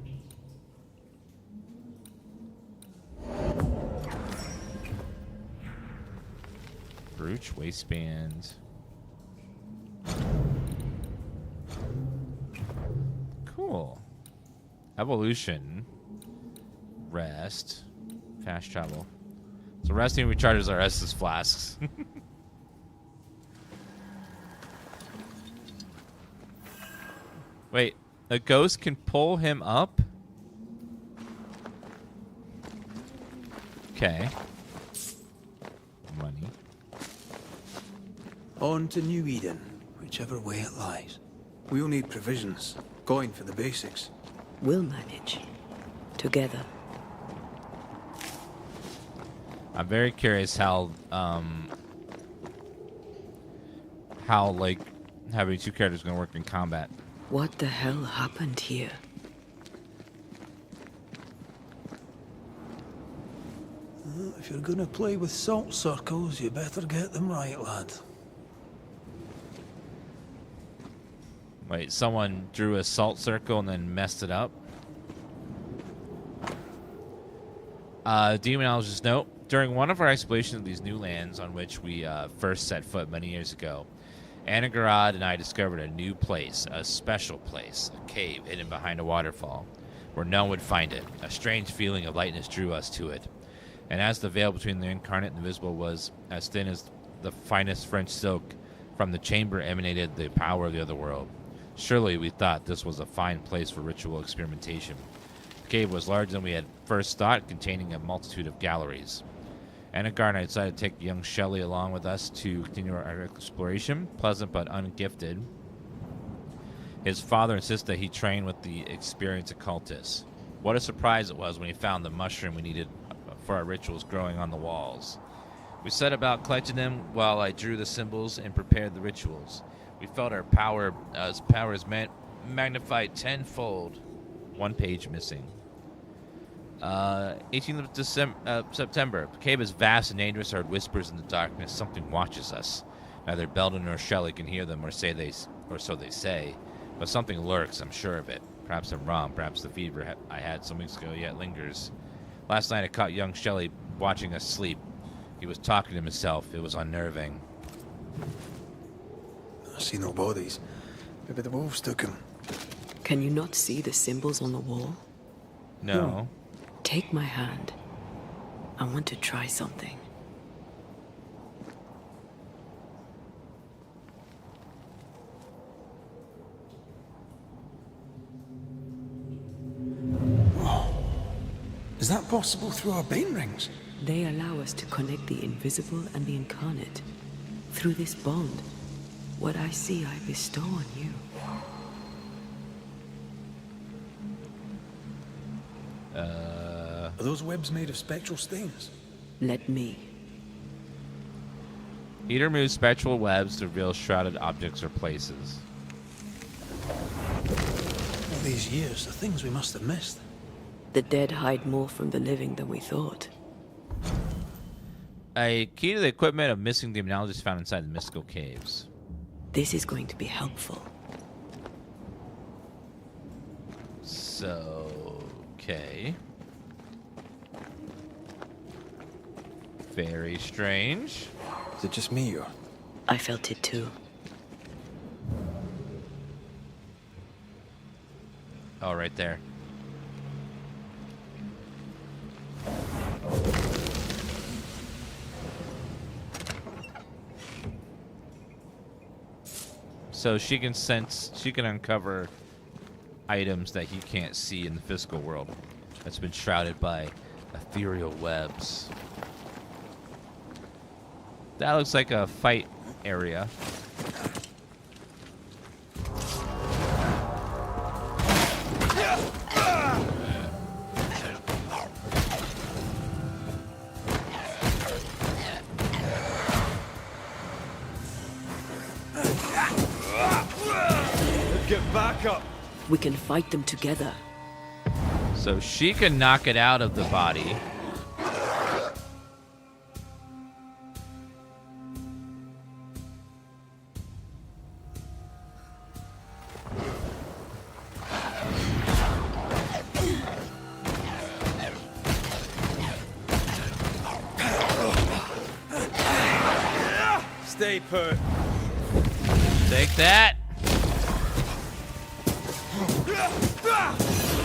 Brooch. Waistband. Cool. Evolution. Rest. Fast travel. So resting recharges our Estus flasks. Wait, a ghost can pull him up? Okay. Money. On to New Eden, whichever way it lies. We'll need provisions. Going for the basics. We'll manage. Together. I'm very curious how like having two characters is gonna work in combat. What the hell happened here? If you're gonna play with salt circles, you better get them right, lad. Wait, someone drew a salt circle and then messed it up? Demonologist note. During one of our explorations of these new lands on which we first set foot many years ago, Anagarad and I discovered a new place, a special place, a cave hidden behind a waterfall, where no one would find it. A strange feeling of lightness drew us to it. And as the veil between the incarnate and the visible was as thin as the finest French silk, from the chamber emanated the power of the other world. Surely we thought this was a fine place for ritual experimentation. The cave was larger than we had first thought, containing a multitude of galleries. Anagar and I decided to take young Shelley along with us to continue our exploration, pleasant but ungifted. His father insisted that he train with the experienced occultists. What a surprise it was when he found the mushroom we needed for our rituals growing on the walls. We set about collecting them while I drew the symbols and prepared the rituals. We felt our powers magnified tenfold. 1 page missing. 18th of September. The cave is vast and dangerous. Heard whispers in the darkness. Something watches us. Neither Belden nor Shelley can hear them, or so they say. But something lurks. I'm sure of it. Perhaps I'm wrong. Perhaps the fever I had some weeks ago yet lingers. Last night I caught young Shelley watching us sleep. He was talking to himself. It was unnerving. I see no bodies. Maybe the wolves took him. Can you not see the symbols on the wall? No. Take my hand. I want to try something. Is that possible through our bane rings? They allow us to connect the invisible and the incarnate. Through this bond, what I see I bestow on you. Are those webs made of spectral stains? Let me. Eater moves spectral webs to reveal shrouded objects or places. All these years, the things we must have missed. The dead hide more from the living than we thought. A key to the equipment of missing demonologists found inside the mystical caves. This is going to be helpful. So, okay. Very strange. Is it just me or? I felt it too. Oh, right there. So she can uncover items that he can't see in the physical world. That's been shrouded by ethereal webs. That looks like a fight area. Get back up. We can fight them together. So she can knock it out of the body. Stay put. Take that.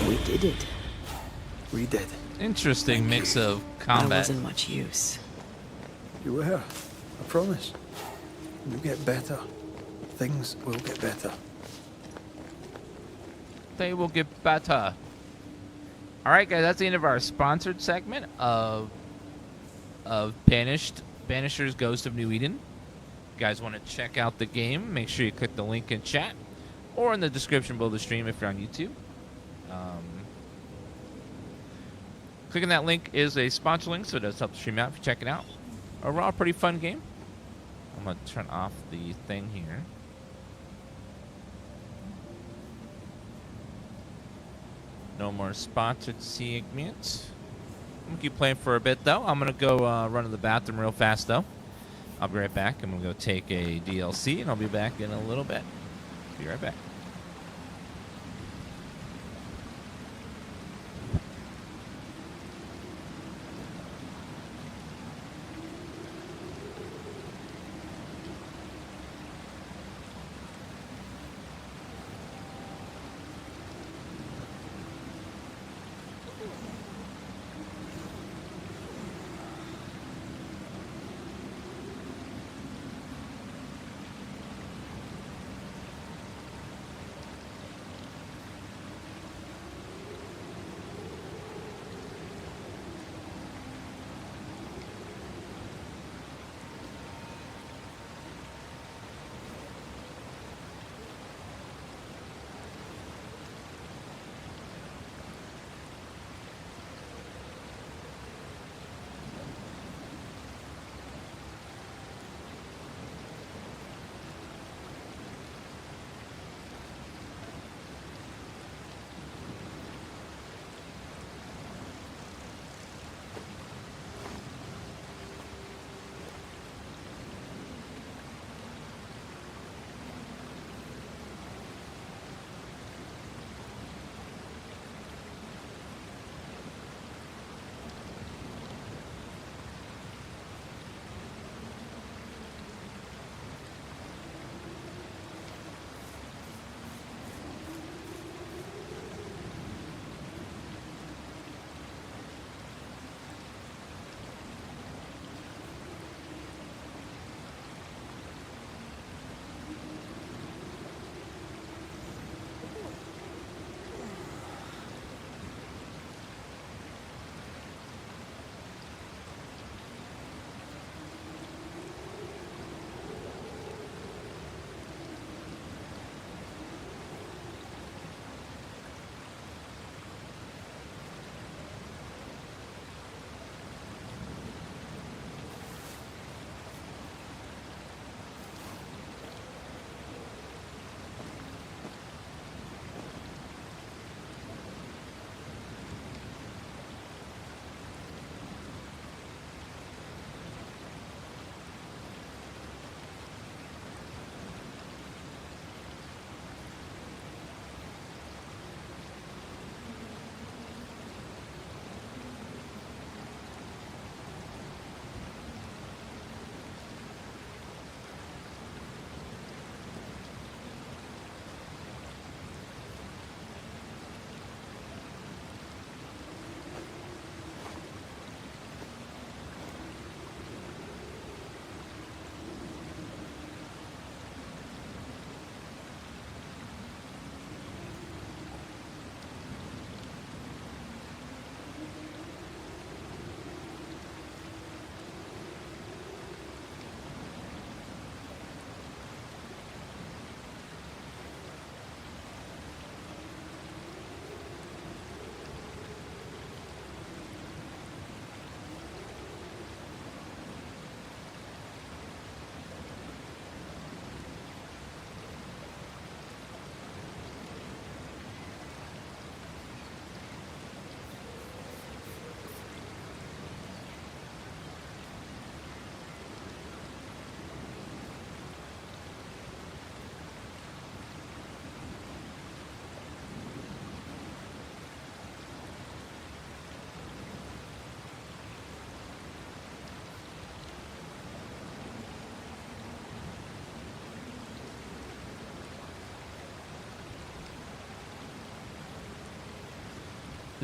We did it. We did. Interesting mix of I combat. wasn't much use. You were. I promise. You'll get better. Things will get better. They will get better. All right, guys, that's the end of our sponsored segment of Banishers Ghost of New Eden. If you guys want to check out the game, make sure you click the link in chat or in the description below the stream if you're on YouTube. Clicking that link is a sponsor link, so it does help the stream out if you check it out. Overall, pretty fun game. I'm going to turn off the thing here. No more sponsored segments. I'm going to keep playing for a bit, though. I'm going to go run to the bathroom real fast, though. I'll be right back. I'm going to go take a DLC, and I'll be back in a little bit. Be right back.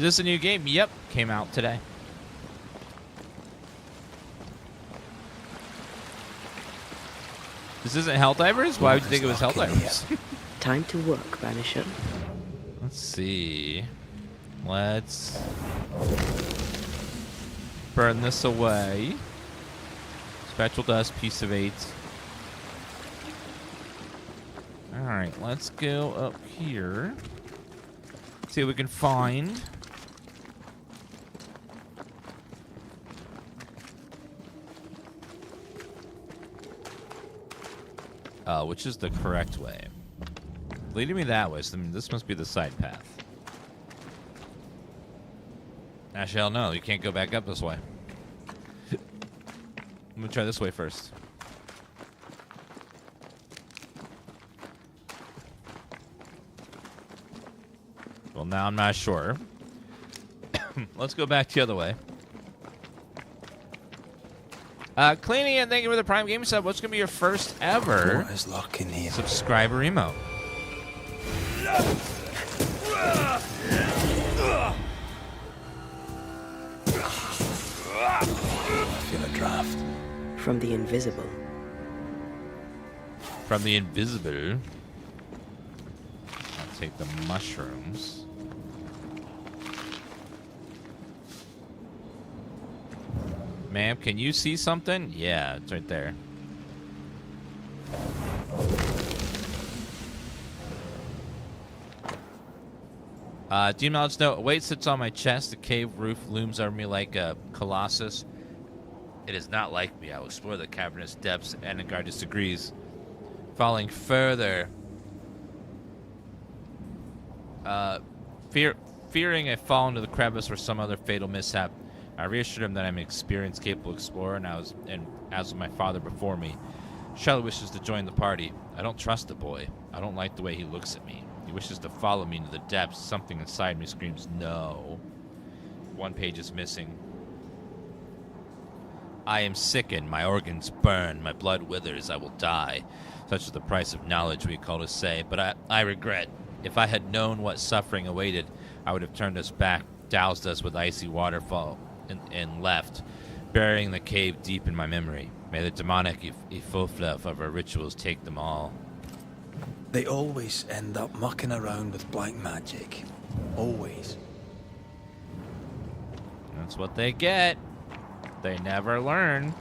Is this a new game? Yep, came out today. This isn't Helldivers? Why would you think it was Helldivers? Time to work, Banisher. Let's see. Let's burn this away. Spectral dust, piece of 8. Alright, let's go up here. See what we can find. Which is the correct way? Leading me that way, so this must be the side path. Actually, hell no, you can't go back up this way. I'm gonna try this way first. Well, now I'm not sure. Let's go back the other way. Cleaning and thank you for the Prime Game sub. What's going to be your first ever What is locked in here? subscriber emote? I feel a draft. From the invisible. From the invisible. I'll take the mushrooms. Ma'am, can you see something? Yeah, it's right there. Do you acknowledge no? A weight sits on my chest. The cave roof looms over me like a colossus. It is not like me. I will explore the cavernous depths. Ennegar disagrees. Falling further. Fearing I fall into the crevice or some other fatal mishap, I reassured him that I'm an experienced, capable explorer, and as with my father before me, Shelley wishes to join the party. I don't trust the boy. I don't like the way he looks at me. He wishes to follow me into the depths. Something inside me screams no. One page is missing. I am sickened. My organs burn. My blood withers. I will die. Such is the price of knowledge, we call to say. But I regret. If I had known what suffering awaited, I would have turned us back, doused us with icy waterfall, and left, burying the cave deep in my memory. May the demonic effluvia of our rituals take them all. They always end up mucking around with black magic. Always. That's what they get. They never learn.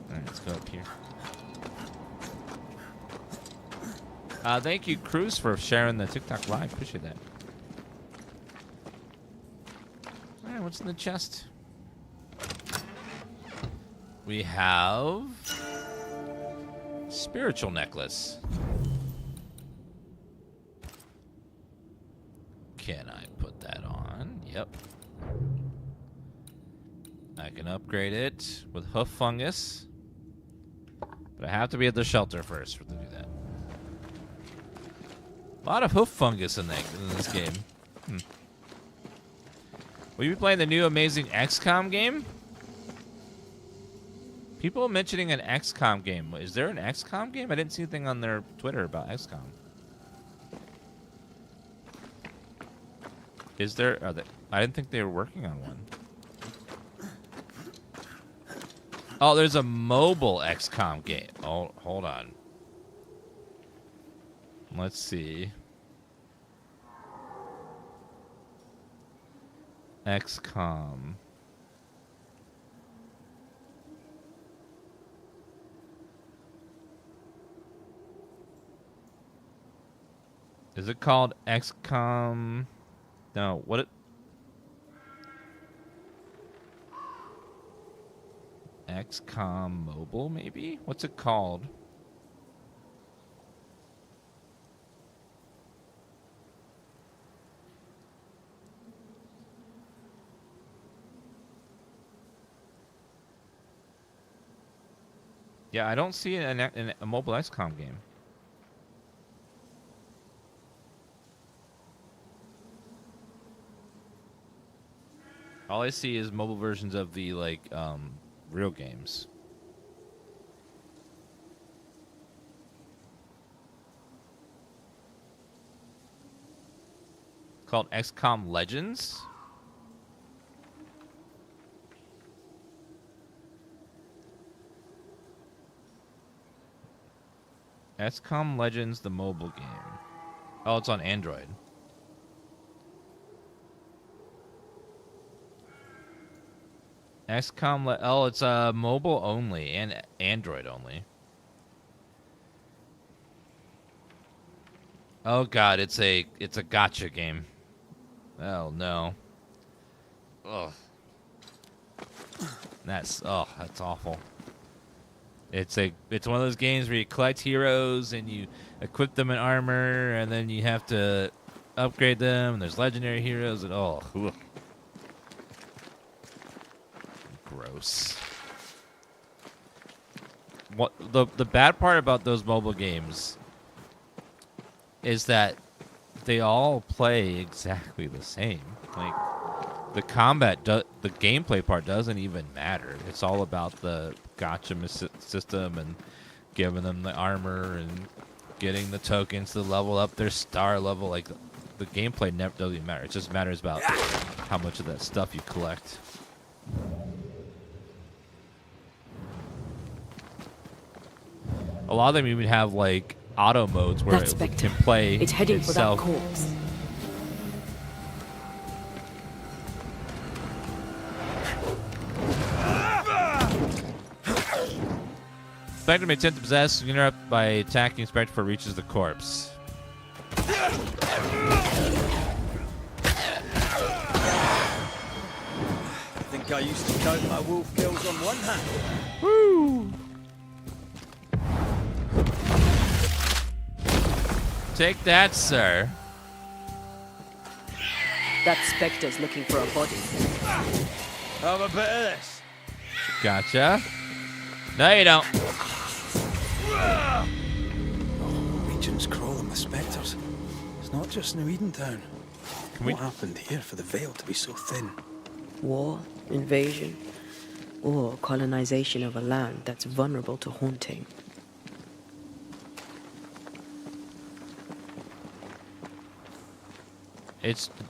Alright, let's go up here. Thank you, Cruz, for sharing the TikTok live. Appreciate that. Alright, what's in the chest? We have spiritual necklace. Can I put that on? Yep. I can upgrade it with hoof fungus. But I have to be at the shelter first to do that. A lot of hoof fungus in this game. Will you be playing the new amazing XCOM game? People mentioning an XCOM game. Is there an XCOM game? I didn't see anything on their Twitter about XCOM. Is there? I didn't think they were working on one. Oh, there's a mobile XCOM game. Oh, hold on. Let's see. XCOM. Is it called XCOM? No, what it... XCOM Mobile, maybe? What's it called? Yeah, I don't see a mobile XCOM game. All I see is mobile versions of the, like, real games. called XCOM Legends. XCOM Legends, the mobile game. Oh, it's on Android. XCOM. Oh, it's mobile only and Android only. Oh God, it's a gotcha game. Oh no. Ugh. That's awful. It's one of those games where you collect heroes and you equip them in armor, and then you have to upgrade them. And there's legendary heroes, and ugh. Gross. What the bad part about those mobile games is that they all play exactly the same. Like the gameplay part doesn't even matter. It's all about the gotcha system and giving them the armor and getting the tokens to level up their star level. Like the gameplay never doesn't even matter. It just matters about how much of that stuff you collect. A lot of them even have like auto modes where it can play it's heading itself. For that corpse. Spectre may attempt to possess and interrupt by attacking Spectre before it reaches the corpse. I think I used to count my wolf kills on one hand. Woo! Take that, sir. That Spectre's looking for a body. Have a bit of this. Gotcha. No, you don't. Regions crawling with spectres. It's not just New Edentown. What happened here for the veil to be so thin? War, invasion, or colonization of a land that's vulnerable to haunting.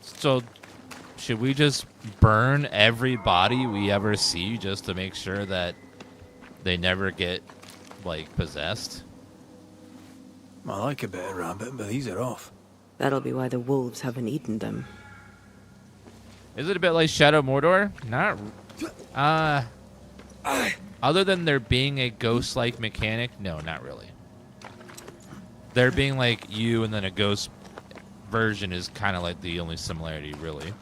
So should we just burn every body we ever see just to make sure that they never get, like, possessed? I like a bit of rabbit, but these are off. That'll be why the wolves haven't eaten them. Is it a bit like Shadow Mordor? Not. Other than there being a ghost-like mechanic, no, not really. There being like you and then a ghost version is kind of like the only similarity, really.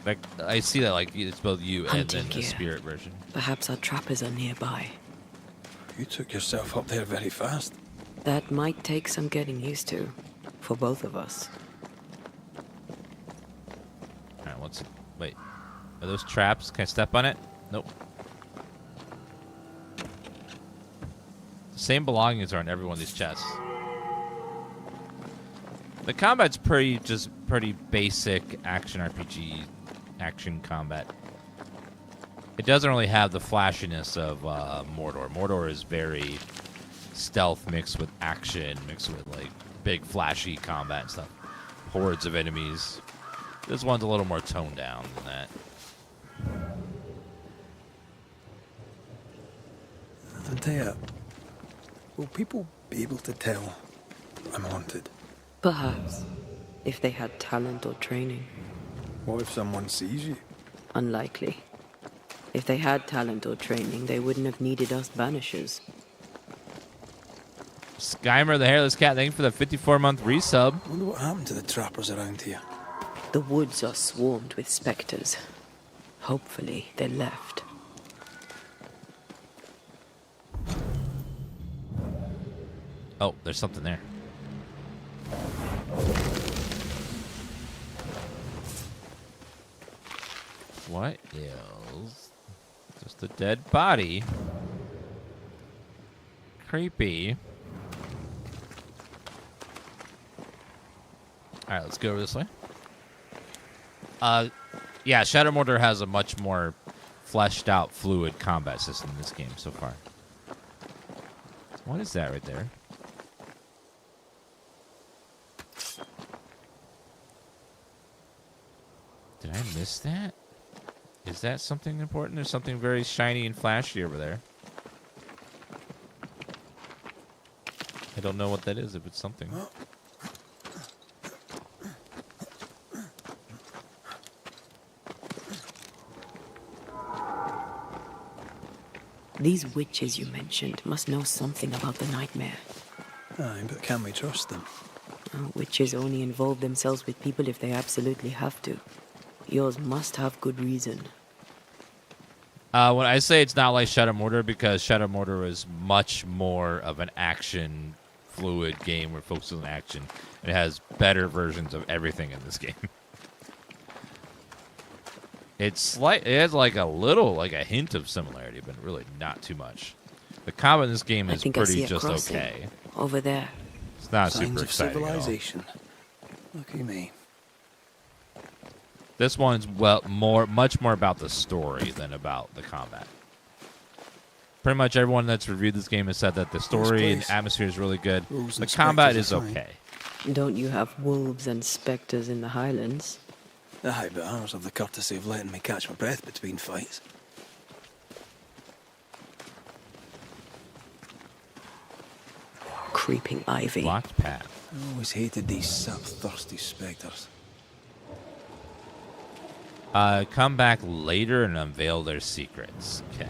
Like I see that like it's both you and then the spirit version. Perhaps our trappers are nearby. You took yourself up there very fast. That might take some getting used to, for both of us. All right, wait. Are those traps? Can I step on it? Nope. The same belongings are on every one of these chests. The combat's pretty basic action RPG action combat. It doesn't really have the flashiness of Mordor. Mordor is very stealth mixed with action, mixed with like big flashy combat and stuff. Hordes of enemies. This one's a little more toned down than that. Antea, will people be able to tell I'm haunted? Perhaps, if they had talent or training. What if someone sees you? Unlikely. If they had talent or training, they wouldn't have needed us Banishers. Skymer the Hairless Cat, thank you for the 54-month resub. I wonder what happened to the trappers around here. The woods are swarmed with spectres. Hopefully, they left. Oh, there's something there. What is just a dead body? Creepy. Alright, let's go over this way. Yeah, Shadow Mordor has a much more fleshed out, fluid combat system in this game so far. What is that right there? Did I miss that? Is that something important? There's something very shiny and flashy over there. I don't know what that is, if it's something. These witches you mentioned must know something about the nightmare. Aye, but can we trust them? Witches only involve themselves with people if they absolutely have to. Yours must have good reason. When I say it's not like Shadow Mortar, because Shadow Mortar is much more of an action fluid game where it focuses on action. It has better versions of everything in this game. It has like a little, like a hint of similarity, but really not too much. The combat in this game is pretty just okay. Over there. It's not Signs super of exciting civilization. Look at me. This one's much more about the story than about the combat. Pretty much everyone that's reviewed this game has said that the story and atmosphere is really good. The combat is okay. Don't you have wolves and spectres in the Highlands? Aye, but ours have the courtesy of letting me catch my breath between fights. Creeping ivy. Blocked path. I always hated these sap-thirsty spectres. Come back later and unveil their secrets. Okay.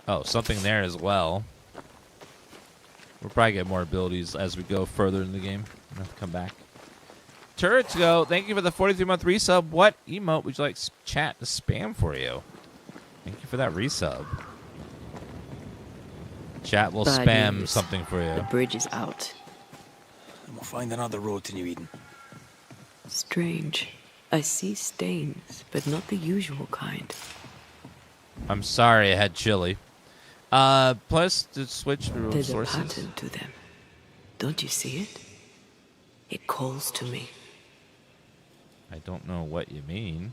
Oh, something there as well. We'll probably get more abilities as we go further in the game. I'll have to come back. Turrets go. Thank you for the 43-month resub. What emote would you like chat to spam for you? Thank you for that resub. Chat will Bad spam news. something for you. The bridge is out. And we'll find another road to New Eden. Strange. I see stains, but not the usual kind. I'm sorry, I had chili. Plus, to switch through There's sources. a pattern to them. Don't you see it? It calls to me. I don't know what you mean.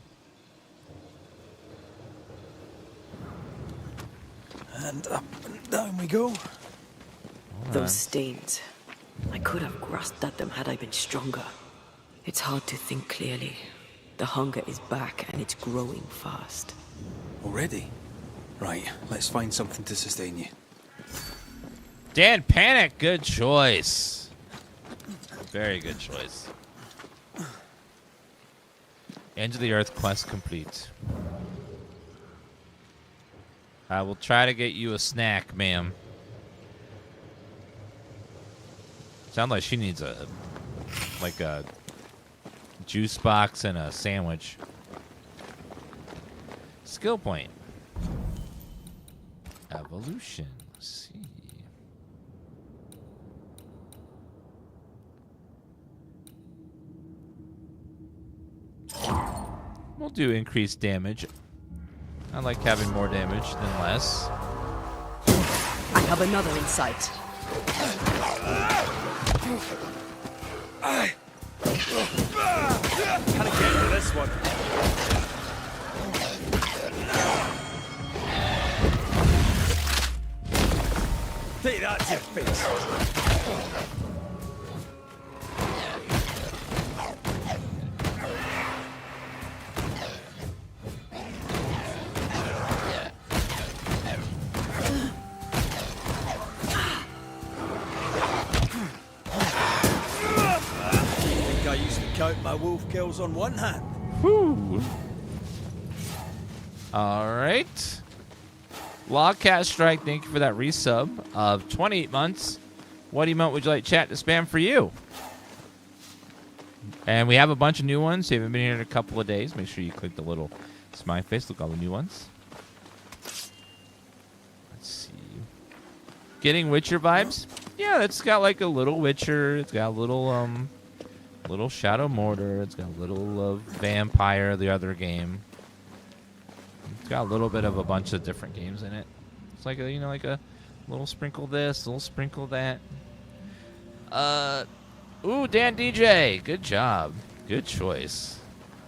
And up and down we go. Those stains. I could have grasped at them had I been stronger. It's hard to think clearly. The hunger is back and it's growing fast. Already? Right, let's find something to sustain you. Dan Panic, good choice. Very good choice. End of the Earth quest complete. I will try to get you a snack, ma'am. Sounds like she needs a juice box and a sandwich. Skill point. Evolution. Let's see. We'll do increased damage. I like having more damage than less. I have another in sight. Can I get to this one? Take that to your face. I used to count my wolf kills on one hand. Whew. All right. Logcat Strike, thank you for that resub of 28 months. What emote would you like chat to spam for you? And we have a bunch of new ones. If you haven't been here in a couple of days, make sure you click the little smiley face. Look at all the new ones. Let's see. Getting Witcher vibes? Yeah, it's got like a little Witcher. It's got a little Shadow Mortar. It's got a little Vampire, the other game. It's got a little bit of a bunch of different games in it. It's like a, like a little sprinkle this, a little sprinkle that. Ooh, Dan DJ, good job, good choice.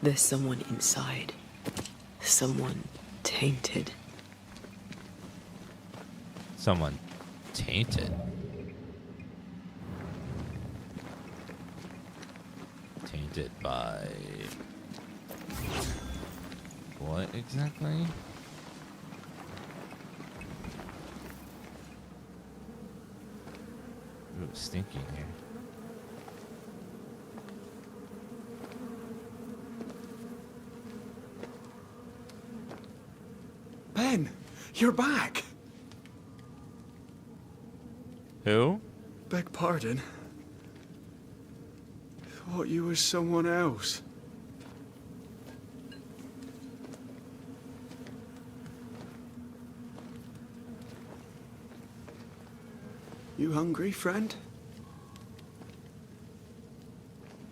There's someone inside. Someone tainted. Someone tainted. Tainted by what exactly? Ooh, it's stinky in here. Ben, you're back. Who? Beg pardon. Thought you was someone else. You hungry, friend?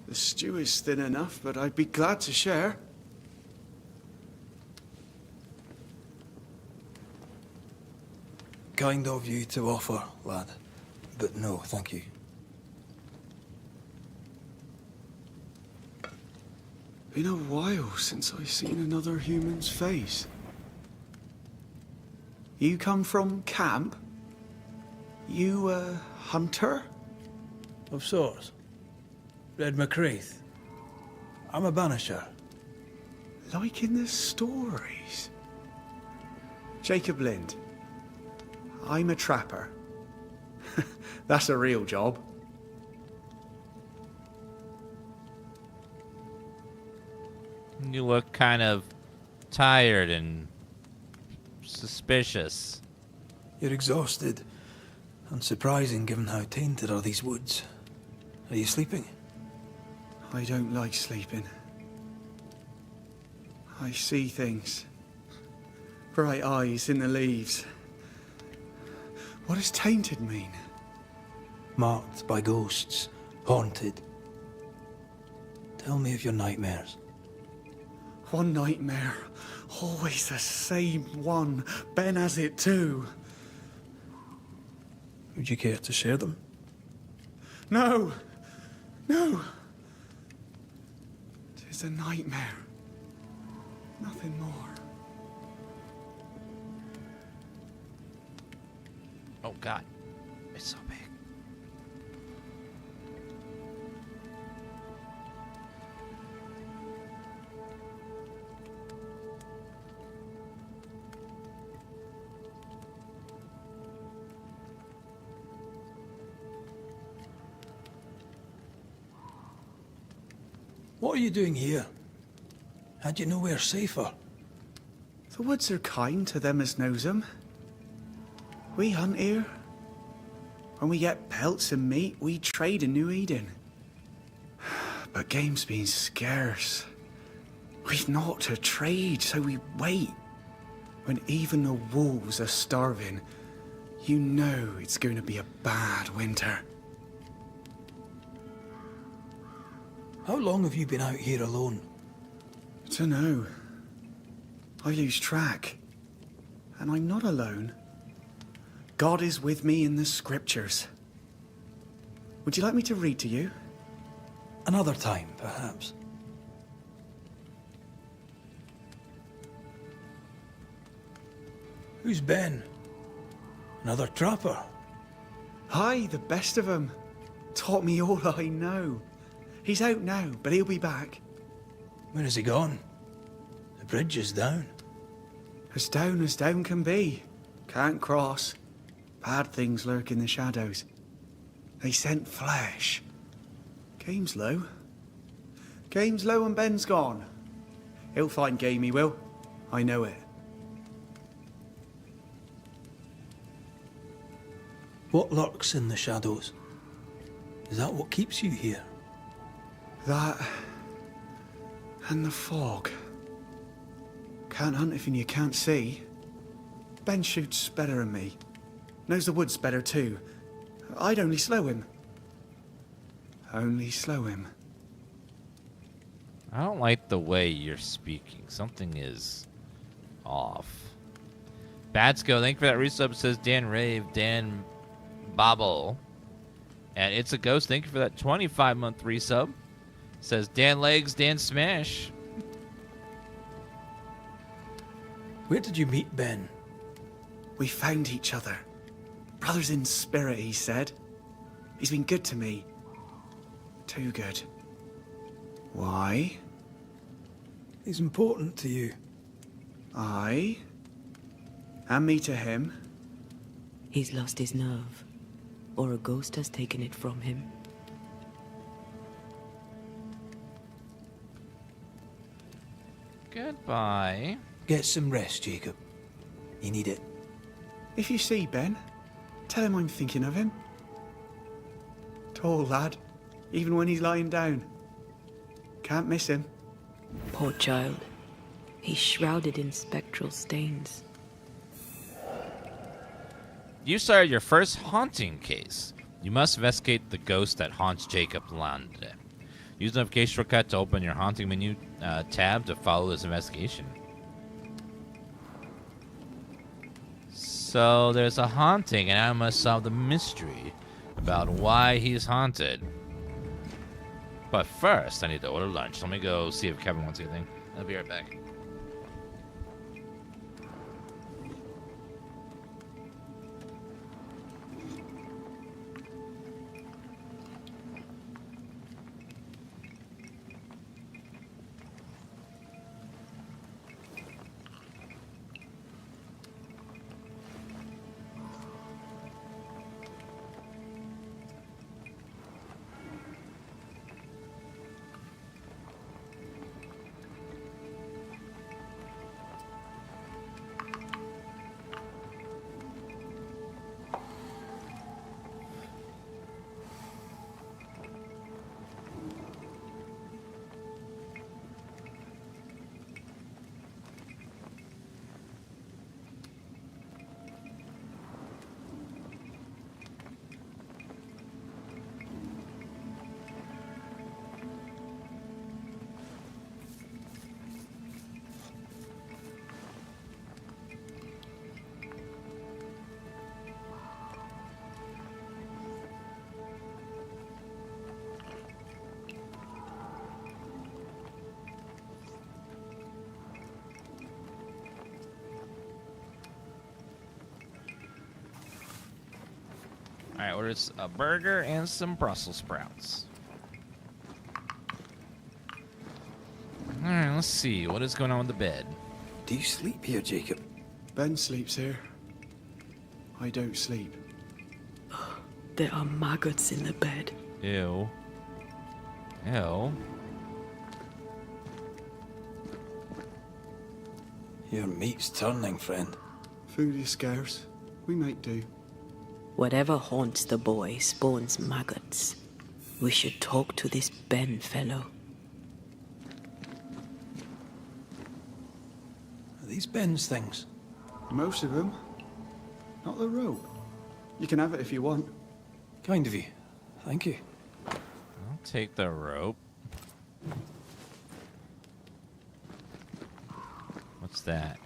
The stew is thin enough, but I'd be glad to share. Kind of you to offer, lad. But no, thank you. Been a while since I've seen another human's face. You come from camp? You a hunter? Of sorts. Red McCraith. I'm a banisher. Like in the stories. Jacob Lind. I'm a trapper. That's a real job. You look kind of tired and suspicious. You're exhausted. Unsurprising given how tainted are these woods. Are you sleeping? I don't like sleeping. I see things. Bright eyes in the leaves. What does tainted mean? Marked by ghosts. Haunted. Tell me of your nightmares. One nightmare. Always the same one. Ben has it too. Would you care to share them? No! No! Tis a nightmare. Nothing more. Oh God, it's so big. What are you doing here? Had you nowhere safer? The woods are kind to them as knows 'em. We hunt here. When we get pelts and meat, we trade in New Eden. But game's been scarce. We've naught to trade, so we wait. When even the wolves are starving, you know it's going to be a bad winter. How long have you been out here alone? Dunno. I lose track. And I'm not alone. God is with me in the scriptures. Would you like me to read to you? Another time, perhaps. Who's Ben? Another trapper? Aye, the best of 'em. Taught me all I know. He's out now, but he'll be back. Where has he gone? The bridge is down. As down can be. Can't cross. Bad things lurk in the shadows. They scent flesh. Game's low. Game's low and Ben's gone. He'll find game, he will. I know it. What lurks in the shadows? Is that what keeps you here? That and the fog. Can't hunt if you can't see. Ben shoots better than me. Knows the woods better too. I'd only slow him. Only slow him. I don't like the way you're speaking. Something is off. Batsko, thank you for that resub. Says Dan Rave, Dan Bobble. And It's a Ghost, thank you for that 25-month resub. Says Dan Legs, Dan Smash. Where did you meet Ben? We found each other. Brothers in spirit, he said. He's been good to me. Too good. Why? He's important to you. Aye. And me to him. He's lost his nerve, or a ghost has taken it from him. Goodbye. Get some rest, Jacob. You need it. If you see Ben, tell him I'm thinking of him. Tall lad, even when he's lying down. Can't miss him. Poor child. He's shrouded in spectral stains. You started your first haunting case. You must investigate the ghost that haunts Jacob Lande. Use the navigation shortcut to open your haunting menu tab to follow this investigation. So there's a haunting, and I must solve the mystery about why he's haunted. But first, I need to order lunch. Let me go see if Kevin wants anything. I'll be right back. Alright, ordered a burger and some Brussels sprouts. Alright, let's see. What is going on with the bed? Do you sleep here, Jacob? Ben sleeps here. I don't sleep. There are maggots in the bed. Ew. Ew. Your meat's turning, friend. Food is scarce. We make do. Whatever haunts the boy spawns maggots. We should talk to this Ben fellow. Are these Ben's things? Most of them. Not the rope. You can have it if you want. Kind of you. Thank you. I'll take the rope. What's that?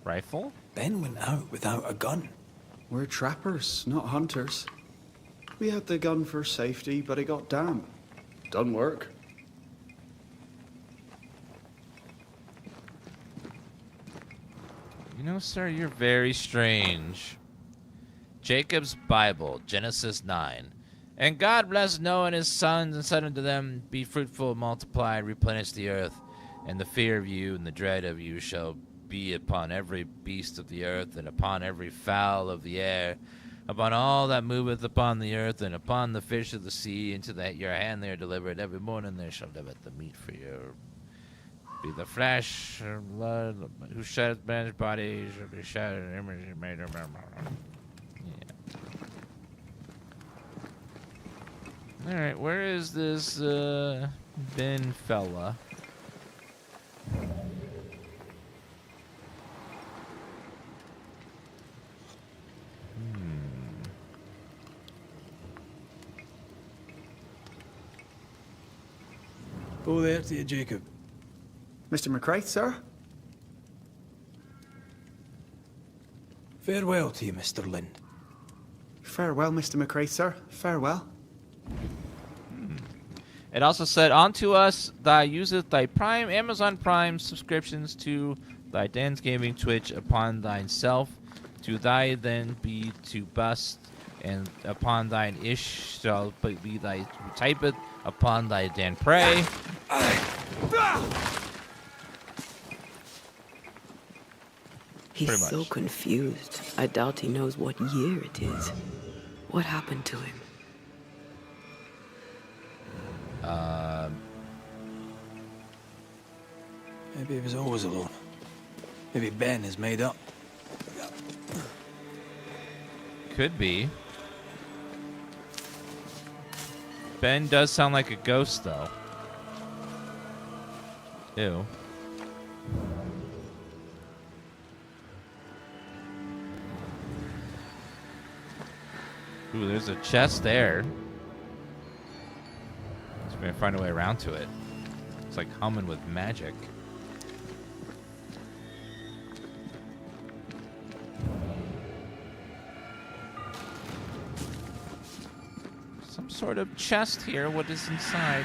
Rifle? Ben went out without a gun. We're trappers, not hunters. We had the gun for safety, but it got damp. Doesn't work. You know, sir, you're very strange. Jacob's Bible, Genesis 9. And God blessed Noah and his sons and said unto them, Be fruitful, multiply, replenish the earth, and the fear of you and the dread of you shall be upon every beast of the earth, and upon every fowl of the air, upon all that moveth upon the earth, and upon the fish of the sea. Into that your hand they are delivered. Every morning there shall live at the meat for your be the flesh or blood. Who sheddeth man's body shall be shattered. Image made of. Yeah. All right, where is this Ben fella? Go there to you, Jacob. Mr. McCraith, sir? Farewell to you, Mr. Lind. Farewell, Mr. McCraith, sir. Farewell. It also said, Unto us thy useth thy Prime, Amazon Prime subscriptions to thy DansGaming Twitch upon thyself, to thy then be to bust, and upon thine ish shall be thy typeth upon thy Dan pray. He's so confused. I doubt he knows what year it is. What happened to him? Maybe he was always alone. Maybe Ben is made up. Could be. Ben does sound like a ghost, though. Ew. Ooh, there's a chest there. So we're gonna find a way around to it. It's like humming with magic. Some sort of chest here. What is inside?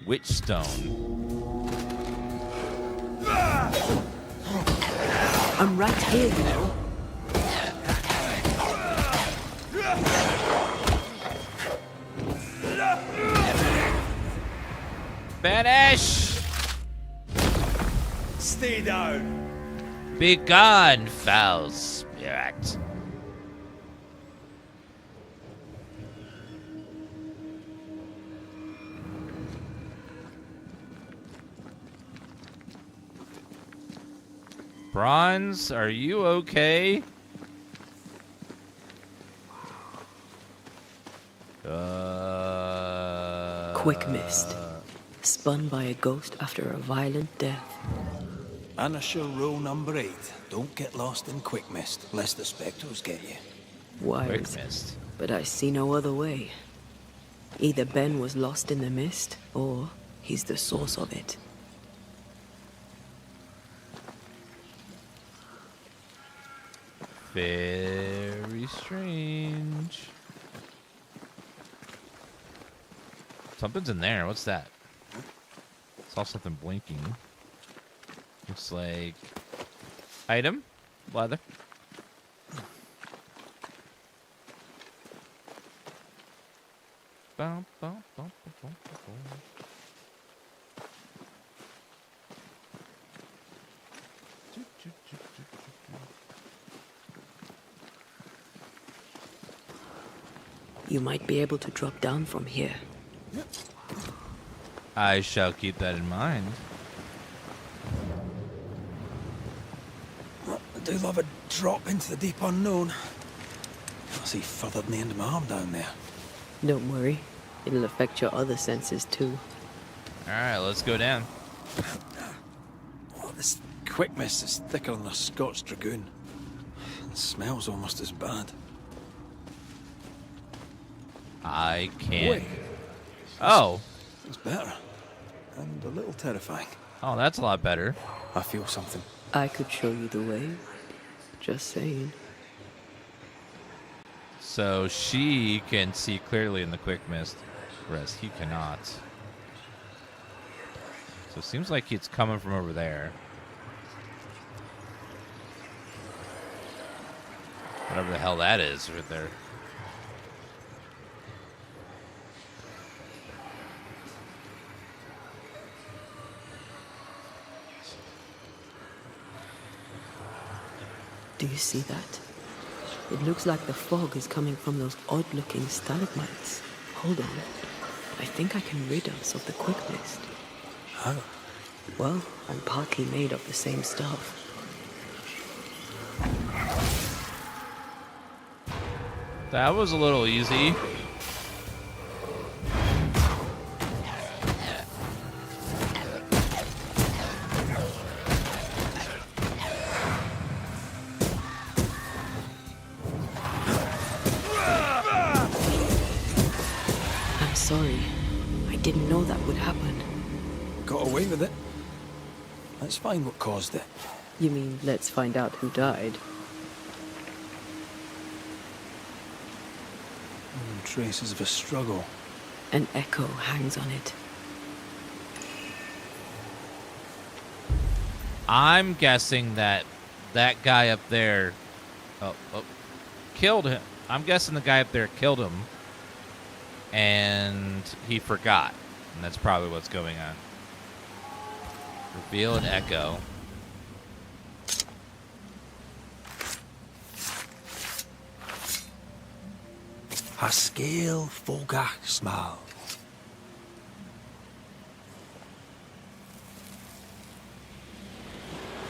Witchstone. I'm right here, you know. Banish! Stay down. Be gone, foul spirit. Bronze, are you okay? Quick mist. Spun by a ghost after a violent death. Banisher rule number 8. Don't get lost in quick mist, lest the spectres get you. Wise. Quick mist. But I see no other way. Either Ben was lost in the mist, or he's the source of it. Very strange. Something's in there. What's that? Saw something blinking. Looks like item, leather. Bum, bum, bum, bum, bum, bum. You might be able to drop down from here. I shall keep that in mind. I do love a drop into the deep unknown. I see further than the end of my arm down there. Don't worry. It'll affect your other senses too. Alright, let's go down. Oh, this quick mist is thicker than a Scots dragoon. It smells almost as bad. I can't. Wait. Oh. It's better. And a little terrifying. Oh, that's a lot better. I feel something. I could show you the way. Just saying. So she can see clearly in the quick mist, whereas he cannot. So it seems like it's coming from over there. Whatever the hell that is right there. Do you see that? It looks like the fog is coming from those odd-looking stalagmites. Hold on. I think I can rid us of the quick mist. How? Well, I'm partly made of the same stuff. That was a little easy. Sorry. I didn't know that would happen. Got away with it. Let's find what caused it. You mean, let's find out who died? Traces of a struggle. An echo hangs on it. I'm guessing that that guy up there killed him. I'm guessing the guy up there killed him, and he forgot, and that's probably what's going on. Reveal and echo. A scale fogach smile.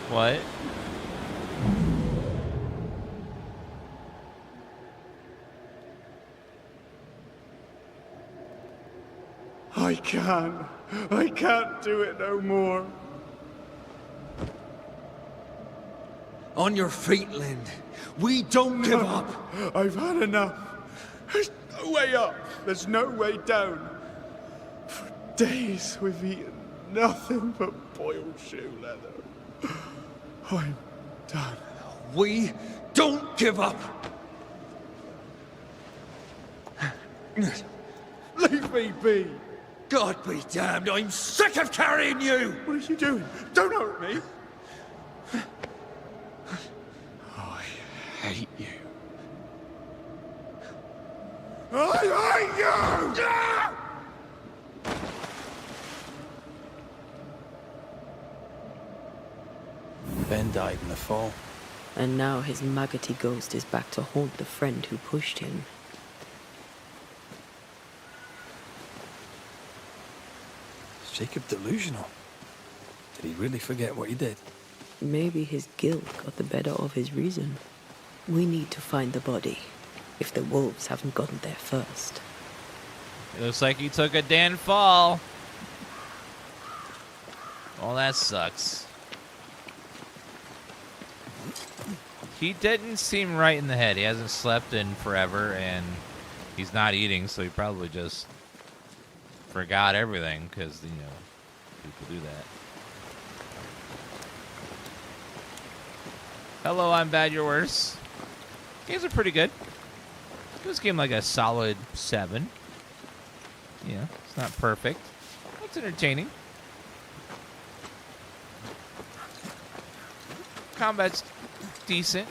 What? I can't do it no more. On your feet, Lind. We don't give up. I've had enough. There's no way up. There's no way down. For days we've eaten nothing but boiled shoe leather. I'm done. We don't give up. Leave me be. God be damned, I'm sick of carrying you! What are you doing? Don't hurt me. I hate you. I hate you! Ben died in the fall. And now his maggoty ghost is back to haunt the friend who pushed him. Is Jacob delusional? Did he really forget what he did? Maybe his guilt got the better of his reason. We need to find the body, if the wolves haven't gotten there first. It looks like he took a Dan fall. Well, that sucks. He didn't seem right in the head. He hasn't slept in forever, and he's not eating, so he probably just forgot everything, because, you know, people do that. Hello, I'm bad, you're worse. Games are pretty good. Give this game like a solid 7. Yeah, it's not perfect. It's entertaining. Combat's decent.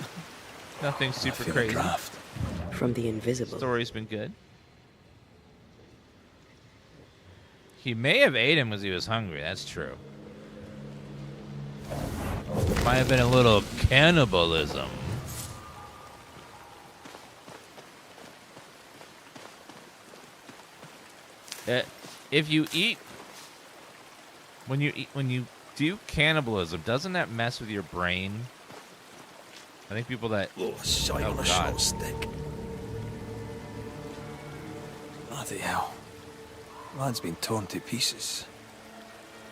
Nothing super crazy. Draft. From the invisible. Story's been good. He may have ate him because he was hungry. That's true. Might have been a little cannibalism. If you eat, when you do cannibalism, doesn't that mess with your brain? I think people that Shite on a short stick. Bloody hell. Man's been torn to pieces.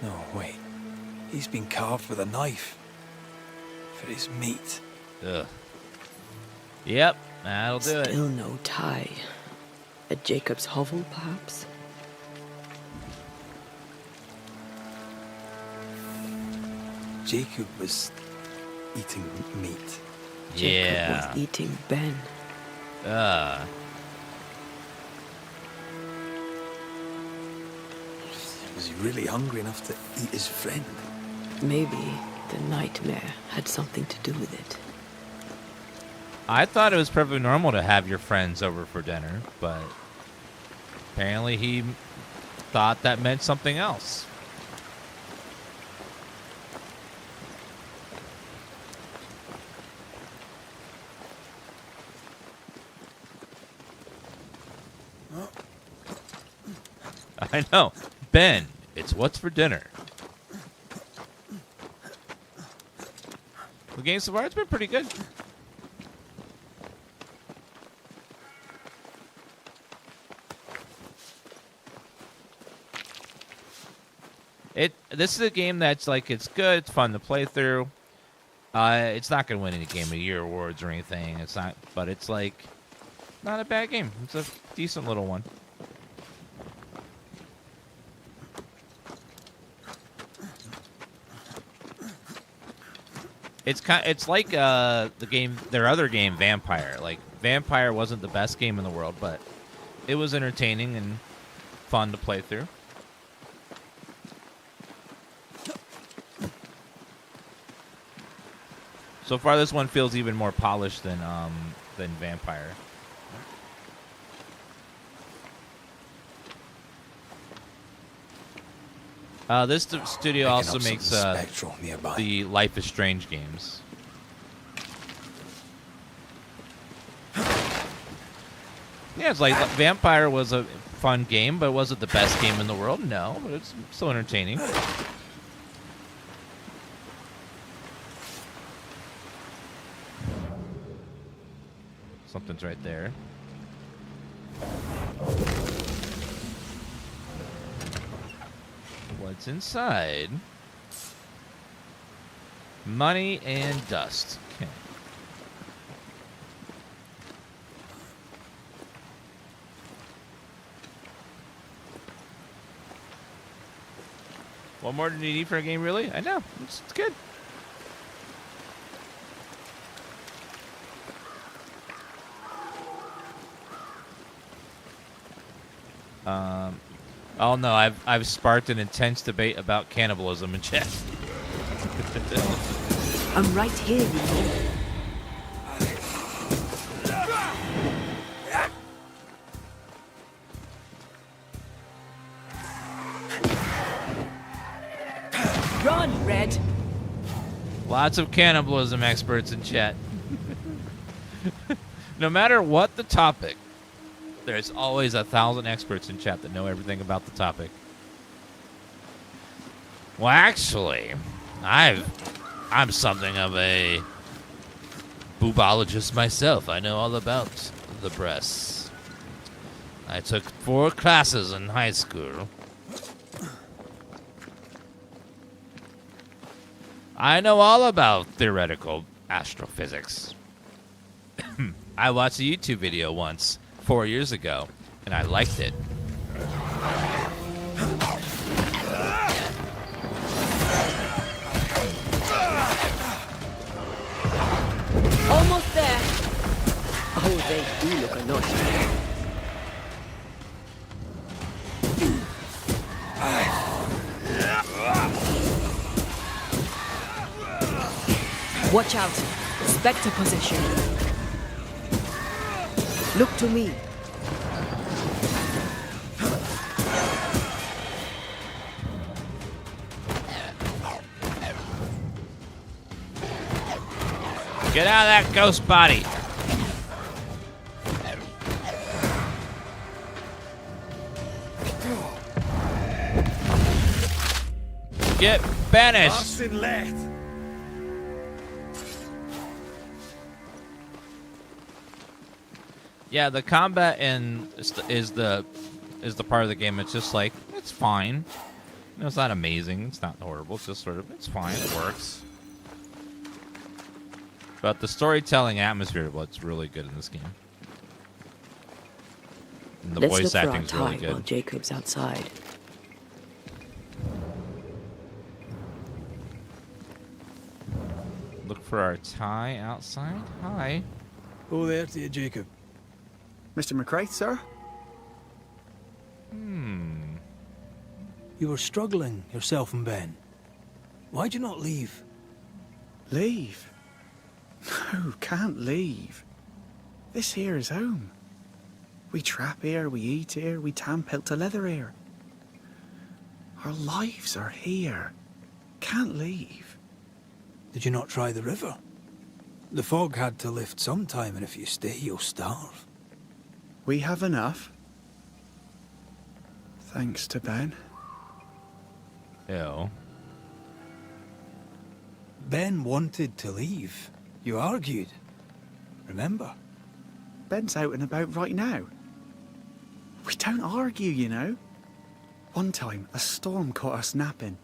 No, wait. He's been carved with a knife. For his meat. Ugh. Yep, that'll do it. Still no tie. At Jacob's hovel, perhaps? Jacob was eating meat. Yeah. Jacob was eating Ben. Was he really hungry enough to eat his friend? Maybe the nightmare had something to do with it. I thought it was perfectly normal to have your friends over for dinner, but apparently he thought that meant something else. I know. Ben, it's what's for dinner. The game so far, it's been pretty good. This is a game that's like, it's good, it's fun to play through. It's not going to win any Game of the Year awards or anything. It's not, but it's like not a bad game. It's a decent little one. It's like their other game, Vampire. Like, Vampire wasn't the best game in the world, but it was entertaining and fun to play through. So far, this one feels even more polished than Vampire. This studio also up makes something spectral nearby. the Life is Strange games. Yeah, it's like Vampire was a fun game, but was it the best game in the world? No, but it's still entertaining. Something's right there. What's inside? Money and dust. Okay. What more do you need for a game, really? I know. It's good. Oh no, I've sparked an intense debate about cannibalism in chat. I'm right here, you know. Run, Red! Lots of cannibalism experts in chat. No matter what the topic, there's always 1,000 experts in chat that know everything about the topic. Well, actually, I'm something of a boobologist myself. I know all about the breasts. I took 4 classes in high school. I know all about theoretical astrophysics. I watched a YouTube video once, 4 years ago, and I liked it. Almost there. Oh, they do look annoying. Watch out. Spectre position. Look to me. Get out of that ghost body. Get banished. Yeah, the combat is the part of the game. It's just like, it's fine. You know, it's not amazing. It's not horrible. It's just sort of, it's fine. It works. But the storytelling atmosphere, what's really good in this game. And the Let's voice look for acting's our really tie good. while Jacob's outside. Look for our tie outside. Hi. Oh, there to you, Jacob. Mr. McCraith, sir? You were struggling, yourself and Ben. Why'd you not leave? Leave? No, can't leave. This here is home. We trap here, we eat here, we tan pelt to leather here. Our lives are here. Can't leave. Did you not try the river? The fog had to lift sometime, and if you stay, you'll starve. We have enough. Thanks to Ben. Ew. Ben wanted to leave. You argued. Remember? Ben's out and about right now. We don't argue, you know. One time, a storm caught us napping.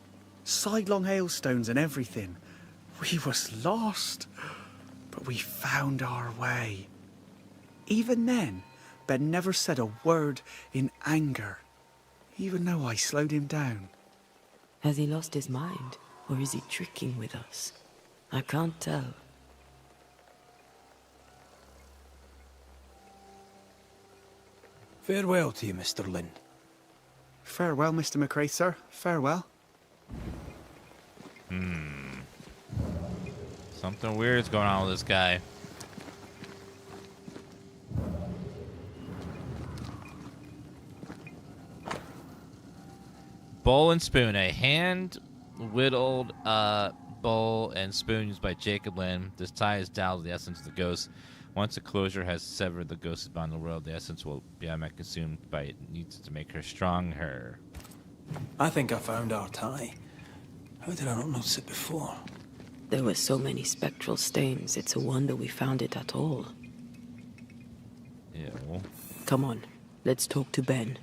Sidelong hailstones and everything. We was lost. But we found our way. Even then, Ben never said a word in anger. Even though I slowed him down. Has he lost his mind? Or is he tricking with us? I can't tell. Farewell to you, Mr. Lynn. Farewell, Mr. McCraith, sir. Farewell. Something weird's going on with this guy. Bowl and spoon, a hand-whittled bowl and spoon used by Jacob Lynn. This tie is doused with the essence of the ghost. Once the closure has severed the ghost's bond in the world, the essence will be consumed by it needs to make her stronger. I think I found our tie. How did I not notice it before? There were so many spectral stains, it's a wonder we found it at all. Ew. Come on, let's talk to Ben.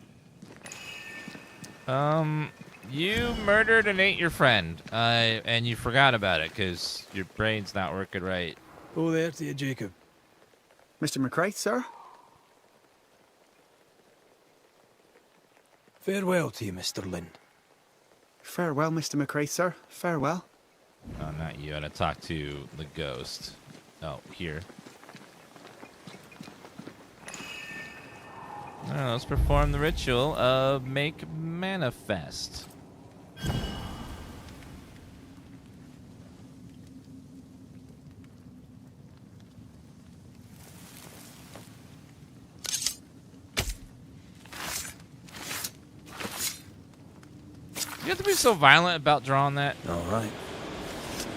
You murdered and ate your friend, and you forgot about it because your brain's not working right. Oh, there to you, Jacob. Mr. McCraith, sir? Farewell to you, Mr. Lynn. Farewell, Mr. McCraith, sir. Farewell. Oh, not you. I had to talk to the ghost. Oh, here. Let's perform the ritual of Make Manifest. You have to be so violent about drawing that. All right.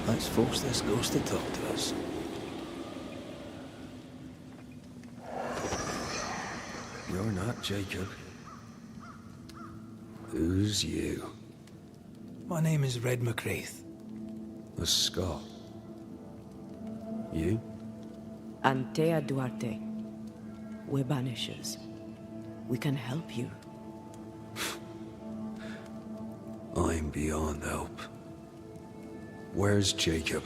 Let's force this ghost to talk to us. You're not Jacob. Who's you? My name is Red McCraith. A Scot. You? Antea Duarte. We're Banishers. We can help you. I'm beyond help. Where's Jacob?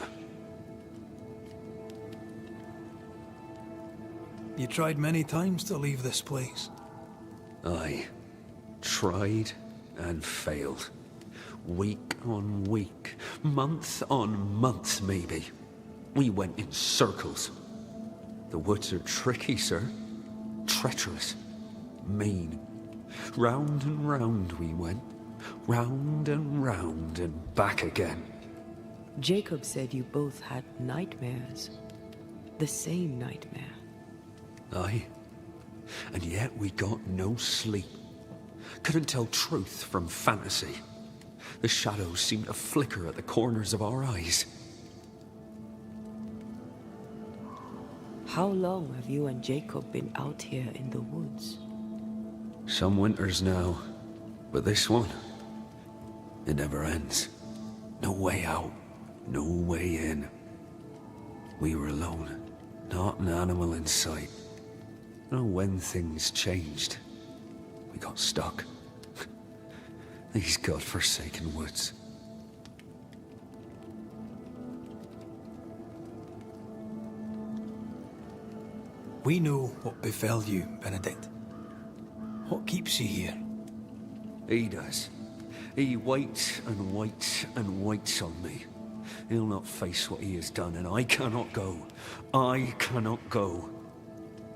You tried many times to leave this place. I tried and failed. Week on week, month on month maybe. We went in circles. The woods are tricky, sir. Treacherous. Mean. Round and round we went. Round and back again. Jacob said you both had nightmares. The same nightmare. Aye. And yet we got no sleep. Couldn't tell truth from fantasy. The shadows seemed to flicker at the corners of our eyes. How long have you and Jacob been out here in the woods? Some winters now, but this one, it never ends. No way out, no way in. We were alone, not an animal in sight. And when things changed, we got stuck. These godforsaken woods. We know what befell you, Benedict. What keeps you here? He does. He waits and waits and waits on me. He'll not face what he has done, and I cannot go. I cannot go.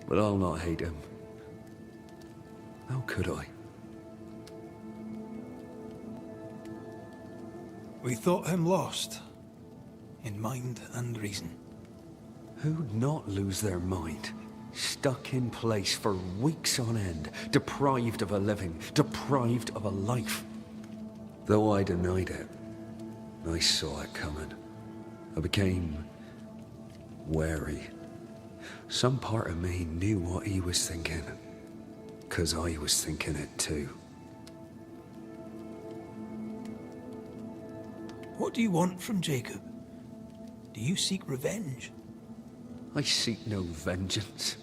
But I'll not hate him. How could I? We thought him lost, in mind and reason. Who'd not lose their mind? Stuck in place for weeks on end, deprived of a living, deprived of a life. Though I denied it, I saw it coming. I became wary. Some part of me knew what he was thinking, 'cause I was thinking it too. What do you want from Jacob? Do you seek revenge? I seek no vengeance.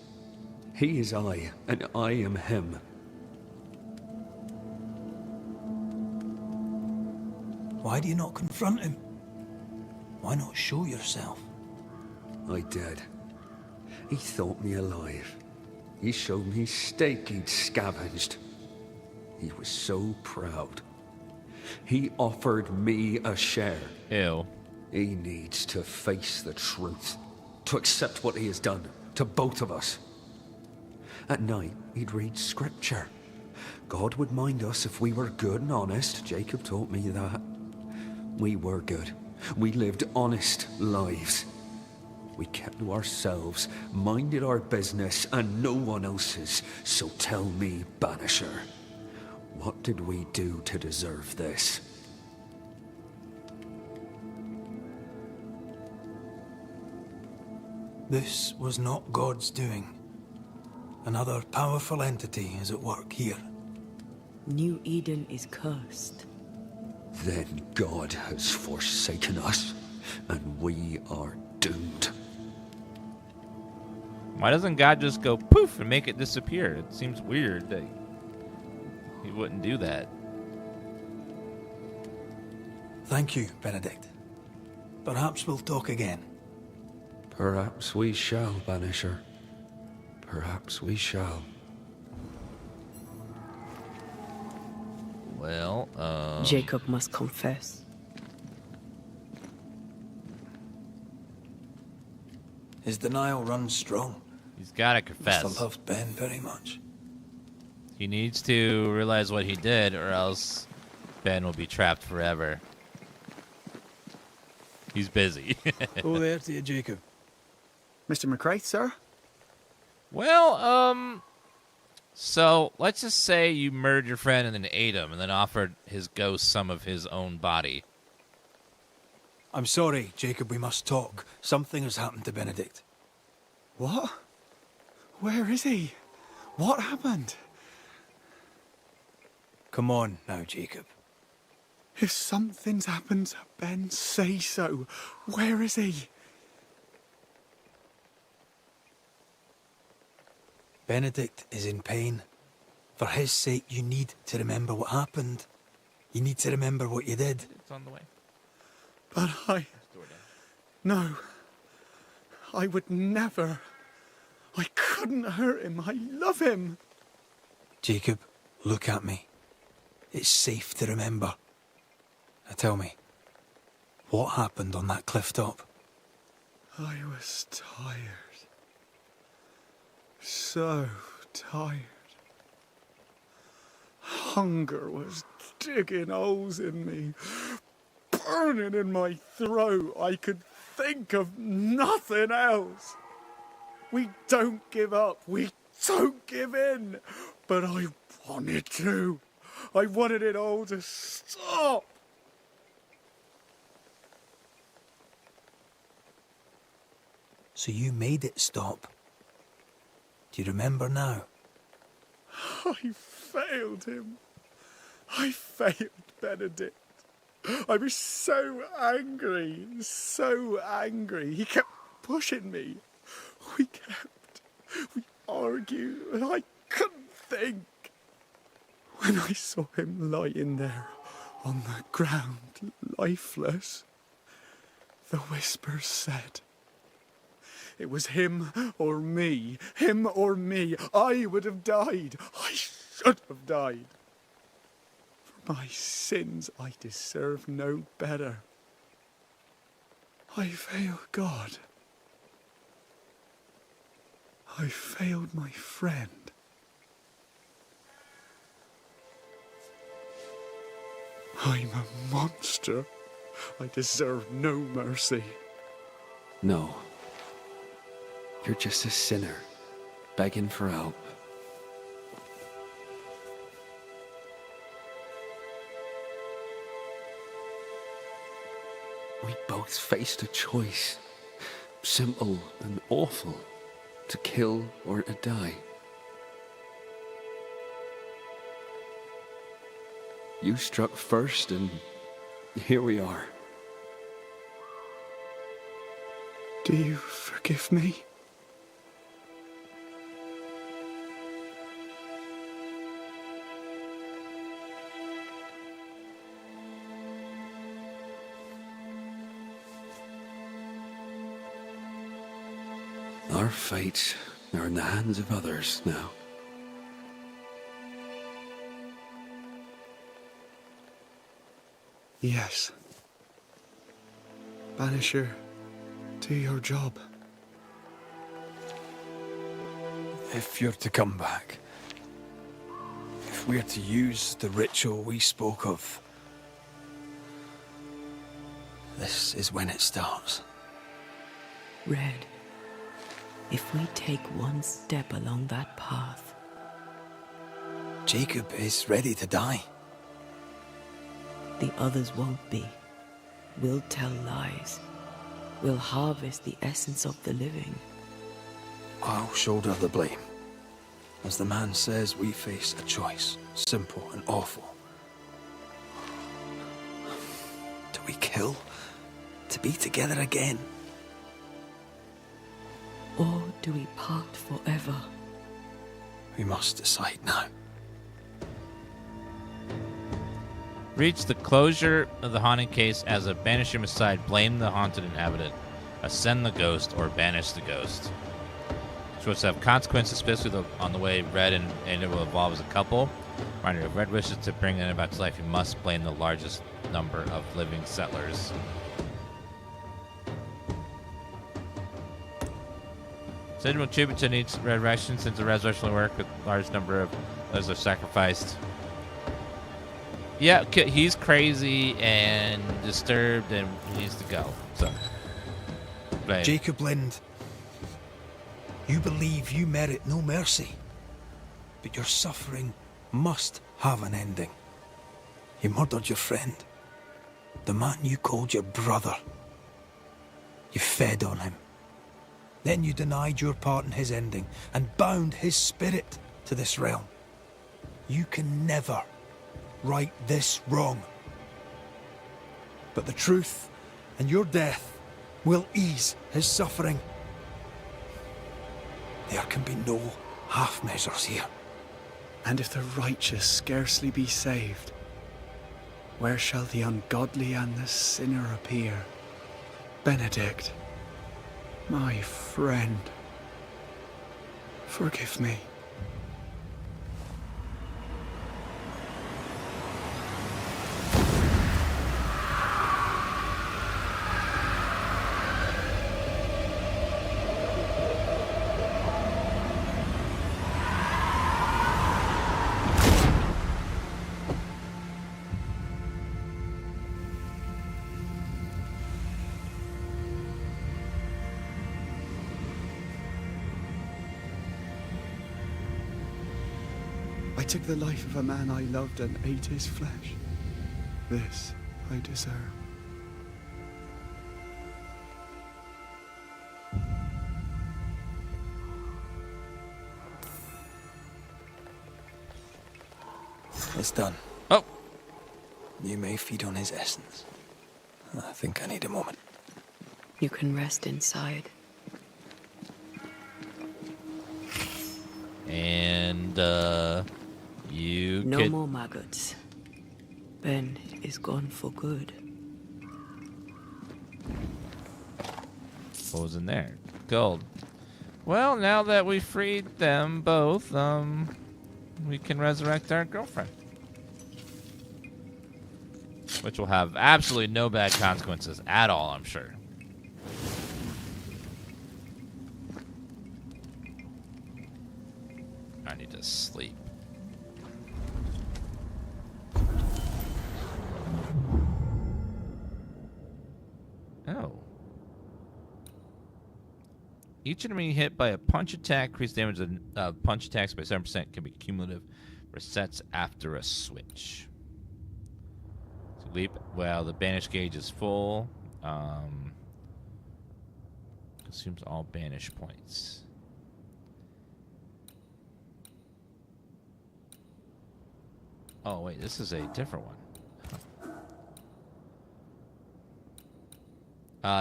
He is I, and I am him. Why do you not confront him? Why not show yourself? I did. He thought me alive. He showed me steak he'd scavenged. He was so proud. He offered me a share. Ew. He needs to face the truth. To accept what he has done to both of us. At night, he'd read scripture. God would mind us if we were good and honest. Jacob taught me that. We were good. We lived honest lives. We kept to ourselves, minded our business and no one else's. So tell me, Banisher, What did we do to deserve this? This was not God's doing. Another powerful entity is at work here. New Eden is cursed. Then God has forsaken us, and we are doomed. Why doesn't God just go poof and make it disappear? It seems weird that he wouldn't do that. Thank you, Benedict. Perhaps we'll talk again. Perhaps we shall, Banisher. Perhaps we shall. Well, Jacob must confess. His denial runs strong. He's got to confess. Must have loved Ben very much. He needs to realize what he did, or else Ben will be trapped forever. He's busy. Oh, there to you, Jacob. Mr. McCraith, sir? Well, so let's just say you murdered your friend and then ate him, and then offered his ghost some of his own body. I'm sorry, Jacob, we must talk. Something has happened to Benedict. What? Where is he? What happened? Come on now, Jacob. If something's happened to Ben, say so. Where is he? Benedict is in pain. For his sake, you need to remember what happened. You need to remember what you did. It's on the way. But No. I would never. I couldn't hurt him. I love him. Jacob, look at me. It's safe to remember. Now tell me, what happened on that cliff top? I was tired. So tired. Hunger was digging holes in me, burning in my throat. I could think of nothing else. We don't give up. We don't give in. But I wanted to. I wanted it all to stop. So you made it stop. Do you remember now? I failed him. I failed Benedict. I was so angry, so angry. He kept pushing me. We argued, and I couldn't think. When I saw him lying there on the ground, lifeless, the whispers said, it was him or me. Him or me. I would have died. I should have died. For my sins, I deserve no better. I failed God. I failed my friend. I'm a monster. I deserve no mercy. No. You're just a sinner, begging for help. We both faced a choice, simple and awful, to kill or to die. You struck first, and here we are. Do you forgive me? Our fates are in the hands of others now. Yes. Banisher, do your job. If you're to come back, if we're to use the ritual we spoke of, this is when it starts. Red, if we take one step along that path, Jacob is ready to die. The others won't be. We'll tell lies. We'll harvest the essence of the living. I'll shoulder the blame. As the man says, we face a choice, simple and awful. Do we kill to be together again? Or do we part forever? We must decide now. Reach the closure of the haunting case as a banisher must decide blame the haunted inhabitant, ascend the ghost, or banish the ghost. Choices have consequences, especially on the way Red and Ender will evolve as a couple. Reminder, if Red wishes to bring Ender back to life, he must blame the largest number of living settlers. Sid will tribute to each resurrection since the resurrection will work with a large number of others are sacrificed. Yeah, he's crazy and disturbed and he needs to go. So, blame. Jacob Lind, you believe you merit no mercy, but your suffering must have an ending. You murdered your friend, the man you called your brother. You fed on him. Then you denied your part in his ending and bound his spirit to this realm. You can never right this wrong. But the truth and your death will ease his suffering. There can be no half measures here. And if the righteous scarcely be saved, where shall the ungodly and the sinner appear? Benedict, my friend, forgive me. I took the life of a man I loved and ate his flesh. This I deserve. It's done. Oh. You may feed on his essence. I think I need a moment. You can rest inside. And, you No could... more maggots. Ben is gone for good. What was in there? Gold. Well, now that we freed them both, we can resurrect our girlfriend. Which will have absolutely no bad consequences at all, I'm sure. I need to sleep. Oh. Each enemy hit by a punch attack increased damage of punch attacks by 7% can be cumulative. Resets after a switch. So leap. Well, the banish gauge is full. Consumes all banish points. Oh wait, this is a different one.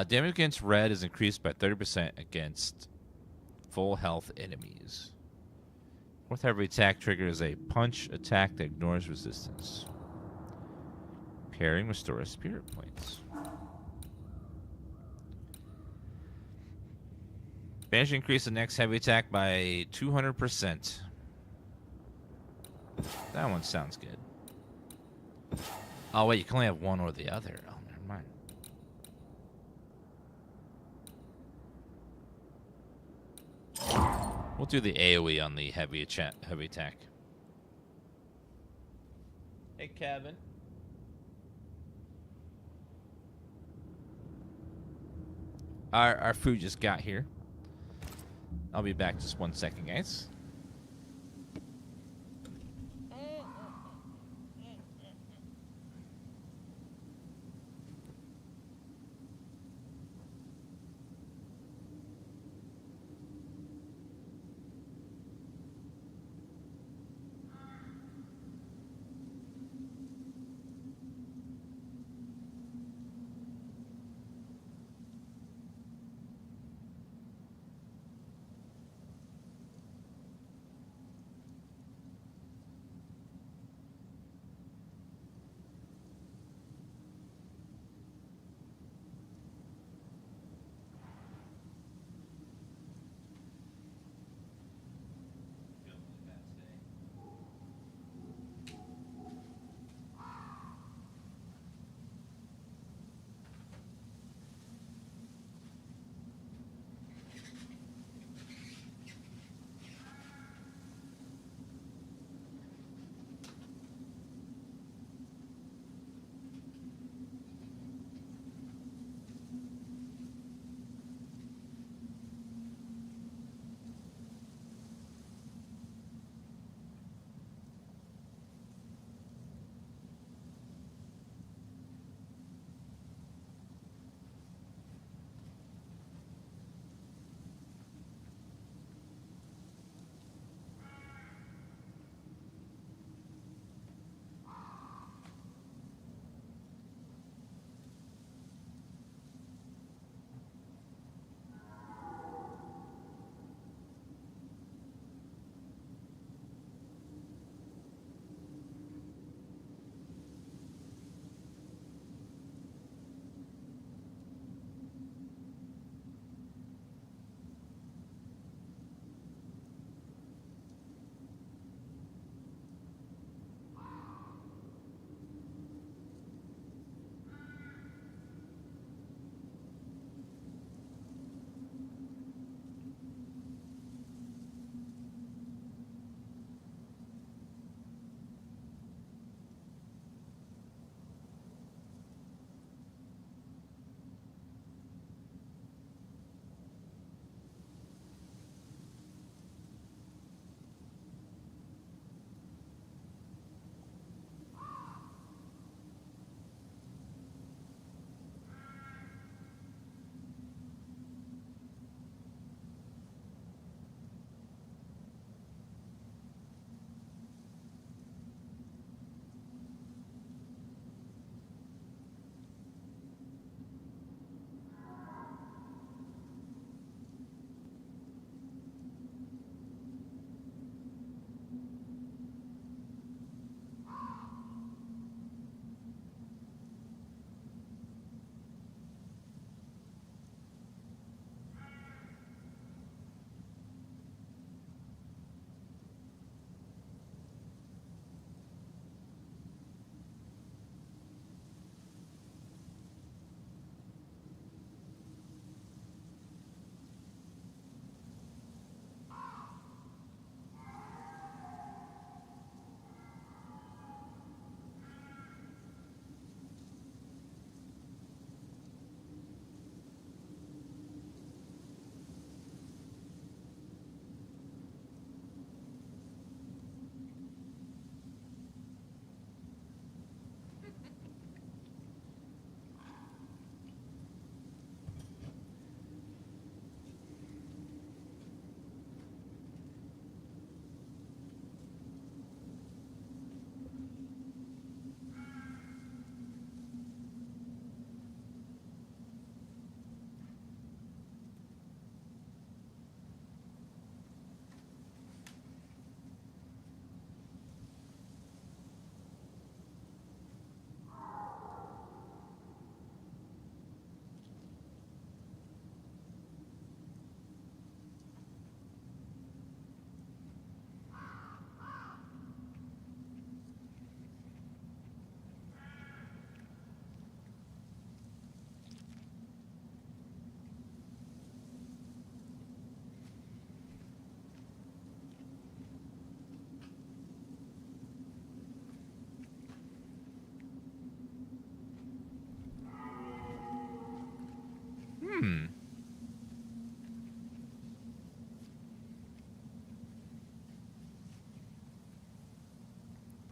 Damage against red is increased by 30% against full health enemies. Fourth heavy attack triggers a punch attack that ignores resistance. Parrying restores spirit points. Banish increase the next heavy attack by 200%. That one sounds good. Oh wait, you can only have one or the other. Oh, never mind. We'll do the AoE on the heavy attack. Hey, Kevin. Our food just got here. I'll be back just 1 second, guys.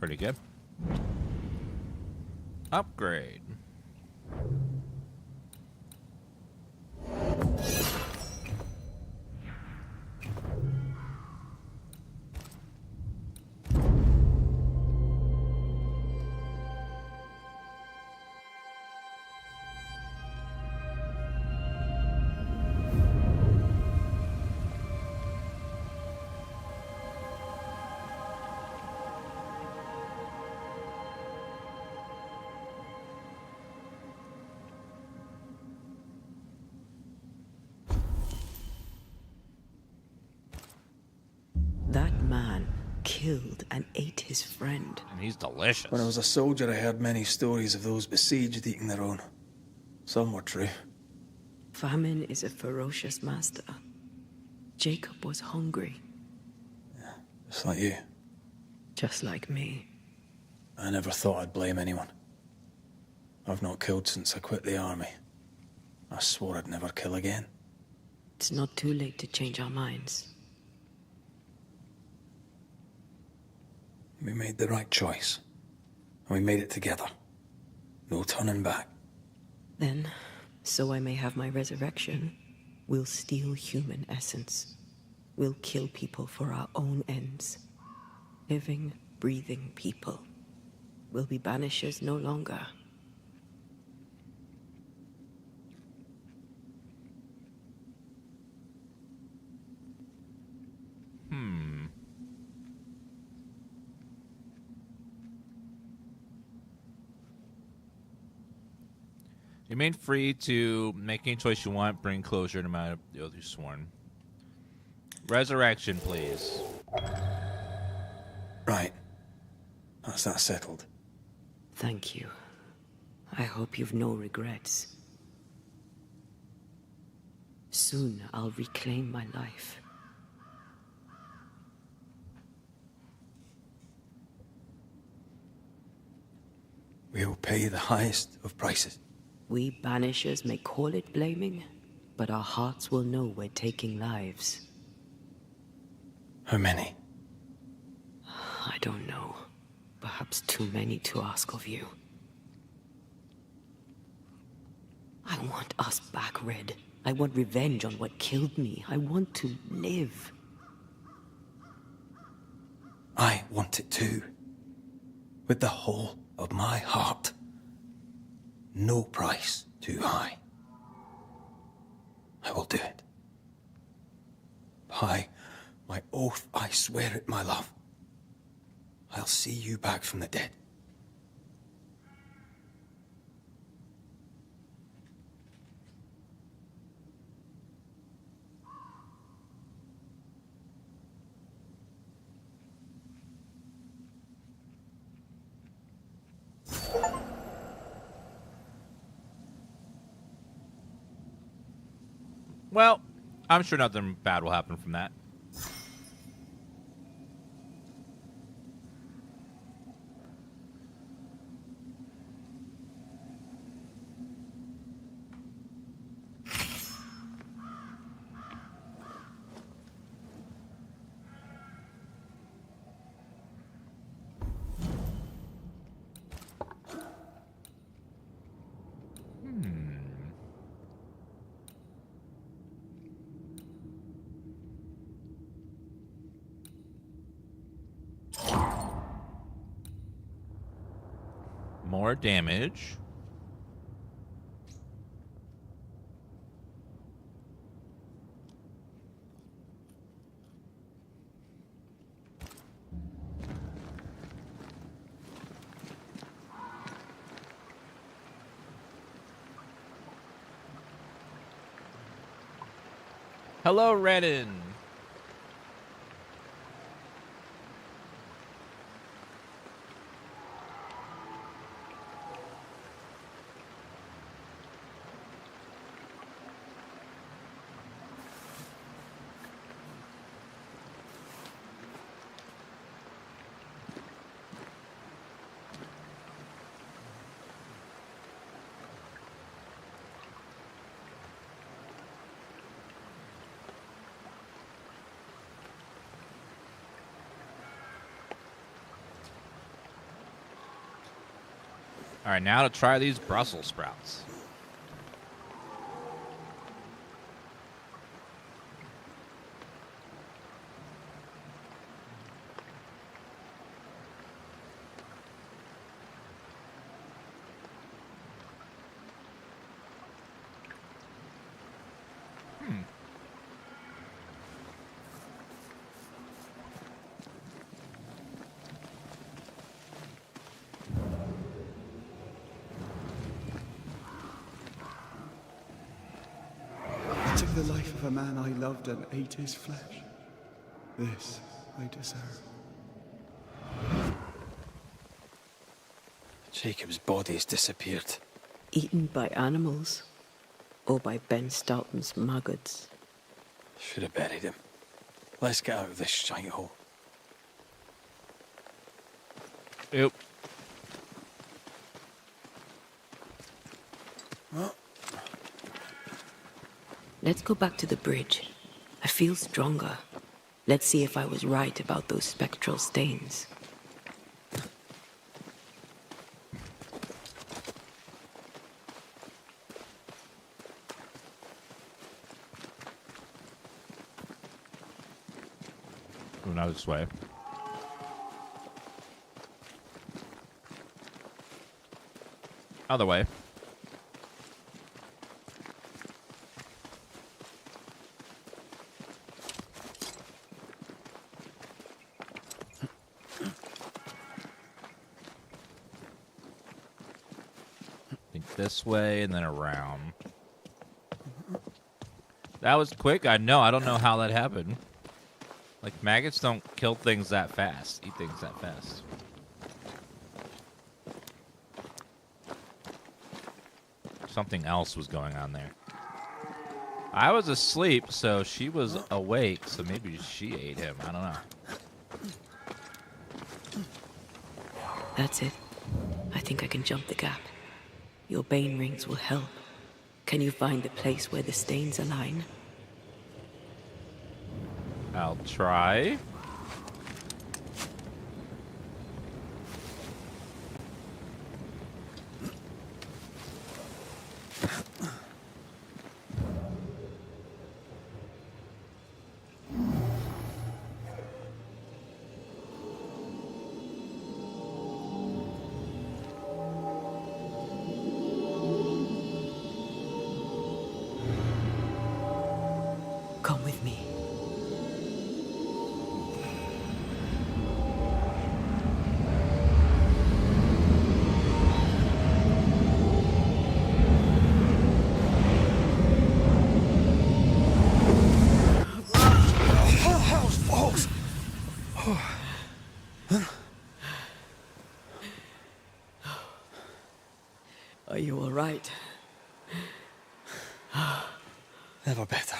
Pretty good. Upgrade. That man killed and ate his friend. And he's delicious. When I was a soldier, I heard many stories of those besieged eating their own. Some were true. Famine is a ferocious master. Jacob was hungry. Just like you. Just like me. I never thought I'd blame anyone. I've not killed since I quit the army. I swore I'd never kill again. It's not too late to change our minds. We made the right choice. And we made it together. No turning back. Then, so I may have my resurrection, we'll steal human essence. We'll kill people for our own ends. Living, breathing people. We'll be banishers no longer. You're made free to make any choice you want, bring closure no matter the oath you've sworn. Resurrection, please. Right. That's that settled. Thank you. I hope you've no regrets. Soon I'll reclaim my life. We'll pay the highest of prices. We banishers may call it blaming, but our hearts will know we're taking lives. How many? I don't know. Perhaps too many to ask of you. I want us back, Red. I want revenge on what killed me. I want to live. I want it too. With the whole of my heart. No price too high. I will do it. By my oath, I swear it, my love. I'll see you back from the dead. Well, I'm sure nothing bad will happen from that. More damage. Hello, Redden. All right, now to try these Brussels sprouts. I took the life of a man I loved and ate his flesh. This I deserve. Jacob's body's disappeared. Eaten by animals or by Ben Stoughton's maggots. Should have buried him. Let's get out of this shithole. Yep. Let's go back to the bridge. I feel stronger. Let's see if I was right about those spectral stains. Go now this way. Other way. This way and then around. That was quick. I know. I don't know how that happened. Like, maggots don't kill things that fast. Eat things that fast. Something else was going on there. I was asleep, so she was awake, so maybe she ate him. I don't know. That's it. I think I can jump the gap. Your bane rings will help. Can you find the place where the stains align? I'll try. Come with me. Are you all right? Never better.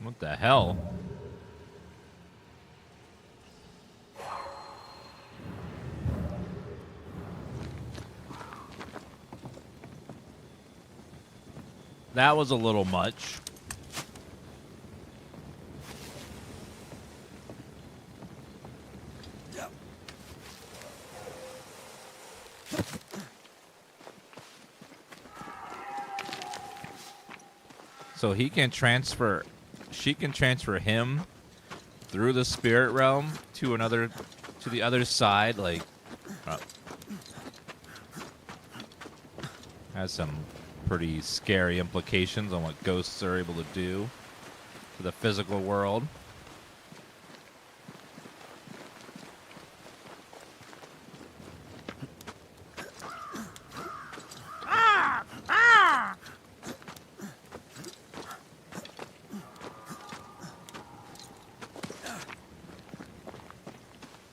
What the hell? That was a little much. So he can transfer, she can transfer him through the spirit realm to the other side, like, has some pretty scary implications on what ghosts are able to do to the physical world.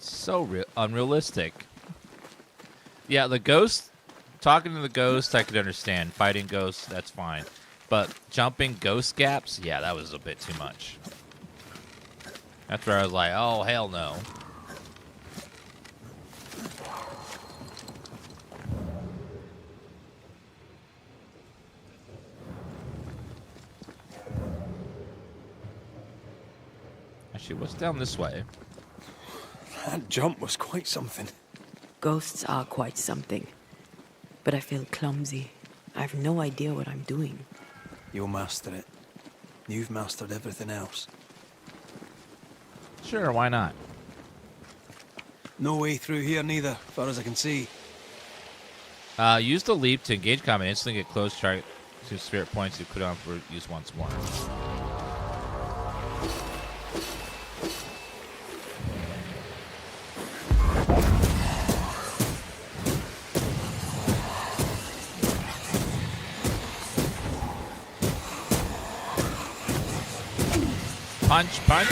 So unrealistic. Yeah, the ghost, talking to the ghost, I could understand. Fighting ghosts, that's fine. But jumping ghost gaps, yeah, that was a bit too much. That's where I was like, oh, hell no. I Actually, what's down this way? That jump was quite something. Ghosts are quite something. But I feel clumsy. I have no idea what I'm doing. You'll master it. You've mastered everything else. Sure, why not? No way through here neither, far as I can see. Use the leap to engage combat. Instantly get close target to spirit points you put on for use once more. Punch, punch.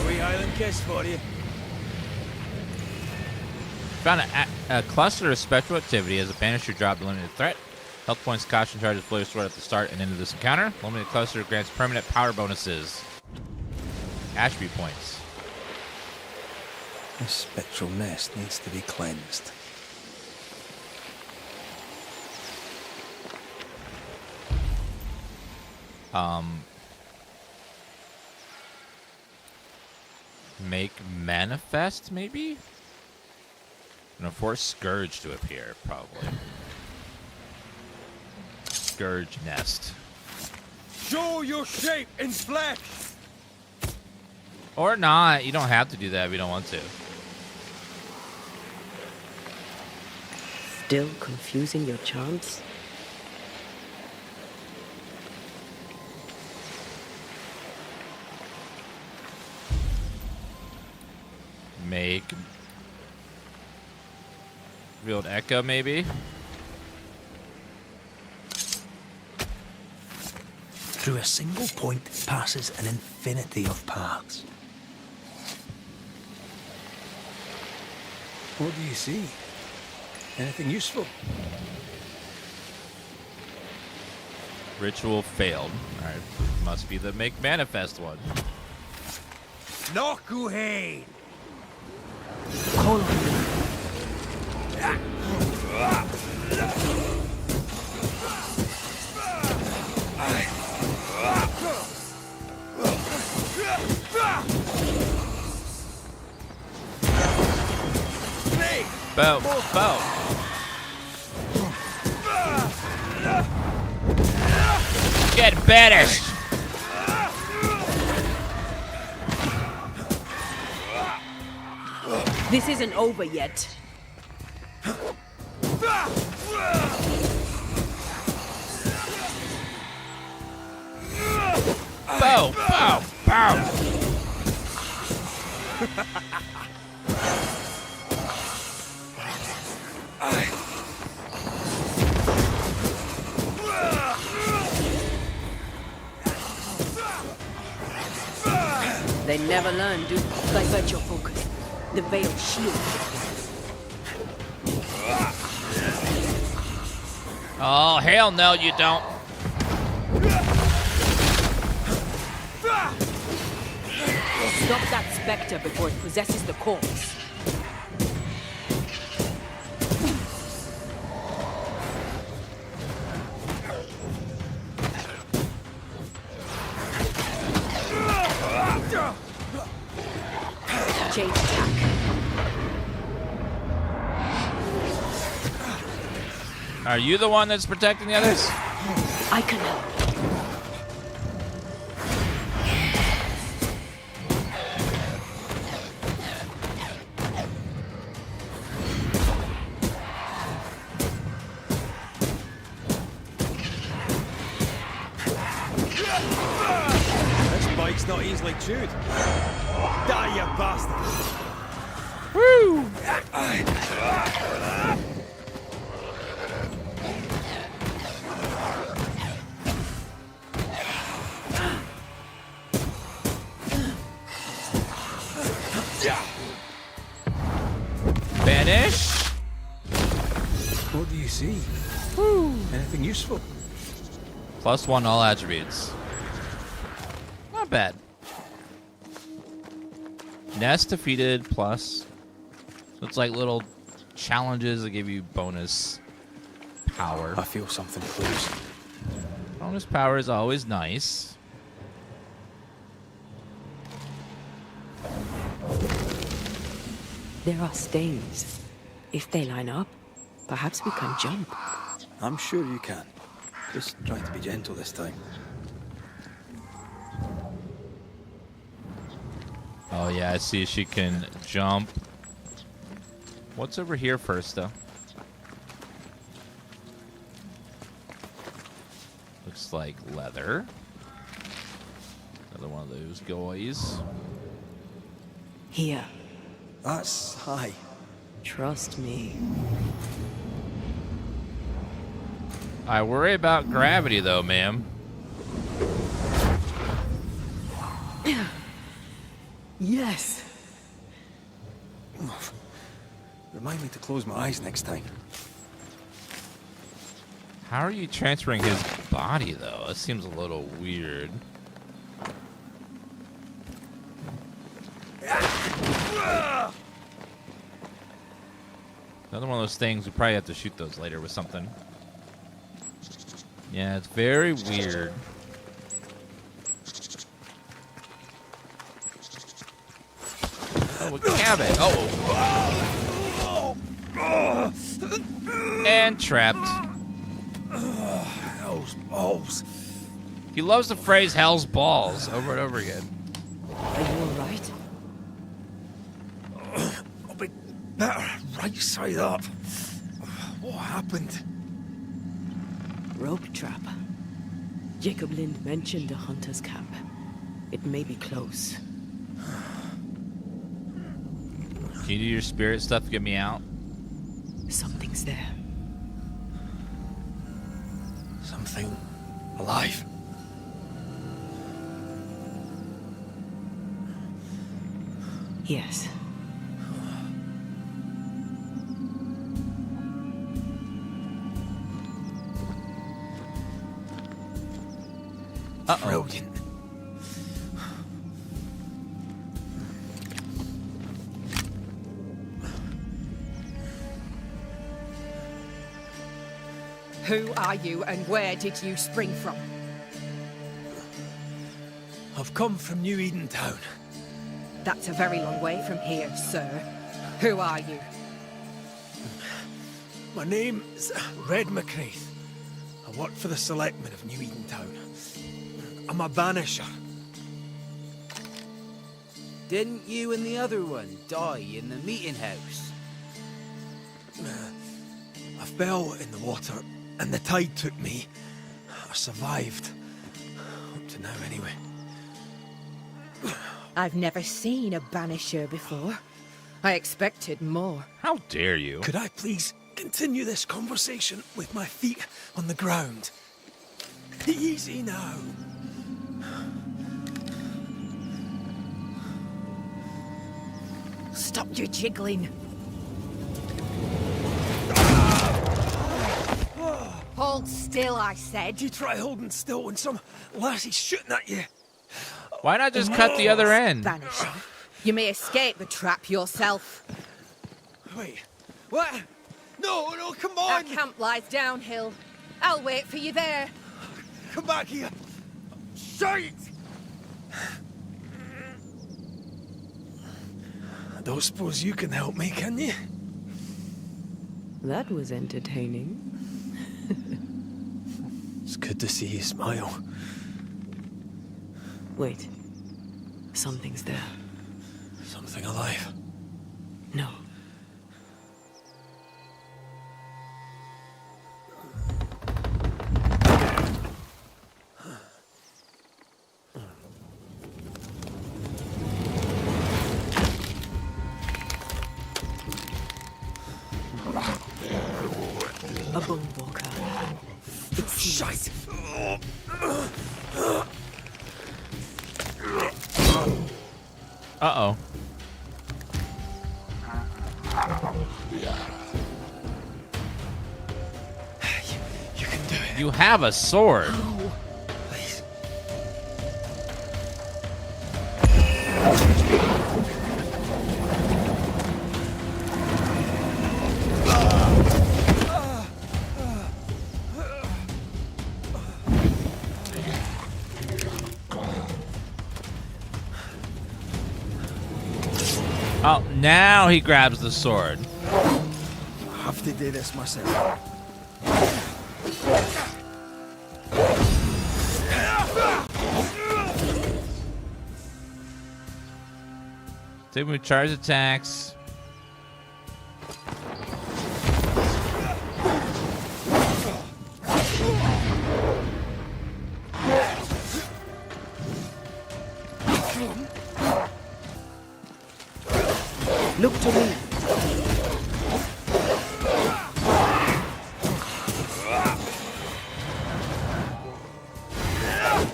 Wee Highland kiss for you. Found a cluster of spectral activity as a banisher dropped a limited threat. Health points, caution charges, flare sword at the start and end of this encounter. Limited cluster grants permanent power bonuses. Attribute points. This spectral nest needs to be cleansed. Make manifest, maybe? And force Scourge to appear, probably. Scourge nest. Show your shape in flesh! Or not. You don't have to do that if you don't want to. Still confusing your charms? Make revealed echo, maybe. Through a single point passes an infinity of paths. What do you see? Anything useful? Ritual failed. Alright, must be the make manifest one. Nokuhain! Call on me. Bow, bow. Get banished. This isn't over yet. Bow, bow, bow. They never learn, do divert your focus. The veil shield. Oh, hell no, you don't. Stop that specter before it possesses the corpse. Change tack. Are you the one that's protecting the others? I can help. This bike's not easily chewed. Die, you bastard! Woo! Banish. What do you see? Woo. Anything useful? +1 all attributes. Not bad. Nest defeated plus. So it's like little challenges that give you bonus power. I feel something close. Bonus power is always nice. There are stains. If they line up, perhaps we can jump. I'm sure you can. Just try to be gentle this time. Oh yeah, I see she can jump. What's over here first, though? Looks like leather. Another one of those guys. Here. That's high. Trust me. I worry about gravity, though, ma'am. Yes. Remind me to close my eyes next time. How are you transferring his body, though? That seems a little weird. Another one of those things. We probably have to shoot those later with something. Yeah, it's very weird. Oh, a cabin. Oh. And trapped. Hell's balls. He loves the phrase "hell's balls" over and over again. Are you alright? I'll be better right side up. What happened? Rope trap. Jacob Lind mentioned a hunter's camp. It may be close. Can you do your spirit stuff to get me out? Something's there. Something alive. Yes. Brilliant. Who are you and where did you spring from? I've come from New Eden Town. That's a very long way from here, sir. Who are you? My name is Red McCraith. I work for the selectmen of New Eden Town. I'm a banisher. Didn't you and the other one die in the meeting house? I fell in the water and the tide took me. I survived. Up to now, anyway. I've never seen a banisher before. I expected more. How dare you? Could I please continue this conversation with my feet on the ground? Easy now. Stop your jiggling. Hold still, I said. You try holding still when some lassie's shooting at you. Why not just cut the other end? Banisher. You may escape the trap yourself. Wait. What? No, no, come on! Our camp lies downhill. I'll wait for you there. Come back here. Shite! I don't suppose you can help me, can you? That was entertaining. It's good to see you smile. Wait. Something's there. Something alive. No. A bone walker. It's shite. Uh-oh. You can do it. You have a sword. Oh, please. Oh, now he grabs the sword. I have to do this myself. Take me charge attacks. Look to me.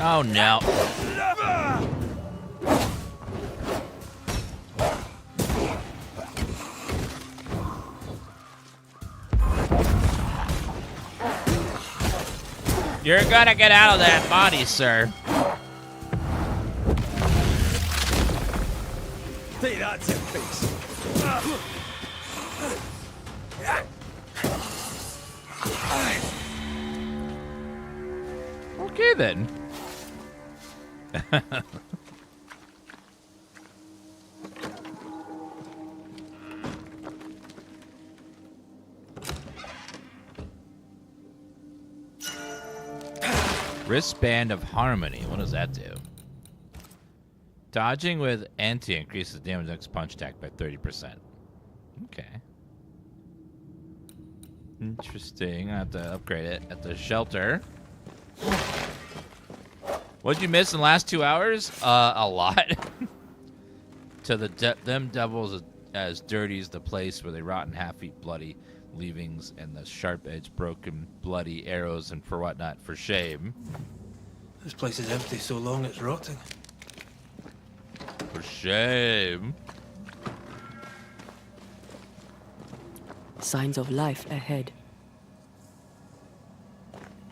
Oh no. You're gonna get out of that body, sir. Take that to your face. Okay then. Wristband of Harmony. What does that do? Dodging with anti increases damage next punch attack by 30%. Okay. Interesting. I have to upgrade it at the shelter. What'd you miss in the last 2 hours? A lot. To them devils as dirty as the place where they rot and half-eat bloody leavings and the sharp-edged broken bloody arrows and for whatnot, for shame. This place is empty so long it's rotting. For shame. Signs of life ahead.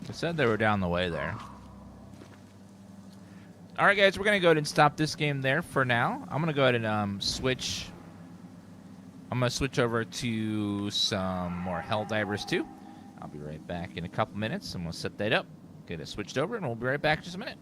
I said they were down the way there. All right, guys, we're going to go ahead and stop this game there for now. I'm going to go ahead and switch. I'm going to switch over to some more Helldivers 2. I'll be right back in a couple minutes. I'm going to set that up, get it switched over, and we'll be right back in just a minute.